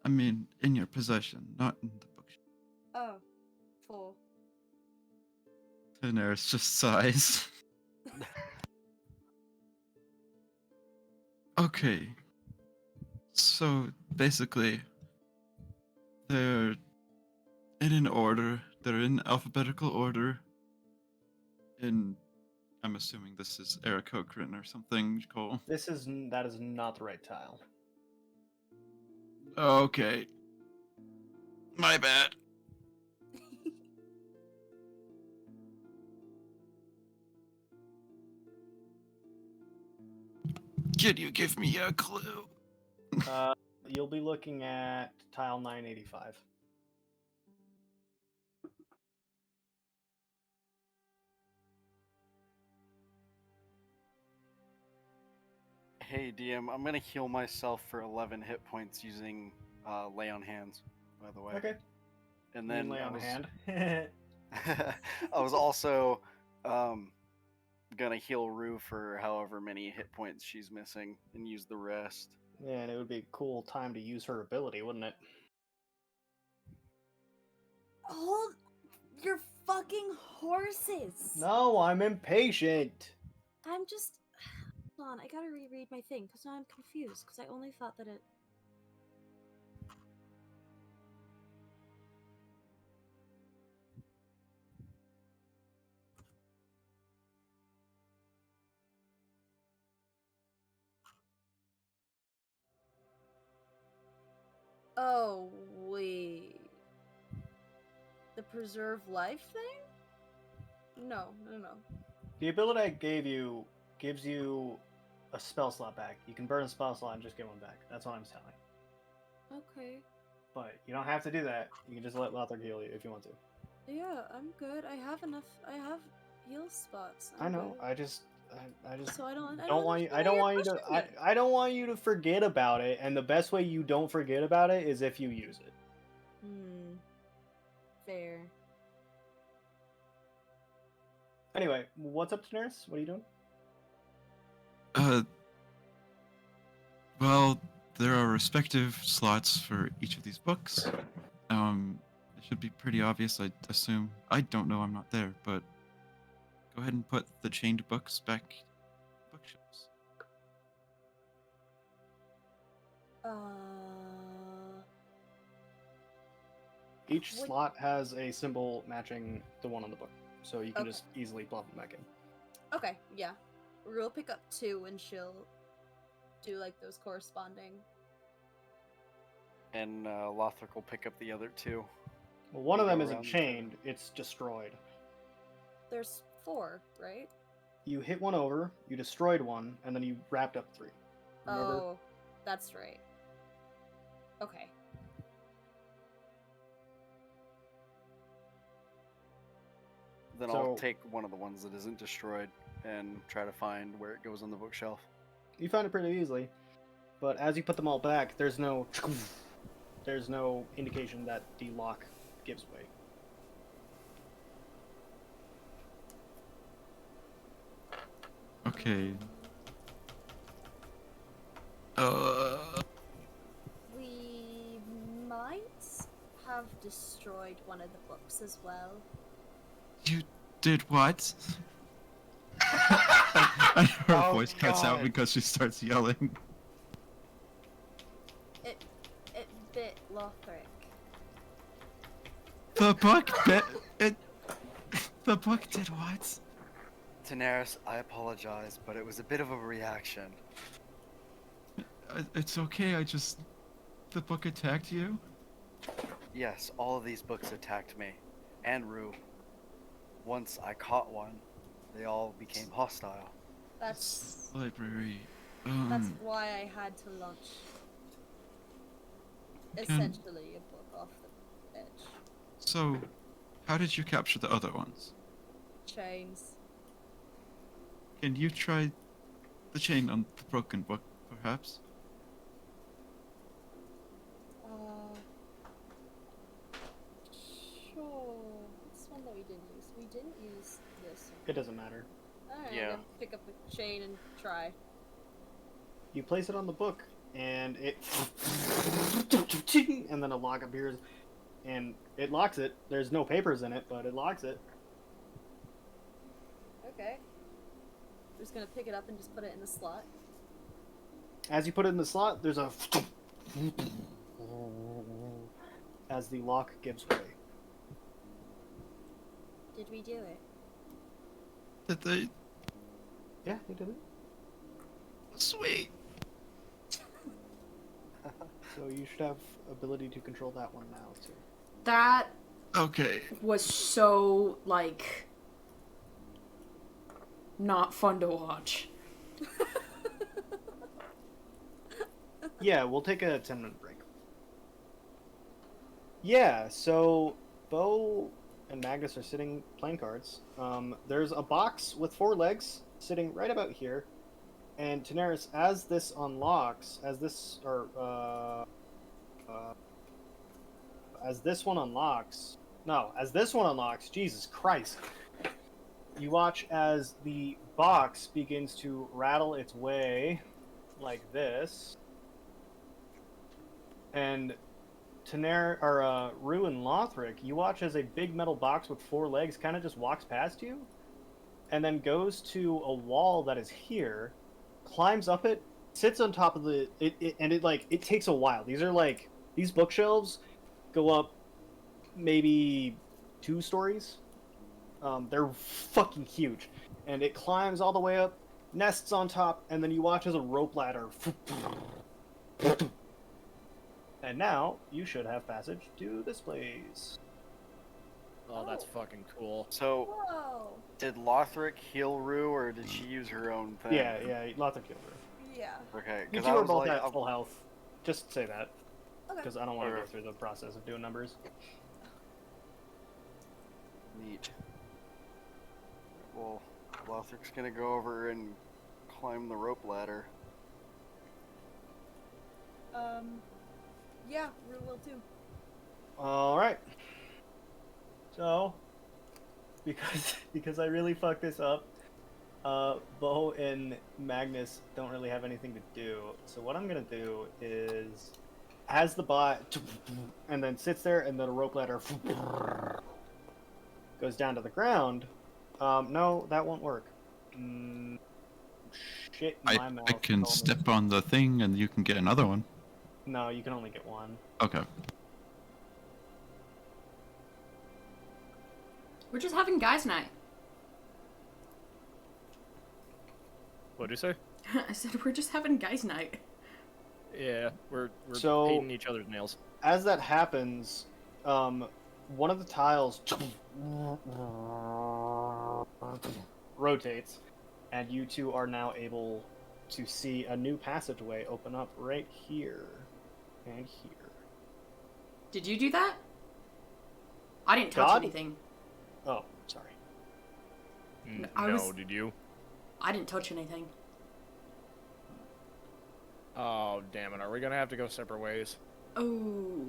I mean, in your possession, not in the bookshelf. Oh, 4. Daenerys just sighs. Okay. So, basically, they're in an order. They're in alphabetical order. I'm assuming this is Eric Cochran or something, Cole. That is not the right tile. Okay. My bad. Can you give me a clue? You'll be looking at tile 985. Hey DM, I'm gonna heal myself for 11 hit points using lay on hands, by the way. Okay. And You can then lay I on was hand. I was also gonna heal Rue for however many hit points she's missing and use the rest. Yeah, and it would be a cool time to use her ability, wouldn't it? Hold your fucking horses. No, I'm impatient. I'm just. Hold on, I gotta reread my thing because now I'm confused because I only thought that it. Oh, wait. The preserve life thing? No. The ability I gave you gives you a spell slot back. You can burn a spell slot and just get one back. That's what I'm telling. Okay. But you don't have to do that. You can just let Lothar heal you if you want to. Yeah, I'm good. I have enough. I have heal spots. I I'm know. good. I just So I don't want you. understand I why don't you're want you to. pushing me. I don't want you to forget about it. And the best way you don't forget about it is if you use it. Fair. Anyway, what's up, Daenerys? What are you doing? Well, there are respective slots for each of these books. It should be pretty obvious, I assume. I don't know, I'm not there, but go ahead and put the chained books back bookshelves. Each What- slot has a symbol matching the one on the book, so you can Okay. just easily plug them back in. Okay, yeah. Rue will pick up 2 and she'll do like those corresponding. And Lothric will pick up the other 2. Well, one of Go them isn't around the chained; it's destroyed. There's 4, right? You hit one over, you destroyed one, and then you wrapped up 3. Remember? Oh, that's right. Okay. Then I'll So- take one of the ones that isn't destroyed and try to find where it goes on the bookshelf. You found it pretty easily, but as you put them all back, there's no indication that the lock gives way. Okay. We might have destroyed one of the books as well. You did what? And her Oh, voice cuts out God. because she starts yelling. It bit Lothric. The book bit it. The book did what? Daenerys, I apologize, but it was a bit of a reaction. It's okay. The book attacked you. Yes, all of these books attacked me, and Rue. Once I caught one, they all became hostile. That's Library. that's why I had to launch essentially a book off the edge. So, how did you capture the other ones? Chains. Can you try the chain on the broken book, perhaps? Sure. This one that we didn't use. We didn't use this one. It doesn't matter. Alright, Yeah. I'm gonna pick up a chain and try. You place it on the book, and it and then a lock appears, and it locks it. There's no papers in it, but it locks it. Okay. I'm just gonna pick it up and just put it in the slot. As you put it in the slot, there's a as the lock gives way. Did we do it? Did they? Yeah, you did it. Sweet. So you should have ability to control that one now too. That Okay. was so, like, not fun to watch. Yeah, we'll take a 10-minute break. Yeah, so Bo and Magnus are sitting playing cards. There's a box with 4 legs sitting right about here. And Daenerys, as this unlocks, as this one unlocks, Jesus Christ, you watch as the box begins to rattle its way like this, and Rue and Lothric, you watch as a big metal box with 4 legs kind of just walks past you, and then goes to a wall that is here, climbs up it, sits on top of it takes a while. These bookshelves go up maybe 2 stories. They're fucking huge, and it climbs all the way up, nests on top, and then you watch as a rope ladder. And now you should have passage to this place. Oh, that's fucking cool. So, Whoa. did Lothric heal Rue, or did she use her own thing? Yeah, lots of killed her. Yeah. Okay, You because two I are was both like, at full health. Just say that, Okay. because I don't want to go Okay. through the process of doing numbers. neat. Well, Lothric's gonna go over and climb the rope ladder. Yeah, Rue will too. Alright. So, because I really fucked this up, Bo and Magnus don't really have anything to do. So what I'm gonna do is, as the bot, and then sits there, and then a rope ladder goes down to the ground. No, that won't work. Shit in my mouth. I can told me. step on the thing and you can get another one. No, you can only get one. Okay. We're just having guys' night. What'd you say? I said we're just having guys' night. Yeah, we're So- painting each other's nails. As that happens, one of the tiles rotates, and you two are now able to see a new passageway open up right here and here. Did you do that? I didn't touch God? anything. Oh, sorry. I No, was- did you? I didn't touch anything. Oh, damn it. Are we gonna have to go separate ways? Oh.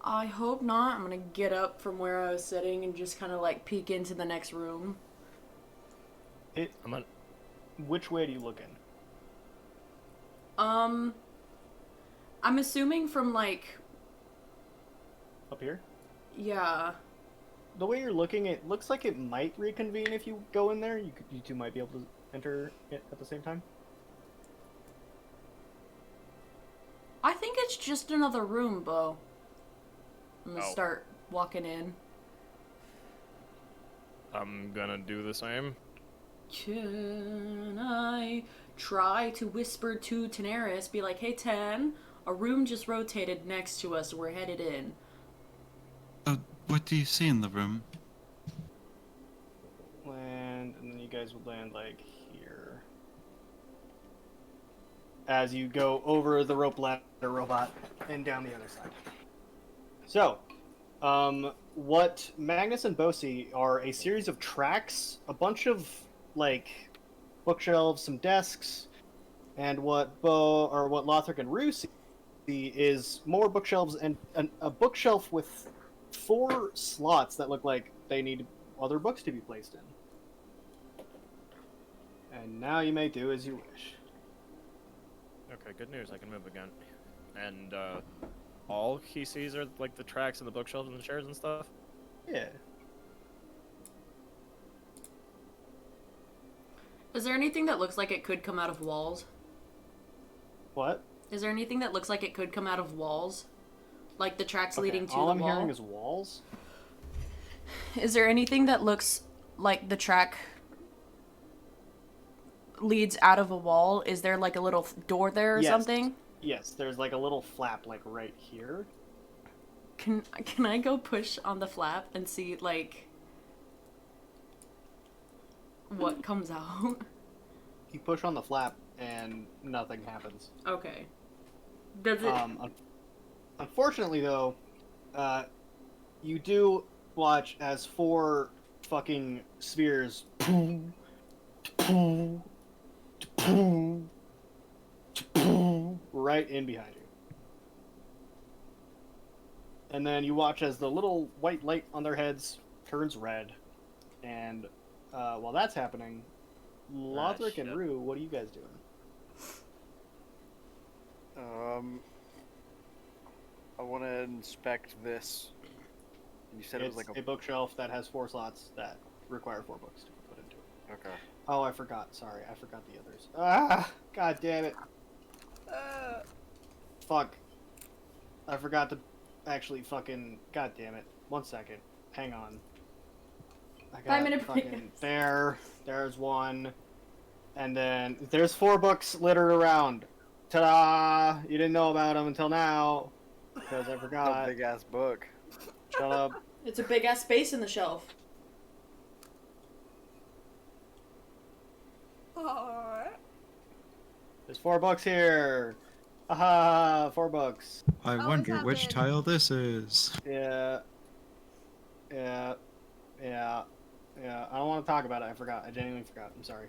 I hope not. I'm gonna get up from where I was sitting and just kind of like peek into the next room. I'm gonna... Which way do you look in? I'm assuming from like, Up here? yeah. The way you're looking, it looks like it might reconvene if you go in there. You two might be able to enter it at the same time. I think it's just another room, Bo. I'm gonna Oh. start walking in. I'm gonna do the same. Can I try to whisper to Daenerys, be like, hey, Tan, a room just rotated next to us, we're headed in. What do you see in the room? Land, and then you guys would land like here. As you go over the rope ladder robot and down the other side. So, what Magnus and Bo see are a series of tracks, a bunch of like bookshelves, some desks, and what Lothric and Rue see is more bookshelves and a bookshelf with 4 slots that look like they need other books to be placed in. And now you may do as you wish. Okay, good news. I can move again. And, all he sees are, like, the tracks and the bookshelves and the chairs and stuff? Yeah. Is there anything that looks like it could come out of walls? What? Is there anything that looks like it could come out of walls? Like the tracks Okay, leading to all the I'm wall? hearing is walls. Is there anything that looks like the track leads out of a wall? Is there like a little door there or Yes. something? Yes, there's like a little flap like right here. Can I go push on the flap and see like what comes out? You push on the flap and nothing happens. Okay. Does it? Unfortunately, though, you do watch as 4 fucking spheres right in behind you. And then you watch as the little white light on their heads turns red. And while that's happening, Lothric and shit. Rue, what are you guys doing? I want to inspect this. You said it was It's like a bookshelf that has 4 slots that require 4 books to be put into it. Okay. Oh, I forgot. Sorry, I forgot the others. Ah, god damn it. Fuck. I forgot to actually fucking... God damn it. 1 second. Hang on. I got 5-minute fucking... breaks. There's 1. And then there's 4 books littered around. Ta-da! You didn't know about them until now. Because I It's a forgot. big ass book. Shut up. It's a big ass space in the shelf. Alright. There's 4 books here. Aha! 4 books. I Always wonder which happen. tile this is. Yeah. Yeah. Yeah. Yeah. I don't want to talk about it. I forgot. I genuinely forgot. I'm sorry.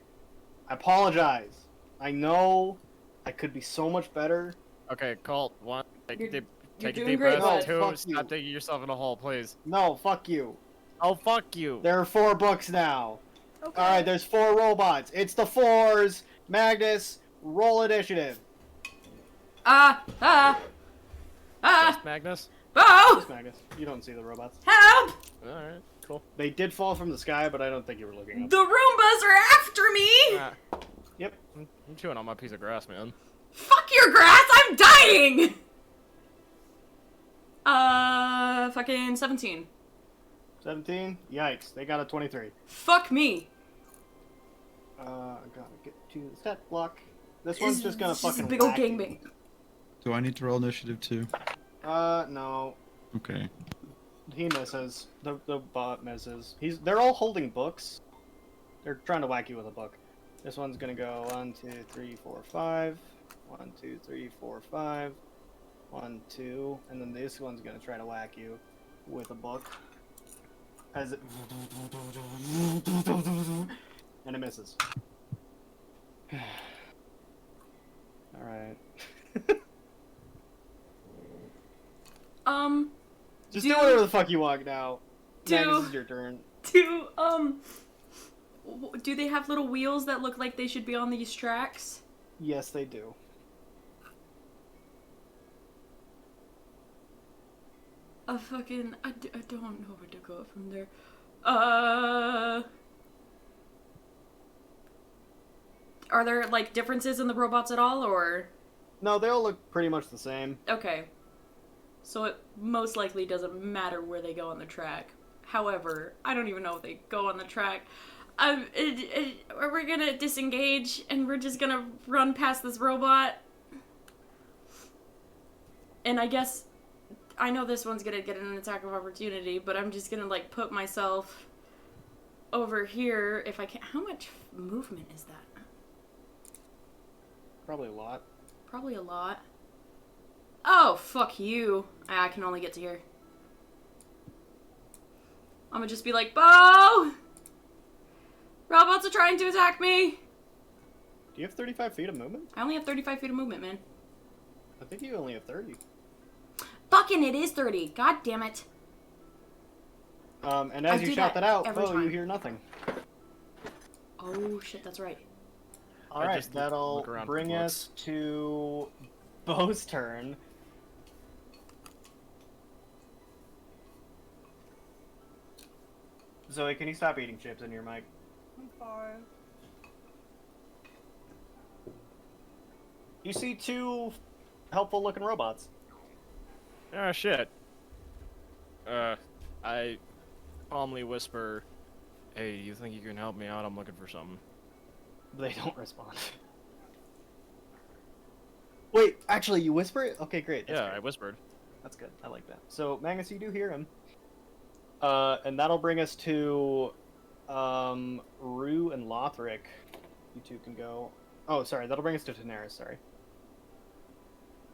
I apologize. I know I could be so much better. Okay, Colt, 1, take You're- a deep, you're take a doing deep great, breath. bud. 2, Fuck stop you. digging yourself in a hole, please. No, fuck you. Oh, fuck you. There are 4 books now. Okay. Alright, there's 4 robots. It's the 4s. Magnus, roll initiative. Just Magnus? Bo! Yes, Magnus. You don't see the robots. Help! Alright, cool. They did fall from the sky, but I don't think you were looking up. The Roombas are after me! Ah, Yep. I'm chewing on my piece of grass, man. Fuck your grass, I'm dying! Fucking 17. 17? Yikes. They got a 23. Fuck me. I gotta get to the stat block. This one's just gonna It's fucking a big old whack you. gangbang. Do I need to roll initiative too? No. Okay. He misses. The bot misses. They're all holding books. They're trying to whack you with a book. This one's gonna go 1, 2, 3, 4, 5. 1, 2, 3, 4, 5. 1, 2, and then this one's gonna try to whack you with a book. As it and it misses. Alright. Just do whatever the fuck you want now. Magnus, this is your turn. Do they have little wheels that look like they should be on these tracks? Yes, they do. I don't know where to go from there. Are there, like, differences in the robots at all, or? No, they all look pretty much the same. Okay. So it most likely doesn't matter where they go on the track. However, I don't even know if they go on the track. We're gonna disengage, and we're just gonna run past this robot. And I guess, I know this one's gonna get an attack of opportunity, but I'm just gonna, like, put myself over here if I can. How much movement is that? Probably a lot. Probably a lot. Oh, fuck you. I can only get to here. I'm gonna just be like, Bo! Robots are trying to attack me! Do you have 35 feet of movement? I only have 35 feet of movement, man. I think you only have 30. Fucking it is 30. God damn it. And as I you do shout that that out, every Bo, you time. hear nothing. Oh, shit, that's right. Alright, just that'll look around for bring books. us to Bo's turn. Zoe, can you stop eating chips in your mic? I'm fine. You see 2 helpful looking robots. Ah, shit. I calmly whisper, hey, you think you can help me out? I'm looking for something. They don't respond. Wait, actually, you whisper it? Okay, great. That's Yeah, great. I whispered. That's good. I like that. So, Magnus, you do hear him. And that'll bring us to Rue and Lothric. You two can go. Oh, sorry. That'll bring us to Daenerys. Sorry.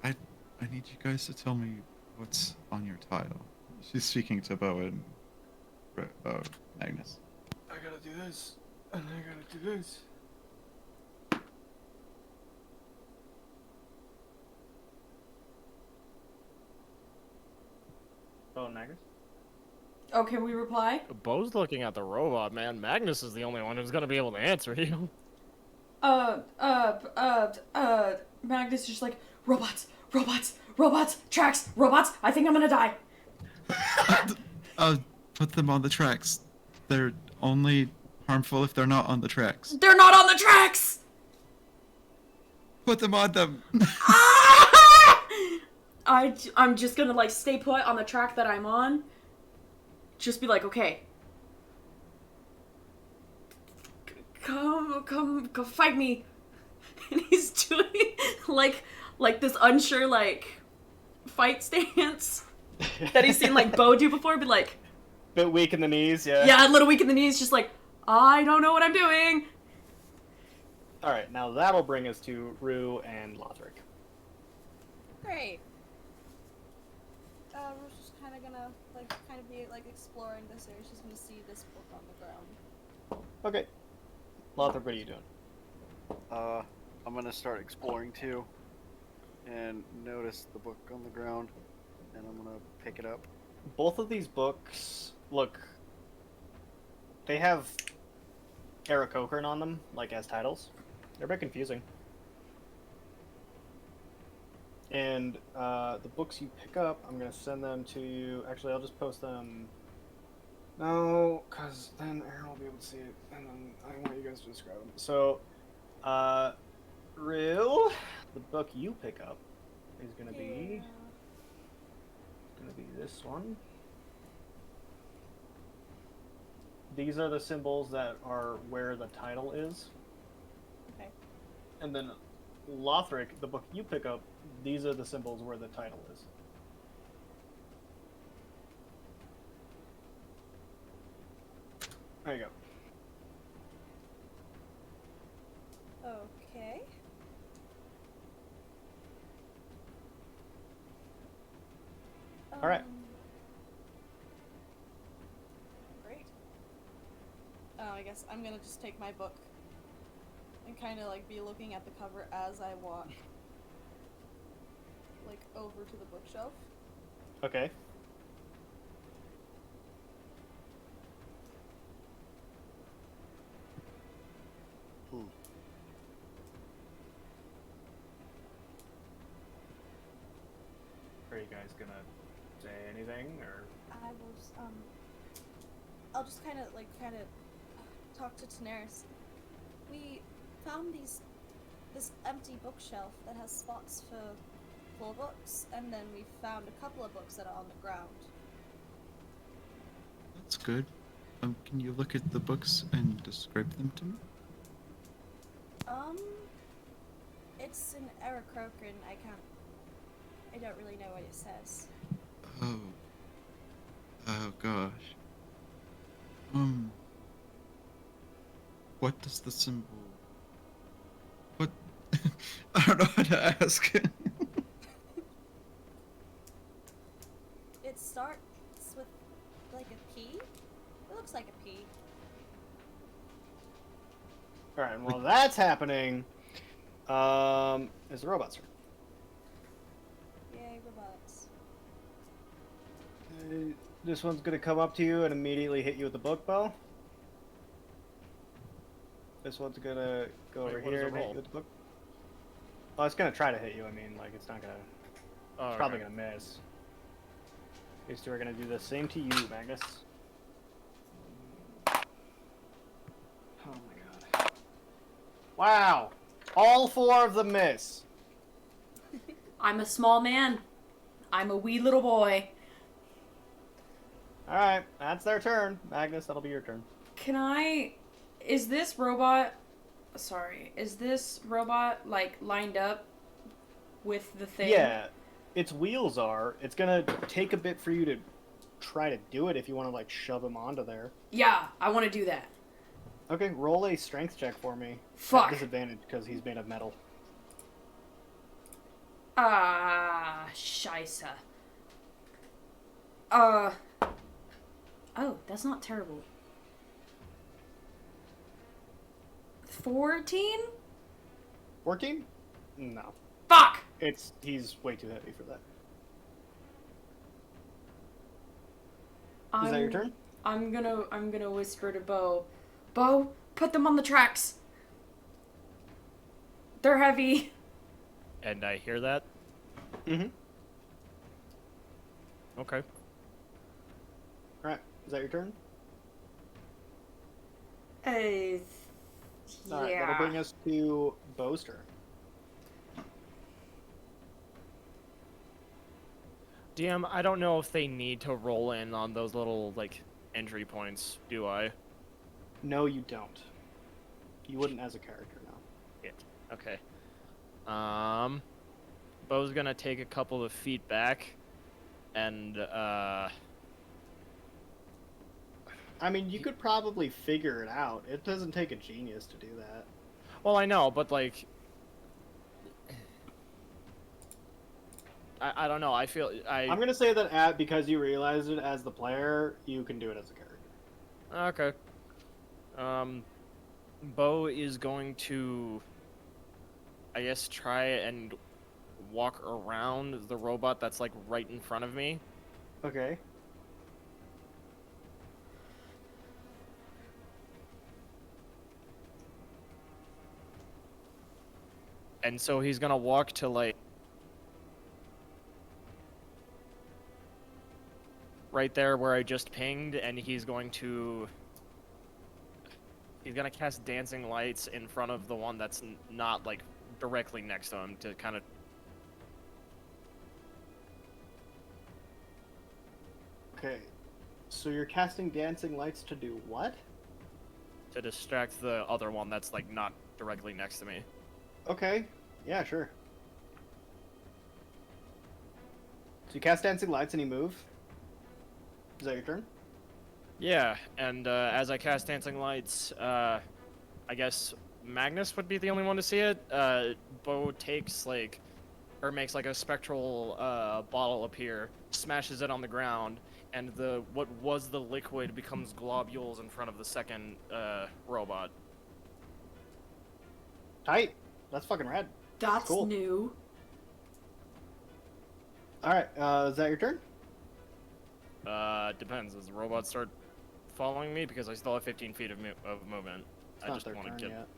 I need you guys to tell me what's on your tile. She's speaking to Bo and Magnus. I gotta do this, and I gotta do this. phone, Magnus. Oh, can we reply? Bo's looking at the robot, man. Magnus is the only one who's gonna be able to answer you. Magnus is just like, robots, robots, robots, tracks, robots, I think I'm gonna die. Put them on the tracks. They're only harmful if they're not on the tracks. They're not on the tracks! Put them on them. Ah! I'm just gonna, like, stay put on the track that I'm on. Just be like, okay. Come fight me. And he's doing, like this unsure, like, fight stance that he's seen, like, Bo do before, be like... Bit weak in the knees, yeah. Yeah, a little weak in the knees, just like, I don't know what I'm doing. Alright, now that'll bring us to Rue and Lothric. Great. We're just kind of gonna, like, be, like, exploring this area. She's gonna see this book on the ground. Okay. Lothric, what are you doing? I'm gonna start exploring too, and notice the book on the ground, and I'm gonna pick it up. Both of these books, look, they have Eric Cochran on them, like, as titles. They're a bit confusing. And the books you pick up, I'm going to send them to you. Actually, I'll just post them. No, because then Aaron will be able to see it, and then I want you guys to describe them. So, Rue, the book you pick up is going to be... Gonna be this one. These are the symbols that are where the title is. Okay. And then Lothric, the book you pick up, these are the symbols where the title is. There you go. Okay. Alright. Great. I guess I'm gonna just take my book and kind of like be looking at the cover as I walk, like, over to the bookshelf. Okay. Are you guys gonna say anything, or? I will just, I'll just kind of talk to Daenerys. We found this empty bookshelf that has spots for 4 books, and then we found a couple of books that are on the ground. That's good. Can you look at the books and describe them to me? It's in Eric Croker, I don't really know what it says. Oh. Oh gosh. What does the symbol... What... I don't know how to ask. It starts with, like, a P? It looks like a P. Alright, while that's happening, is the robot's turn. Yay, robots. This one's gonna come up to you and immediately hit you with the book, Bo. This one's gonna go over what does here it and hit roll? you with the book. Well, it's gonna try to hit you. I mean, like, it's not gonna. Oh, It's probably okay. gonna miss. These two are gonna do the same to you, Magnus. Oh my god. Wow! All 4 of them miss! I'm a small man. I'm a wee little boy. Alright, that's their turn. Magnus, that'll be your turn. Is this robot, like, lined up with the thing? Yeah, its wheels are. It's gonna take a bit for you to try to do it if you want to, like, shove him onto there. Yeah, I want to do that. Okay, roll a strength check for me. Fuck. At disadvantage, because he's made of metal. Ah, scheisse. Oh, that's not terrible. 14? 14? No. Fuck! He's way too heavy for that. Is that your turn? I'm gonna whisper to Bo. Bo, put them on the tracks. They're heavy. And I hear that. Mm-hmm. Okay. Alright, is that your turn? Yeah. Alright, that'll bring us to Bo's turn. DM, I don't know if they need to roll in on those little, like, entry points, do I? No, you don't. You wouldn't as a character, no. Shit. Okay. Bo's gonna take a couple of feet back, and, I mean, you could probably figure it out. It doesn't take a genius to do that. well, I know, but, like, I don't know, I feel, I'm gonna say that because you realized it as the player, you can do it as a character. Okay. Bo is going to, I guess, try and walk around the robot that's, like, right in front of me. Okay. And so he's gonna walk to, like, right there where I just pinged, and he's gonna cast dancing lights in front of the one that's not, like, directly next to him to kind of... Okay. So you're casting dancing lights to do what? to distract the other one that's, like, not directly next to me. Okay. Yeah, sure. So you cast dancing lights and you move. Is that your turn? Yeah, and as I cast dancing lights, I guess Magnus would be the only one to see it. Bo takes, like, or makes, like, a spectral bottle appear, smashes it on the ground, and what was the liquid becomes globules in front of the second robot. Tight. That's fucking rad. That's Cool. new. Alright, is that your turn? Depends. Does the robot start following me? Because I still have 15 feet of movement. It's I not just their want to turn get... yet.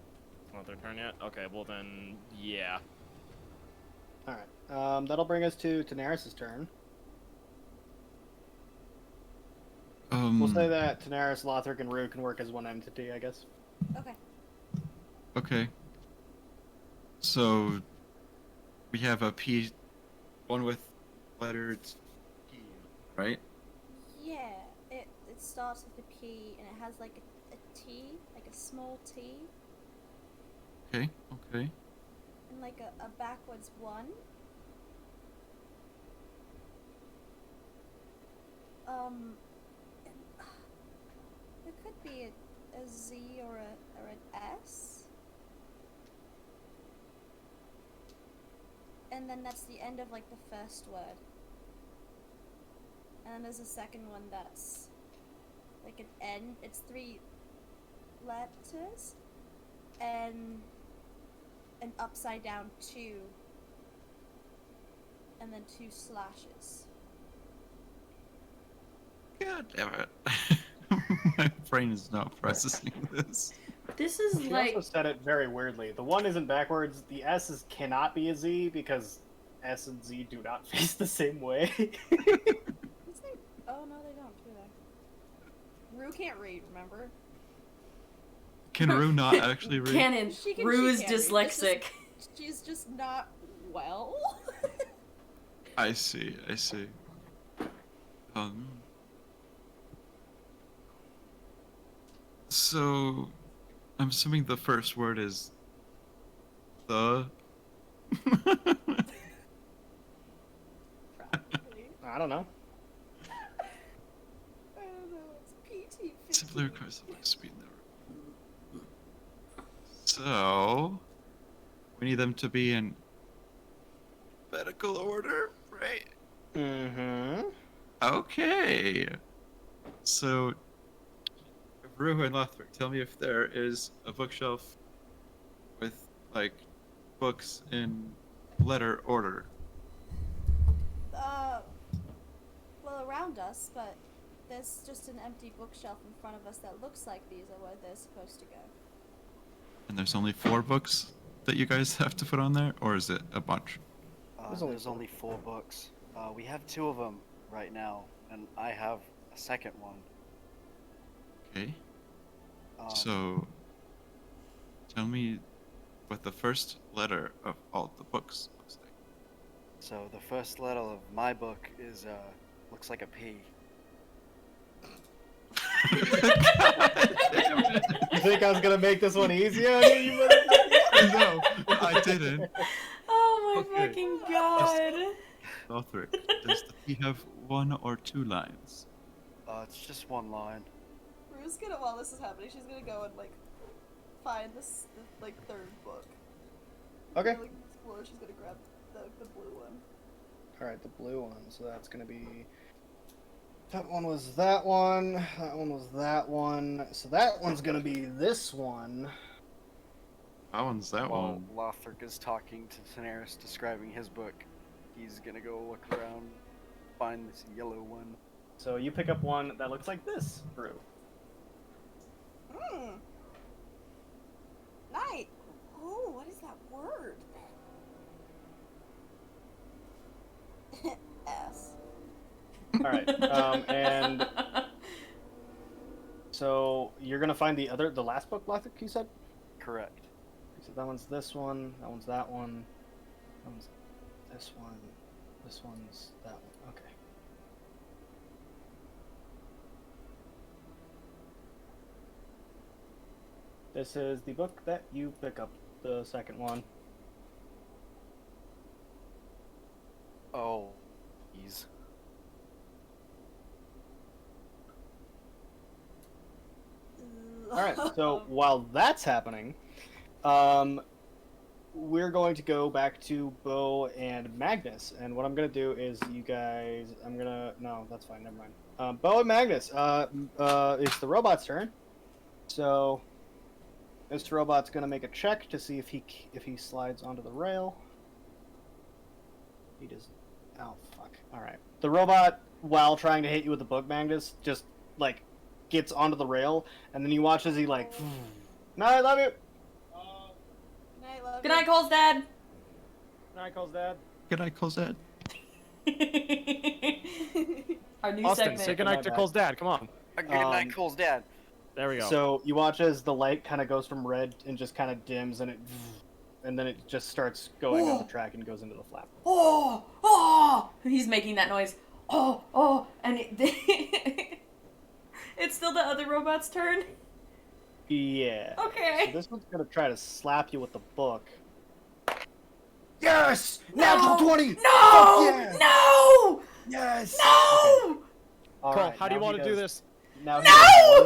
It's not their turn yet? Okay, well then, yeah. Alright, that'll bring us to Daenerys' turn. We'll say that Daenerys, Lothric, and Rue can work as one entity, I guess. Okay. Okay. So we have a P, one with letters P, right? Yeah, it starts with a P and it has like a T, like a small T, Okay. Okay. and like a backwards one. And, it could be a Z or an S. And then that's the end of like the first word. And then there's a second one that's like an N. It's 3 letters. And an upside down 2. And then 2 slashes. God damn it. My brain is not processing this. This is She like also said it very weirdly. The 1 isn't backwards. The S cannot be a Z because S and Z do not face the same way. Is they... Oh no, they don't, do they? Rue can't read, remember? Can Rue not actually read? canon. She can. Rue is she can read. It's dyslexic. just- she's just not well. I see. I see. So, I'm assuming the first word is the. Probably. I don't know. I don't know. It's PT. Simply requires the most speed in the room. So, we need them to be in alphabetical order, right? Mm-hmm. Okay. So, Rue and Lothric, tell me if there is a bookshelf with, like, books in letter order. Well, around us, but there's just an empty bookshelf in front of us that looks like these are where they're supposed to go. And there's only 4 books that you guys have to put on there, or is it a bunch? There's only 4 books. We have 2 of them right now, and I have a second one. Okay. Um, So, tell me what the first letter of all the books looks like. So the first letter of my book is looks like a P. You think I was gonna make this one easier on you, motherfucker? No, I didn't. Oh my Okay. fucking god. Lothric, does the P have 1 or 2 lines? It's just 1 line. Rue's gonna, while this is happening, she's gonna go and like find the third book. Okay. Like, explore. She's gonna grab the blue one. All right, the blue one. So that's gonna be. That one was that one. That one was that one. So that one's gonna be this one. That one's that While one. Lothric is talking to Daenerys, describing his book, he's gonna go look around, find this yellow one. So you pick up one that looks like this, Brew. Night. Oh, what is that word? S. All right. And so you're gonna find the last book, Lothric, you said. Correct. So that one's this one. That one's that one. That one's this one. This one's that one. Okay. This is the book that you pick up, the second one. Oh, geez. All right. So while that's happening, we're going to go back to Bo and Magnus, and what I'm gonna do is you guys. No, that's fine. Never mind. Bo and Magnus. It's the robot's turn. So, Mr. Robot's gonna make a check to see if he slides onto the rail. He does. Oh fuck! All right. The robot, while trying to hit you with the book, Magnus, just like gets onto the rail, and then you watch as he like. No, I love you. Good night, love Good night, Cole's dad. Night, calls Dad. Good night, Cosette. Our new Austin, segment. say goodnight to Cole's dad. Come on. Good night, Um, Cole's dad. There we go. So you watch as the light kind of goes from red and just kind of dims, and then it just starts going on the track and goes into the flap. Oh, oh! He's making that noise. Oh, oh, and it's still the other robot's turn. Yeah. Okay. So this one's gonna try to slap you with the book. Yes! No! Natural 20! No! Fuck yeah! No! Yes! No! All Cole, right, how do you now want he to do does- this? Now he No!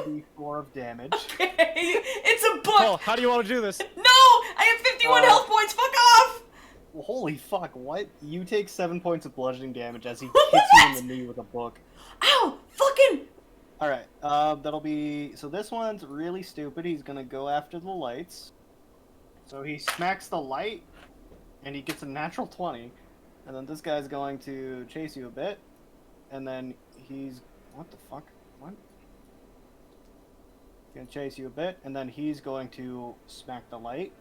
does 1d4 of damage. Okay, it's a book. Cole, how do you want to do this? No! I have 51 health points. Fuck off! Well, holy fuck! What? You take 7 points of bludgeoning damage as he hits you in the knee with a book. Ow! Fucking! All right. That'll be. So this one's really stupid. He's gonna go after the lights. So he smacks the light, and he gets a natural 20. And then this guy's going to chase you a bit, and then he's. What the fuck? What? He's gonna chase you a bit, and then he's going to smack the light.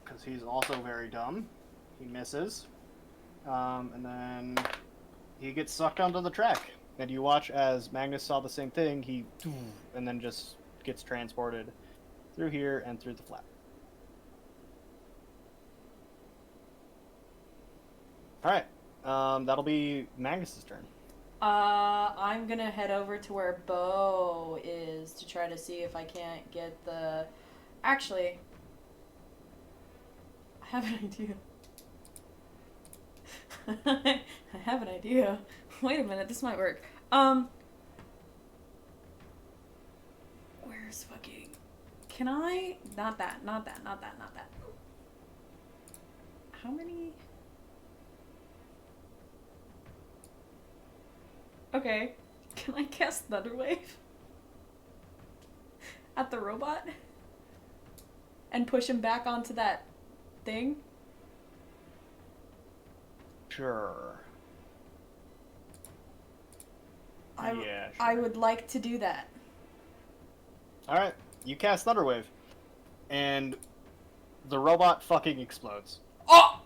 Because he's also very dumb. He misses. And then he gets sucked onto the track. And you watch as Magnus saw the same thing, he and then just gets transported through here and through the flap. Alright. That'll be Magnus's turn. I'm gonna head over to where Bo is to try to see if I can't get the. Actually, I have an idea. I have an idea. Wait a minute, this might work. Where's fucking? Can I? Not that. How many? Okay. Can I cast Thunderwave? At the robot? And push him back onto that thing? Sure. Yeah, sure. I would like to do that. Alright, you cast Thunderwave, and the robot fucking explodes. Oh!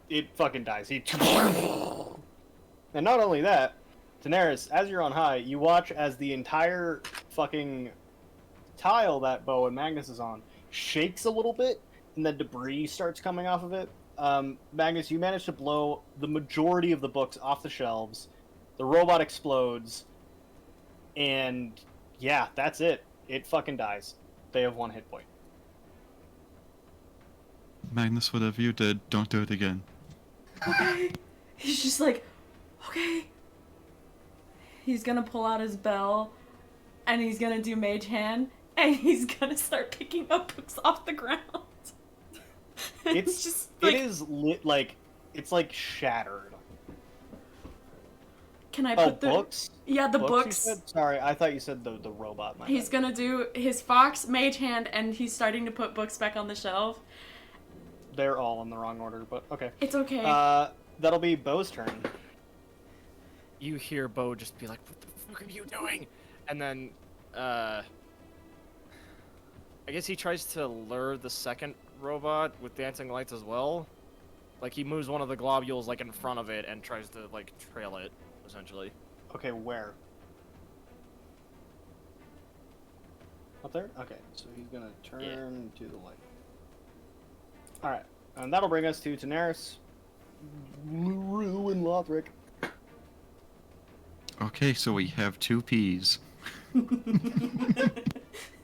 It fucking dies. And not only that, Daenerys, as you're on high, you watch as the entire fucking tile that Bo and Magnus is on shakes a little bit, and then debris starts coming off of it. Magnus, you manage to blow the majority of the books off the shelves. The robot explodes, and yeah, that's it. It fucking dies. They have 1 hit point. Magnus, whatever you did, don't do it again. Okay. He's just like, okay. He's gonna pull out his bell, and he's gonna do Mage Hand, and he's gonna start picking up books off the ground. It's just it like, is lit like it's like shattered. can I Oh, put the books? yeah the you books? said? Sorry, I thought you said the robot. My He's bad. gonna do his Fox Mage Hand, and he's starting to put books back on the shelf. They're all in the wrong order, but okay. It's okay. That'll be Bo's turn. You hear Bo just be like, "What the fuck are you doing?" And then, I guess he tries to lure the second robot with dancing lights as well. Like, he moves one of the globules, like, in front of it and tries to, like, trail it, essentially. Okay, where? Up there? Okay, so he's gonna turn to the light. Alright, and that'll bring us to Daenerys, Rue, and Lothric. Okay, so we have 2 P's.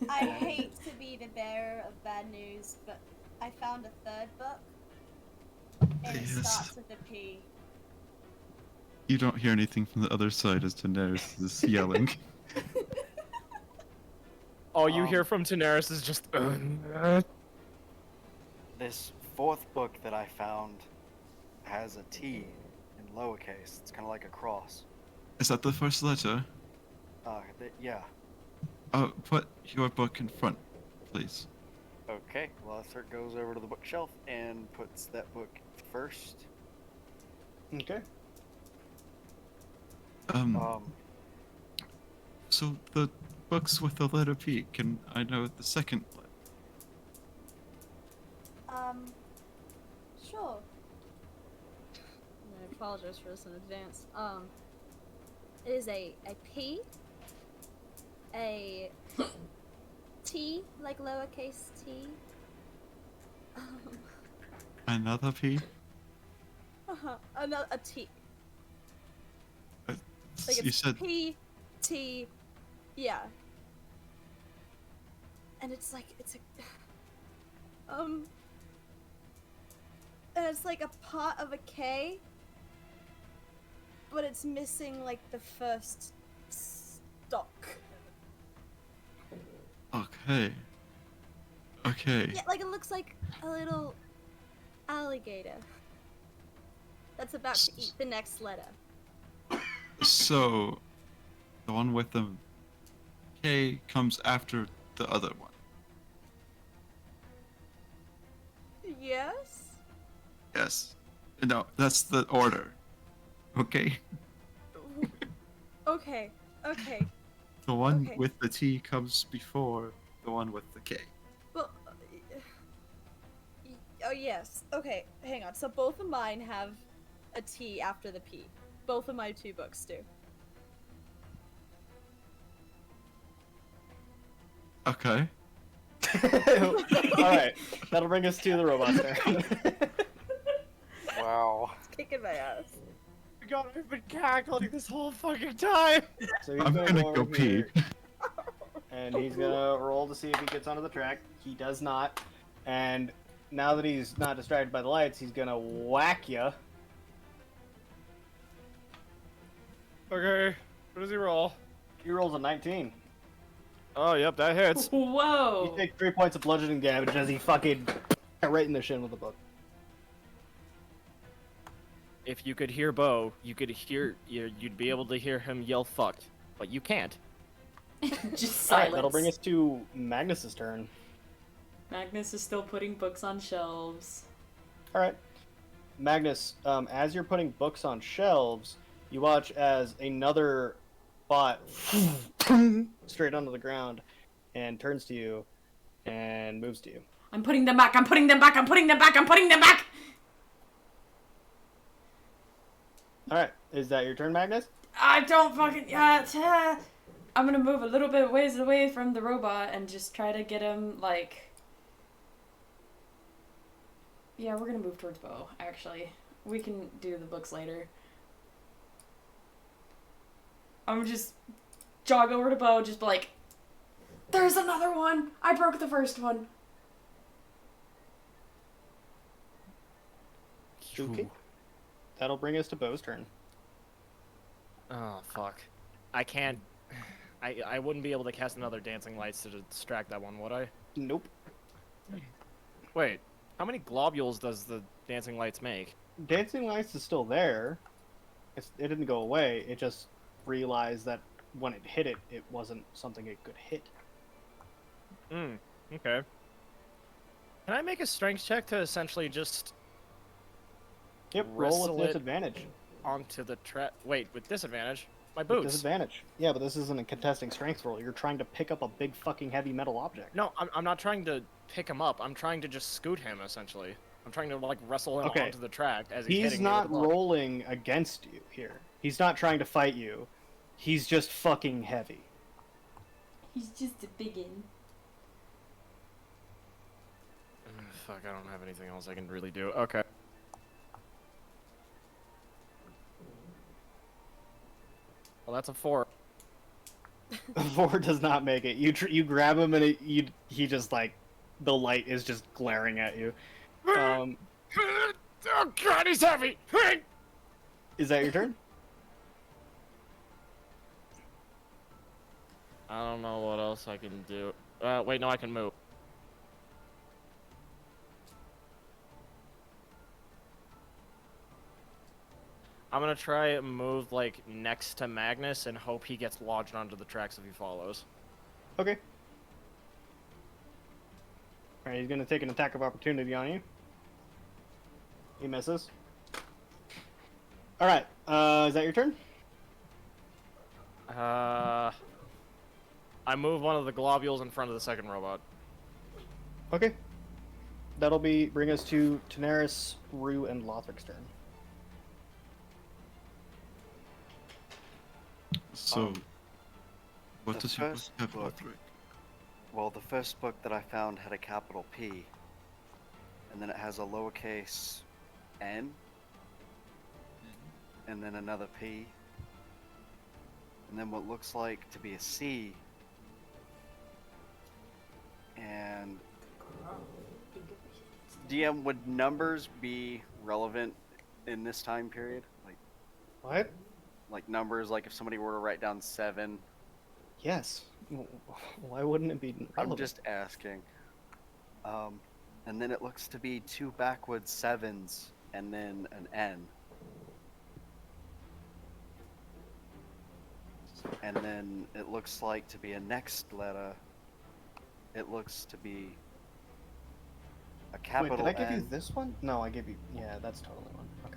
I hate to be the bearer of bad news, but I found a 3rd book, and it Yes. starts with a P. You don't hear anything from the other side as Daenerys is yelling. All you hear from Daenerys is just, This 4th book that I found has a T in lowercase. It's kind of like a cross. Is that the first letter? Yeah. Put your book in front, please. Okay. Lothric goes over to the bookshelf and puts that book first. Okay. So the books with the letter P, can I know the second letter? Sure. I apologize for this in advance. It is a P, a T, like lowercase t. Another P? Another a T. Uh, Like you it's said P, T, yeah. And it's like it's a and it's like a part of a K, but it's missing like the first stock. okay. Okay. Yeah, like it looks like a little alligator that's about to eat the next letter. So the one with the K comes after the other one. Yes? Yes. No, that's the order. Okay? Okay, okay. The one Okay. with the T comes before the one with the K. Well, oh yes. Okay, hang on. So both of mine have a T after the P. Both of my 2 books do. Okay. Alright, that'll bring us to the robot's turn. Wow. It's kicking my ass. God, I've been cackling this whole fucking time! So he's I'm gonna go over pee. here, and he's gonna roll to see if he gets onto the track. He does not. And now that he's not distracted by the lights, he's gonna whack you. Okay, what does he roll? He rolls a 19. Oh, yep, that hits. Whoa. You take 3 points of bludgeoning damage as he fucking right in the shin with the book. If you could hear Bo, you'd be able to hear him yell "fuck," but you can't. Just Alright, silence. that'll bring us to Magnus's turn. Magnus is still putting books on shelves. Alright. Magnus, as you're putting books on shelves, You watch as another bot straight onto the ground and turns to you and moves to you. I'm putting them back. I'm putting them back. I'm putting them back. I'm putting them back. All right, is that your turn, Magnus? I don't fucking. I'm gonna move a little bit ways away from the robot and just try to get him like. Yeah, we're gonna move towards Bo. Actually, we can do the books later. I'm just jog over to Bo, just be like, "There's another one. I broke the first one." Okay. That'll bring us to Bo's turn. Oh, fuck. I can't... I wouldn't be able to cast another Dancing Lights to distract that one, would I? Nope. Wait, how many globules does the Dancing Lights make? Dancing Lights is still there. It didn't go away. It just realized that when it hit it, it wasn't something it could hit. Okay. Can I make a strength check to essentially just... Yep, roll wrestle with it disadvantage. onto the trap? Wait, with disadvantage? My With boots. disadvantage. Yeah, but this isn't a contesting strength roll. You're trying to pick up a big fucking heavy metal object. No, I'm not trying to pick him up. I'm trying to just scoot him, essentially. I'm trying to, like, wrestle him Okay. onto the track as he's He's hitting not me with a book. rolling against you here. He's not trying to fight you. He's just fucking heavy. He's just a biggin. Fuck, I don't have anything else I can really do. Okay. Well, that's a 4. 4 does not make it. You grab him and he just like the light is just glaring at you. Oh god, he's heavy! Is that your turn? I don't know what else I can do. Wait, no, I can move. I'm gonna try and move, like, next to Magnus and hope he gets lodged onto the tracks if he follows. Okay. Alright, he's gonna take an attack of opportunity on you. He misses. Alright, is that your turn? I move one of the globules in front of the second robot. Okay. That'll bring us to Daenerys, Rue, and Lothric's turn. So, what the does your book first have, book- Lothric? Well, the first book that I found had a capital P, and then it has a lowercase n, and then another P, and then what looks like to be a C, and DM, would numbers be relevant in this time period? What? Like numbers, like if somebody were to write down 7. Yes. Why wouldn't it be relevant? I'm just asking. And then it looks to be 2 backwards 7s and then an N. And then it looks like to be a next letter. It looks to be a capital Wait, did I give N. you this one? No, I gave you... Yeah, that's totally one. Okay.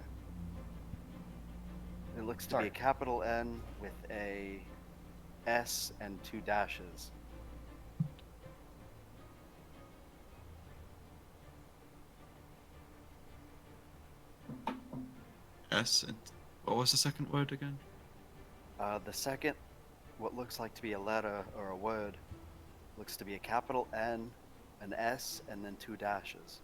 It looks to Sorry. be a capital N with a S and 2 dashes. S and what was the second word again? The second, what looks like to be a letter or a word, looks to be a capital N, an S, and then 2 dashes.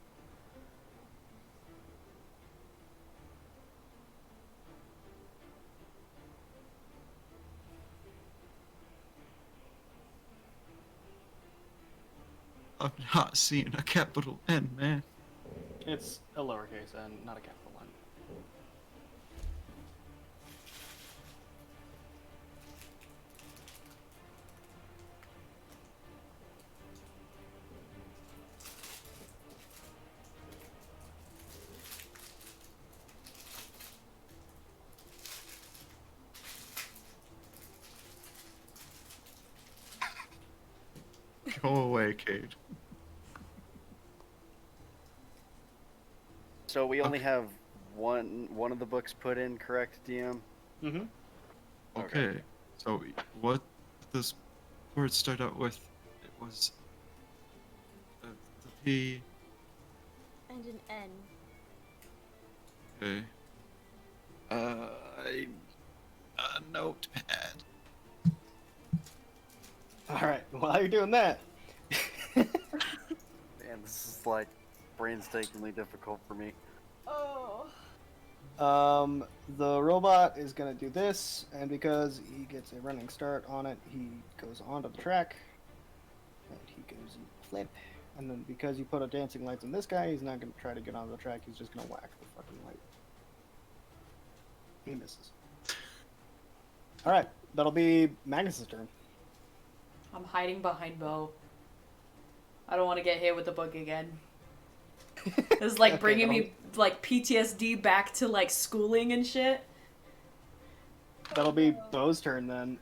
I've not seen a capital N, man. It's a lowercase n, not a capital N. Go away, Cade. So we only have one of the books put in, correct, DM? Mm-hmm. Okay. So what this word start out with? It was the P. And an N. Okay. A notepad. All right. While you're doing that, Man, this is like painstakingly difficult for me. Oh. the robot is gonna do this, and because he gets a running start on it, he goes onto the track, and he goes in flip. And then because you put a dancing lights on this guy, he's not gonna try to get onto the track. He's just gonna whack the fucking light. He misses. All right, that'll be Magnus's turn. I'm hiding behind Bo. I don't want to get hit with the book again. It's like Okay, bringing that'll- me like PTSD back to like schooling and shit. That'll be Bo's turn then.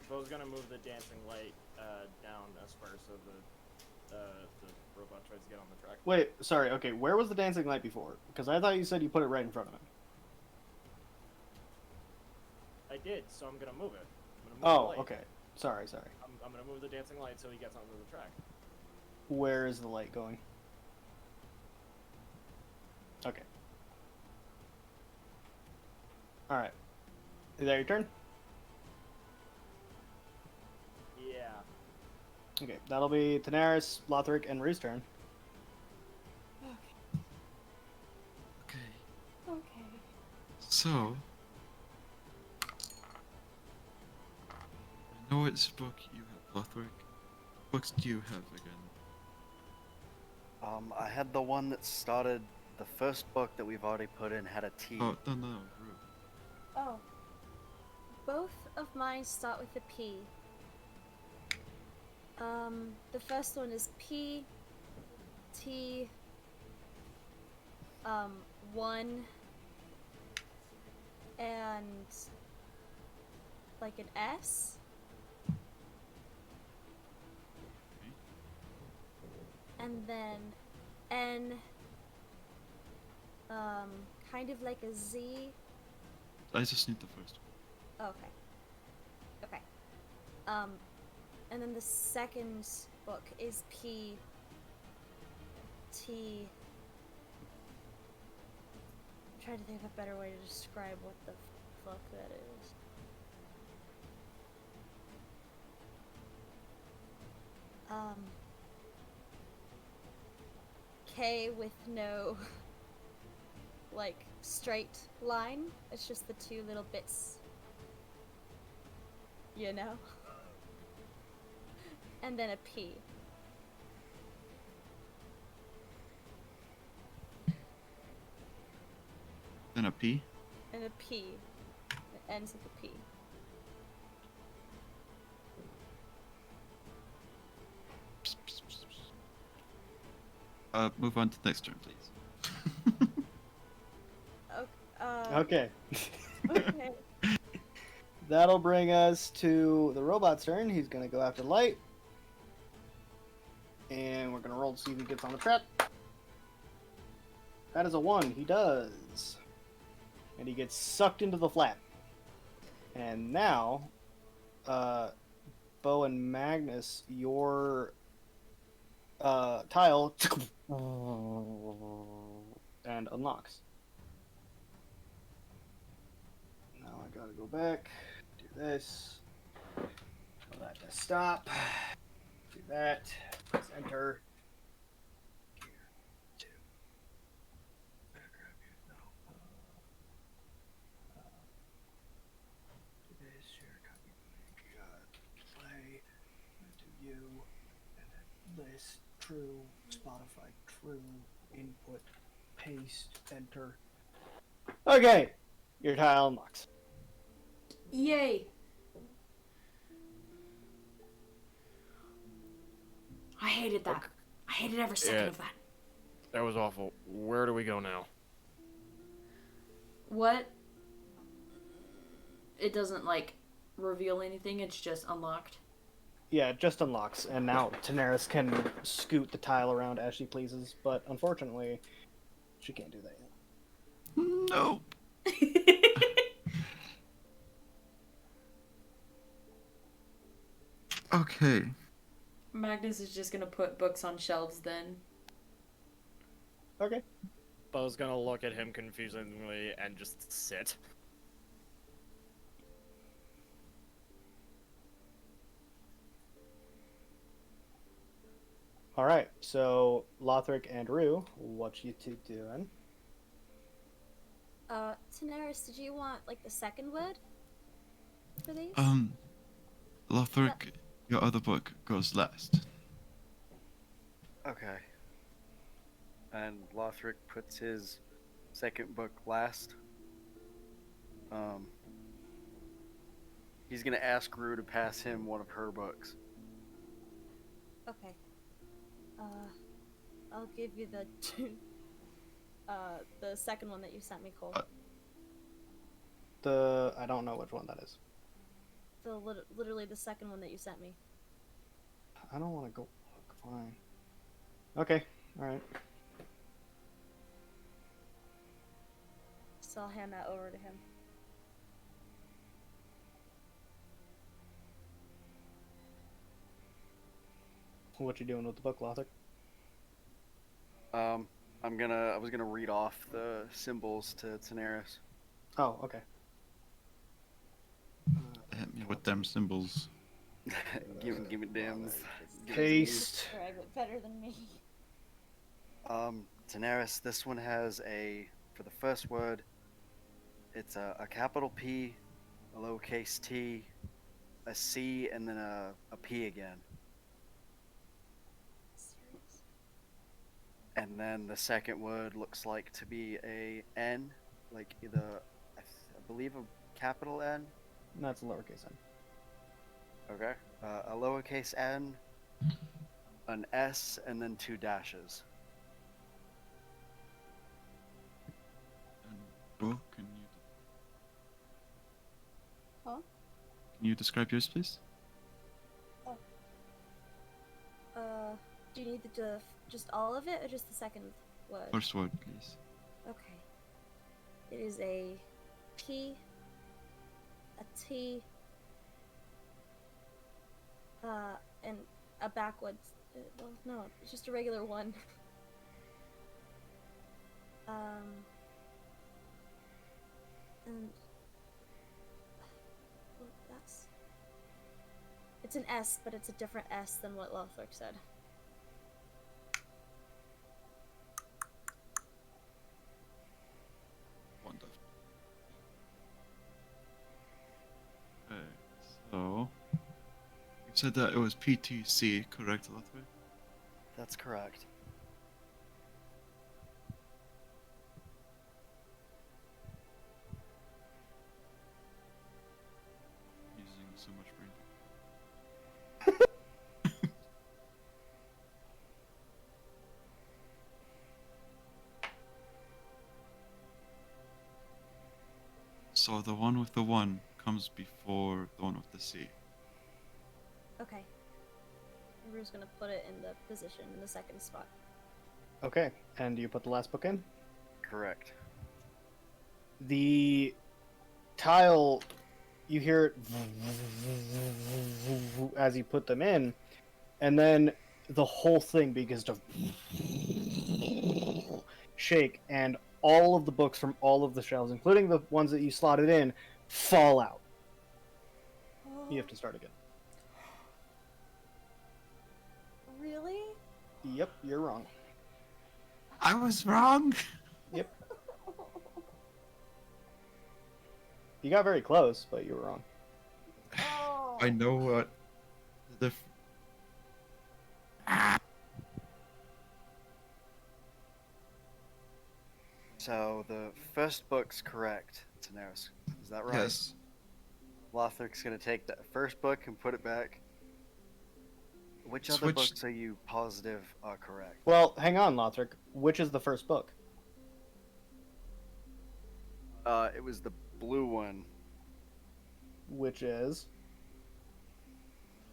Bo's gonna move the dancing light down as far so the robot tries to get on the track. Wait, sorry. Okay, where was the dancing light before? Because I thought you said you put it right in front of him. I did, so I'm gonna move it. I'm gonna move the Oh, light. okay. Sorry. I'm gonna move the dancing light so he gets onto the track. Where is the light going? Okay. All right. Is that your turn? Yeah. Okay, that'll be Tanaris, Lothric, and Rue's turn. Okay. Okay. So. I know which book you have, Lothric. Books do you have again? I had the one that started. The first book that we've already put in had a T. Oh, no, Rue. Oh. Both of mine start with a P. The first one is P T 1 and like an S. And then N kind of like a Z. I just need the first one. Okay. Okay. And then the second book is P T. I'm trying to think of a better way to describe what the fuck that is. K with no like straight line. It's just the two little bits. You know? And then a P. Then a P. And a P. It ends with a P. Move on to the next turn, please. Okay. Okay. That'll bring us to the robot's turn. He's gonna go after light. And we're gonna roll to see if he gets on the track. That is a 1. He does. And he gets sucked into the flap. And now, Bo and Magnus, your tile and unlocks. Now I gotta go back, do this, tell that to stop, do that, press enter. Do this, share, copy, play, do you, and then list, true, Spotify, true, input, paste, enter. Okay, your tile unlocks. Yay! I hated that. I hated every second Yeah. of that. That was awful. Where do we go now? What? It doesn't like reveal anything, it's just unlocked. Yeah, it just unlocks, and now Daenerys can scoot the tile around as she pleases, but unfortunately, she can't do that yet. Nope. Okay. Magnus is just gonna put books on shelves then. Okay. Bo's gonna look at him confusingly and just sit. Alright, so Lothric and Rue, what you two doing? Daenerys, did you want like the second word for these? Lothric, your other book goes last. Okay. And Lothric puts his second book last. He's gonna ask Rue to pass him one of her books. Okay. I'll give you the second one that you sent me, Cole. I don't know which one that is. Literally the second one that you sent me. I don't want to go look. Fine. Okay, alright. So I'll hand that over to him. What you doing with the book, Lothric? I was gonna read off the symbols to Daenerys. Oh, okay. Hit me with them symbols. give me dims. Paste. Describe it better than me. Daenerys, this one has for the first word, it's a capital P, a lowercase t, a C, and then a P again. Serious? And then the second word looks like to be a N, like either, I believe a capital N. That's a lowercase n. Okay. A lowercase n, an S, and then 2 dashes. And Bo, can Huh? you describe yours, please? Do you need just all of it or just the second word? First word, please. Okay. It is a P, a T, and a backwards. Well, no, it's just a regular one. And well, it's an S, but it's a different S than what Lothric said. Wonderful. Okay, so you said that it was PTC, correct, Lothric? That's correct. Using so much brain. So the one with the 1 comes before the one with the C. Okay. We're just gonna put it in the position in the second spot. Okay, and you put the last book in? Correct. The tile, you hear it as you put them in, and then the whole thing begins to shake, and all of the books from all of the shelves, including the ones that you slotted in, fall out. You have to start again. Really? Yep, you're wrong. I was wrong! Yep. You got very close, but you were wrong. Oh. I know what the So the first book's correct, Daenerys. Is that right? Yes. Lothric's gonna take that first book and put it back. Which other Switch- books are you positive are correct? Well, hang on, Lothric. Which is the first book? It was the blue one. Which is...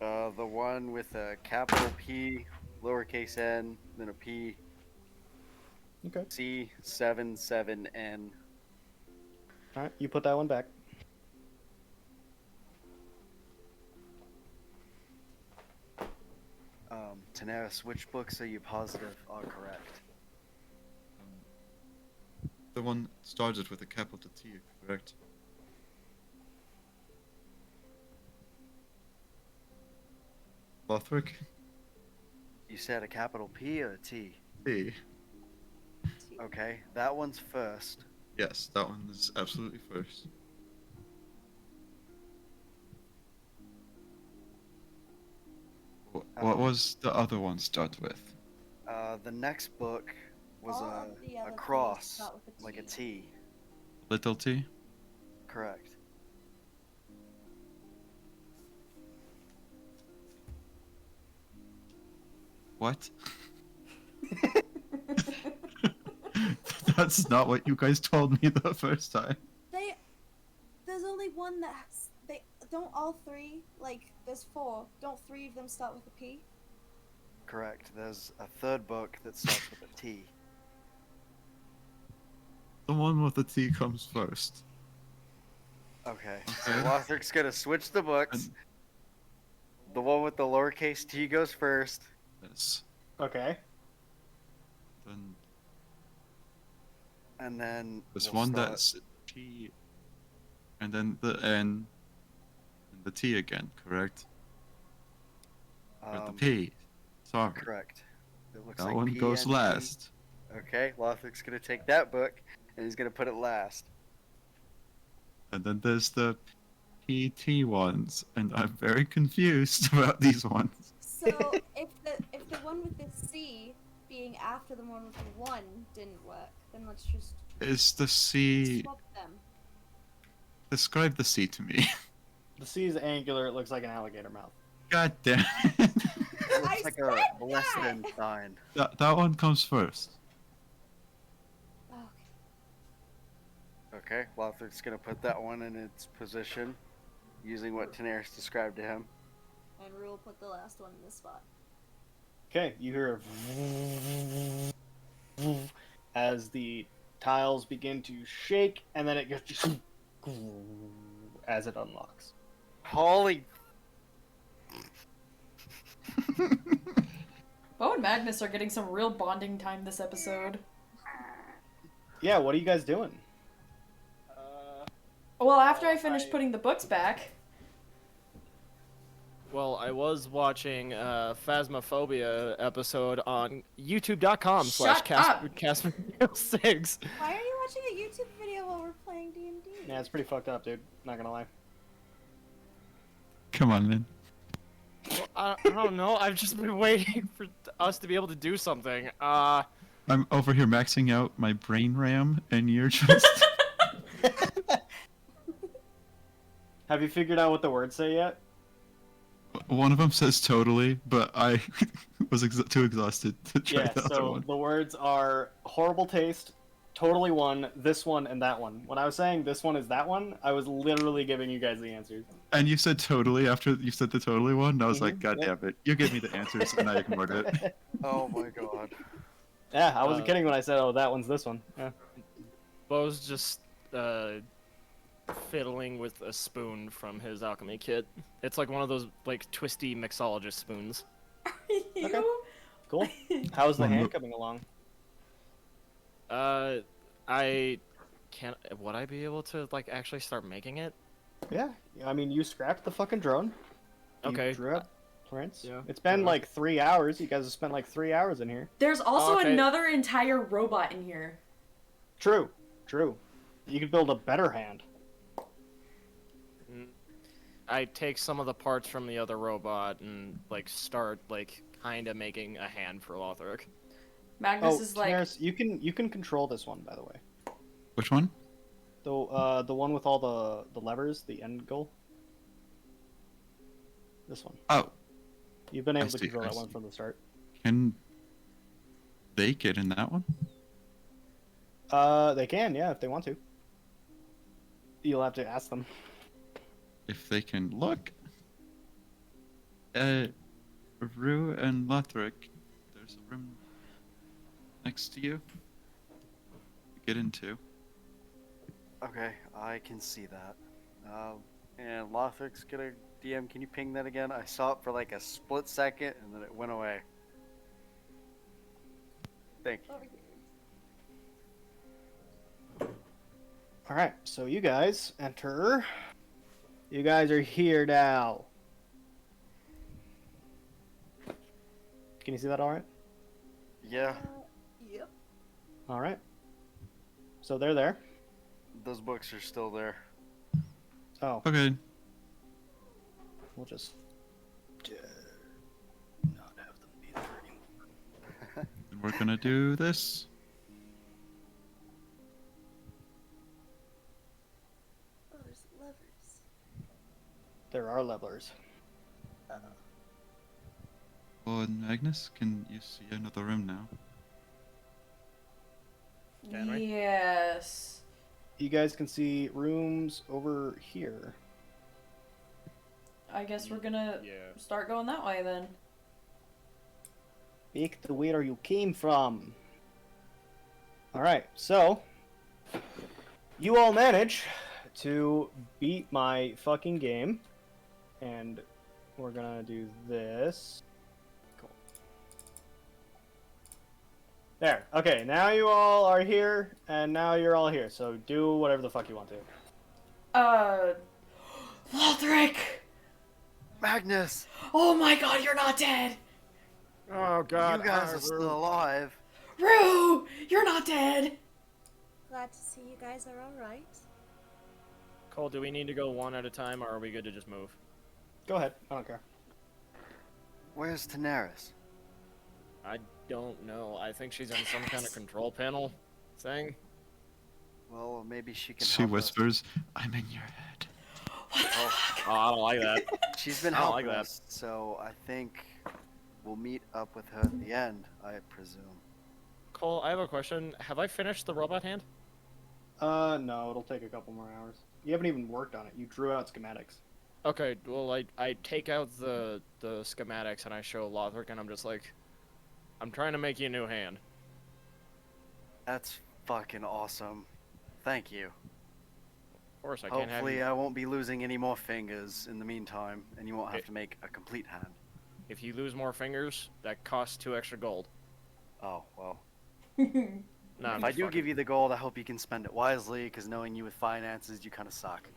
The one with a capital P, lowercase n, then a P, Okay. C77N. All right, you put that one back. Tanaris, which books are you positive are correct? The one that started with a capital T, correct? Lothric? You said a capital P or a T? T. Okay, that one's first. Yes, that one is absolutely first. What was the other one start with? The next book was All of the a other things cross, start with a like a T. T. Little T? Correct. What? That's not what you guys told me the first time. There's only one that has, they don't all three, like there's four, don't three of them start with a P? Correct. There's a third book that starts with a T. The one with the T comes first. Okay. So Okay. Lothric's gonna switch the books. And- The one with the lowercase t goes first. Yes. Okay. Then And then there's we'll one start- that's T, and then the N, and the T again, correct? Or the P. Sorry. Correct. It looks That like one goes PNG. last. Okay, Lothric's gonna take that book and he's gonna put it last. And then there's the PT ones, and I'm very confused about these ones. So if the one with the C being after the one with the 1 didn't work, then let's just Is the C... swap them. Describe the C to me. The C is angular. It looks like an alligator mouth. God damn it. It looks I like said a less than sign. That one comes first. Okay. Okay, Lothric's gonna put that one in its position using what Tanaris described to him. And Rule put the last one in this spot. Okay, you hear a as the tiles begin to shake, and then it goes as it unlocks. Holy Bo and Magnus are getting some real bonding time this episode. Yeah, what are you guys doing? Well, after I finish putting the books back. Well, I was watching a Phasmophobia episode on Shut up! youtube.com/Casper06. Why are you watching a YouTube video while we're playing D&D? Yeah, it's pretty fucked up, dude. Not gonna lie. Come on, man. Well, I don't know. I've just been waiting for us to be able to do something. I'm over here maxing out my brain RAM, and you're just... Have you figured out what the words say yet? One of them says totally, but I was too exhausted to try Yeah, the other so one. the words are horrible taste, totally one, this one, and that one. When I was saying this one is that one, I was literally giving you guys the answers. And you said totally after you said the totally one, and I was like, God Yep. damn it. You give me the answers, and I ignored it. Oh my god. Yeah, I wasn't Uh, kidding when I said, oh, that one's this one. Yeah. Bo's just fiddling with a spoon from his alchemy kit. It's like one of those like twisty mixologist spoons. You? Okay. Cool. How's the One hand look- coming along? I can't. Would I be able to like actually start making it? Yeah, I mean, you scrapped the fucking drone. You Okay. drew up prints. Yeah. It's been Yeah. like 3 hours. You guys have spent like 3 hours in here. There's also Okay. another entire robot in here. True. True. You could build a better hand. I take some of the parts from the other robot and like start like kind of making a hand for Lothric. Magnus Oh, is like, Tanaris, you can control this one, by the way. Which one? The one with all the levers, the end goal. This one. Oh, You've been able I to see, control I that one see. from the start. can they get in that one? They can, yeah, if they want to. You'll have to ask them. If they can look. Rue and Lothric, there's a room next to you. To get into. Okay, I can see that. And Lothric's gonna DM. Can you ping that again? I saw it for like a split second and then it went away. Thank you. Over here. All right, so you guys enter. You guys are here now. Can you see that all right? Yeah, Yep. All right. So they're there. those books are still there. Oh, Okay. we'll just not have them be there anymore. And we're gonna do this. Oh, there's levers. There are levelers. Well, and Magnus, can you see another room now? Can we? Yes. You guys can see rooms over here. I guess we're gonna Yeah. start going that way then. Back to where you came from. Alright, so you all manage to beat my fucking game. And we're gonna do this. Cool. There. Okay, now you all are here, and now you're all here. So do whatever the fuck you want to. Lothric! Magnus, Oh my god, you're not dead! Oh god. you guys are still alive. Rue! You're not dead! Glad to see you guys are alright. Cole, do we need to go one at a time, or are we good to just move? Go ahead. I don't care. Where's Daenerys? I don't know. I think she's in some kind of control panel thing. Well, maybe she can She help whispers, "I'm in your head." us. Oh, I don't like that. She's been I don't helping like that. us, so I think we'll meet up with her at the end, I presume. Cole, I have a question. Have I finished the robot hand? No, it'll take a couple more hours. You haven't even worked on it. You drew out schematics. Okay, well, I take out the schematics and I show Lothric, and I'm just like, I'm trying to make you a new hand. That's fucking awesome. Thank you. Of course, I can't have Hopefully you. I won't be losing any more fingers in the meantime, and you won't have Okay. to make a complete hand. If you lose more fingers, that costs 2 extra gold. Oh, well. No, If I do give you the gold, I hope you can spend it wisely, because knowing you with finances, you kind of suck.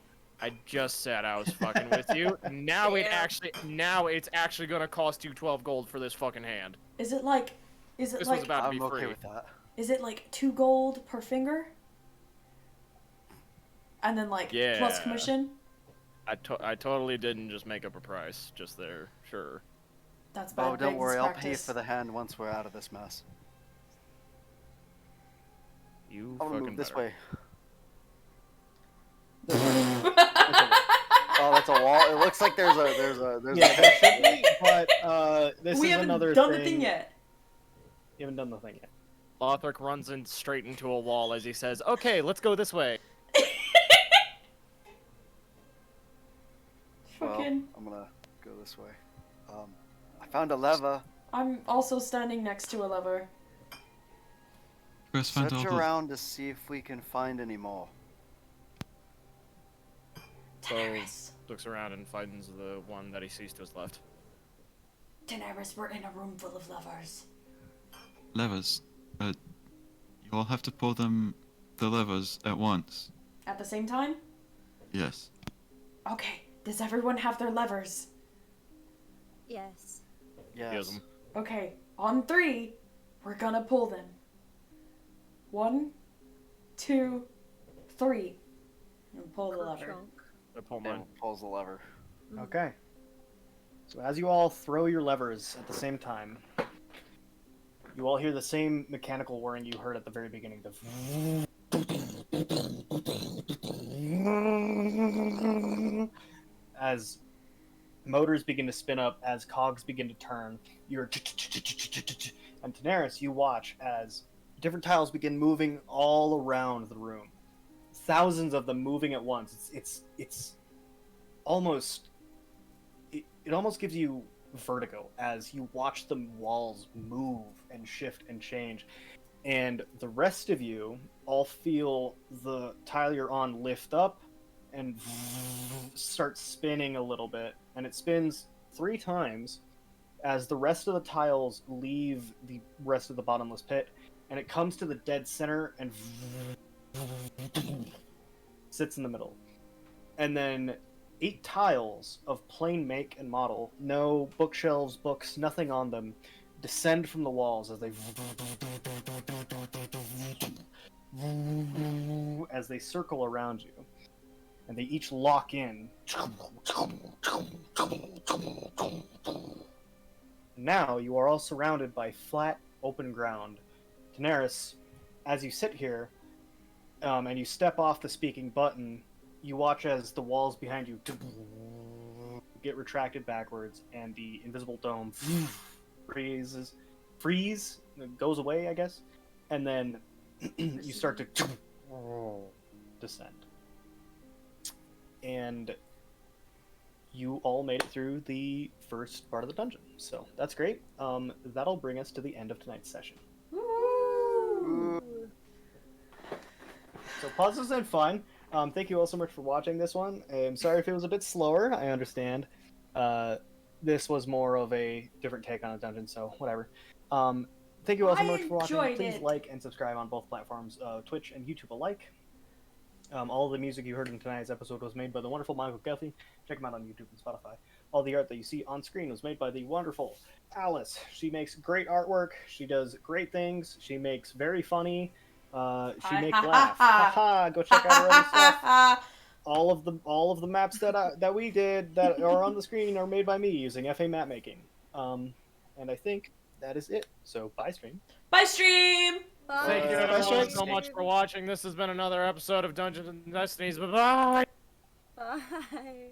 I just said I was fucking with you. Now it's actually gonna cost you 12 gold for this fucking hand. Is it like This was like about to be I'm okay free. with that. is it like 2 gold per finger? And then like plus Yeah. commission? I totally didn't just make up a price just there. Sure. That's bad. Oh, don't worry, business I'll pay practice. for the hand once we're out of this mess. You I'm gonna fucking move this better. way. Oh, that's a wall. It looks like there's a. Yeah, there should be, but this we is haven't another done thing. the thing yet. You haven't done the thing yet. Lothric runs in straight into a wall as he says, "Okay, let's go this way." Well, Fucking. I'm gonna go this way. I found a lever. I'm also standing next to a lever. Chris found Search all the... around to see if we can find any more. Daenerys. Looks around and finds the one that he sees to his left. Daenerys, we're in a room full of levers. levers. You all have to pull the levers at once. At the same time? Yes. Okay. Does everyone have their levers? Yes. Yes. them. Okay. On 3, we're gonna pull them. 1, 2, 3. And pull the lever. Trunk. I pull mine. And pulls the lever. Okay. So as you all throw your levers at the same time, you all hear the same mechanical whirring you heard at the very beginning. As motors begin to spin up, as cogs begin to turn, you're and Daenerys, you watch as different tiles begin moving all around the room. Thousands of them moving at once. It's almost it almost gives you vertigo as you watch the walls move and shift and change. And the rest of you all feel the tile you're on lift up and start spinning a little bit. And it spins 3 times as the rest of the tiles leave the rest of the bottomless pit. And it comes to the dead center and sits in the middle. And then 8 tiles of plain make and model, no bookshelves, books, nothing on them, descend from the walls as they circle around you. And they each lock in. Now you are all surrounded by flat, open ground. Daenerys, as you sit here, and you step off the speaking button, you watch as the walls behind you get retracted backwards, and the invisible dome freeze, goes away, I guess, and then you start to descend. And you all made it through the first part of the dungeon, so that's great. That'll bring us to the end of tonight's session. Ooh. So puzzles and fun. Thank you all so much for watching this one. I'm sorry if it was a bit slower. I understand. This was more of a different take on a dungeon, so whatever. Thank you all so much for watching. enjoyed Please it. like and subscribe on both platforms, Twitch and YouTube alike. All of the music you heard in tonight's episode was made by the wonderful Michael Guthrie. Check him out on YouTube and Spotify. All the art that you see on screen was made by the wonderful Alice. She makes great artwork. She does great things. She makes very funny. She makes laugh. Haha! Go check out her other stuff. All of the maps that we did that are on the screen are made by me using FA map making. And I think that is it. So bye, stream. Bye, stream. Bye. Thank you Bye, everyone stream. so much for watching. This has been another episode of Dungeons and Destinies. Bye bye. Bye.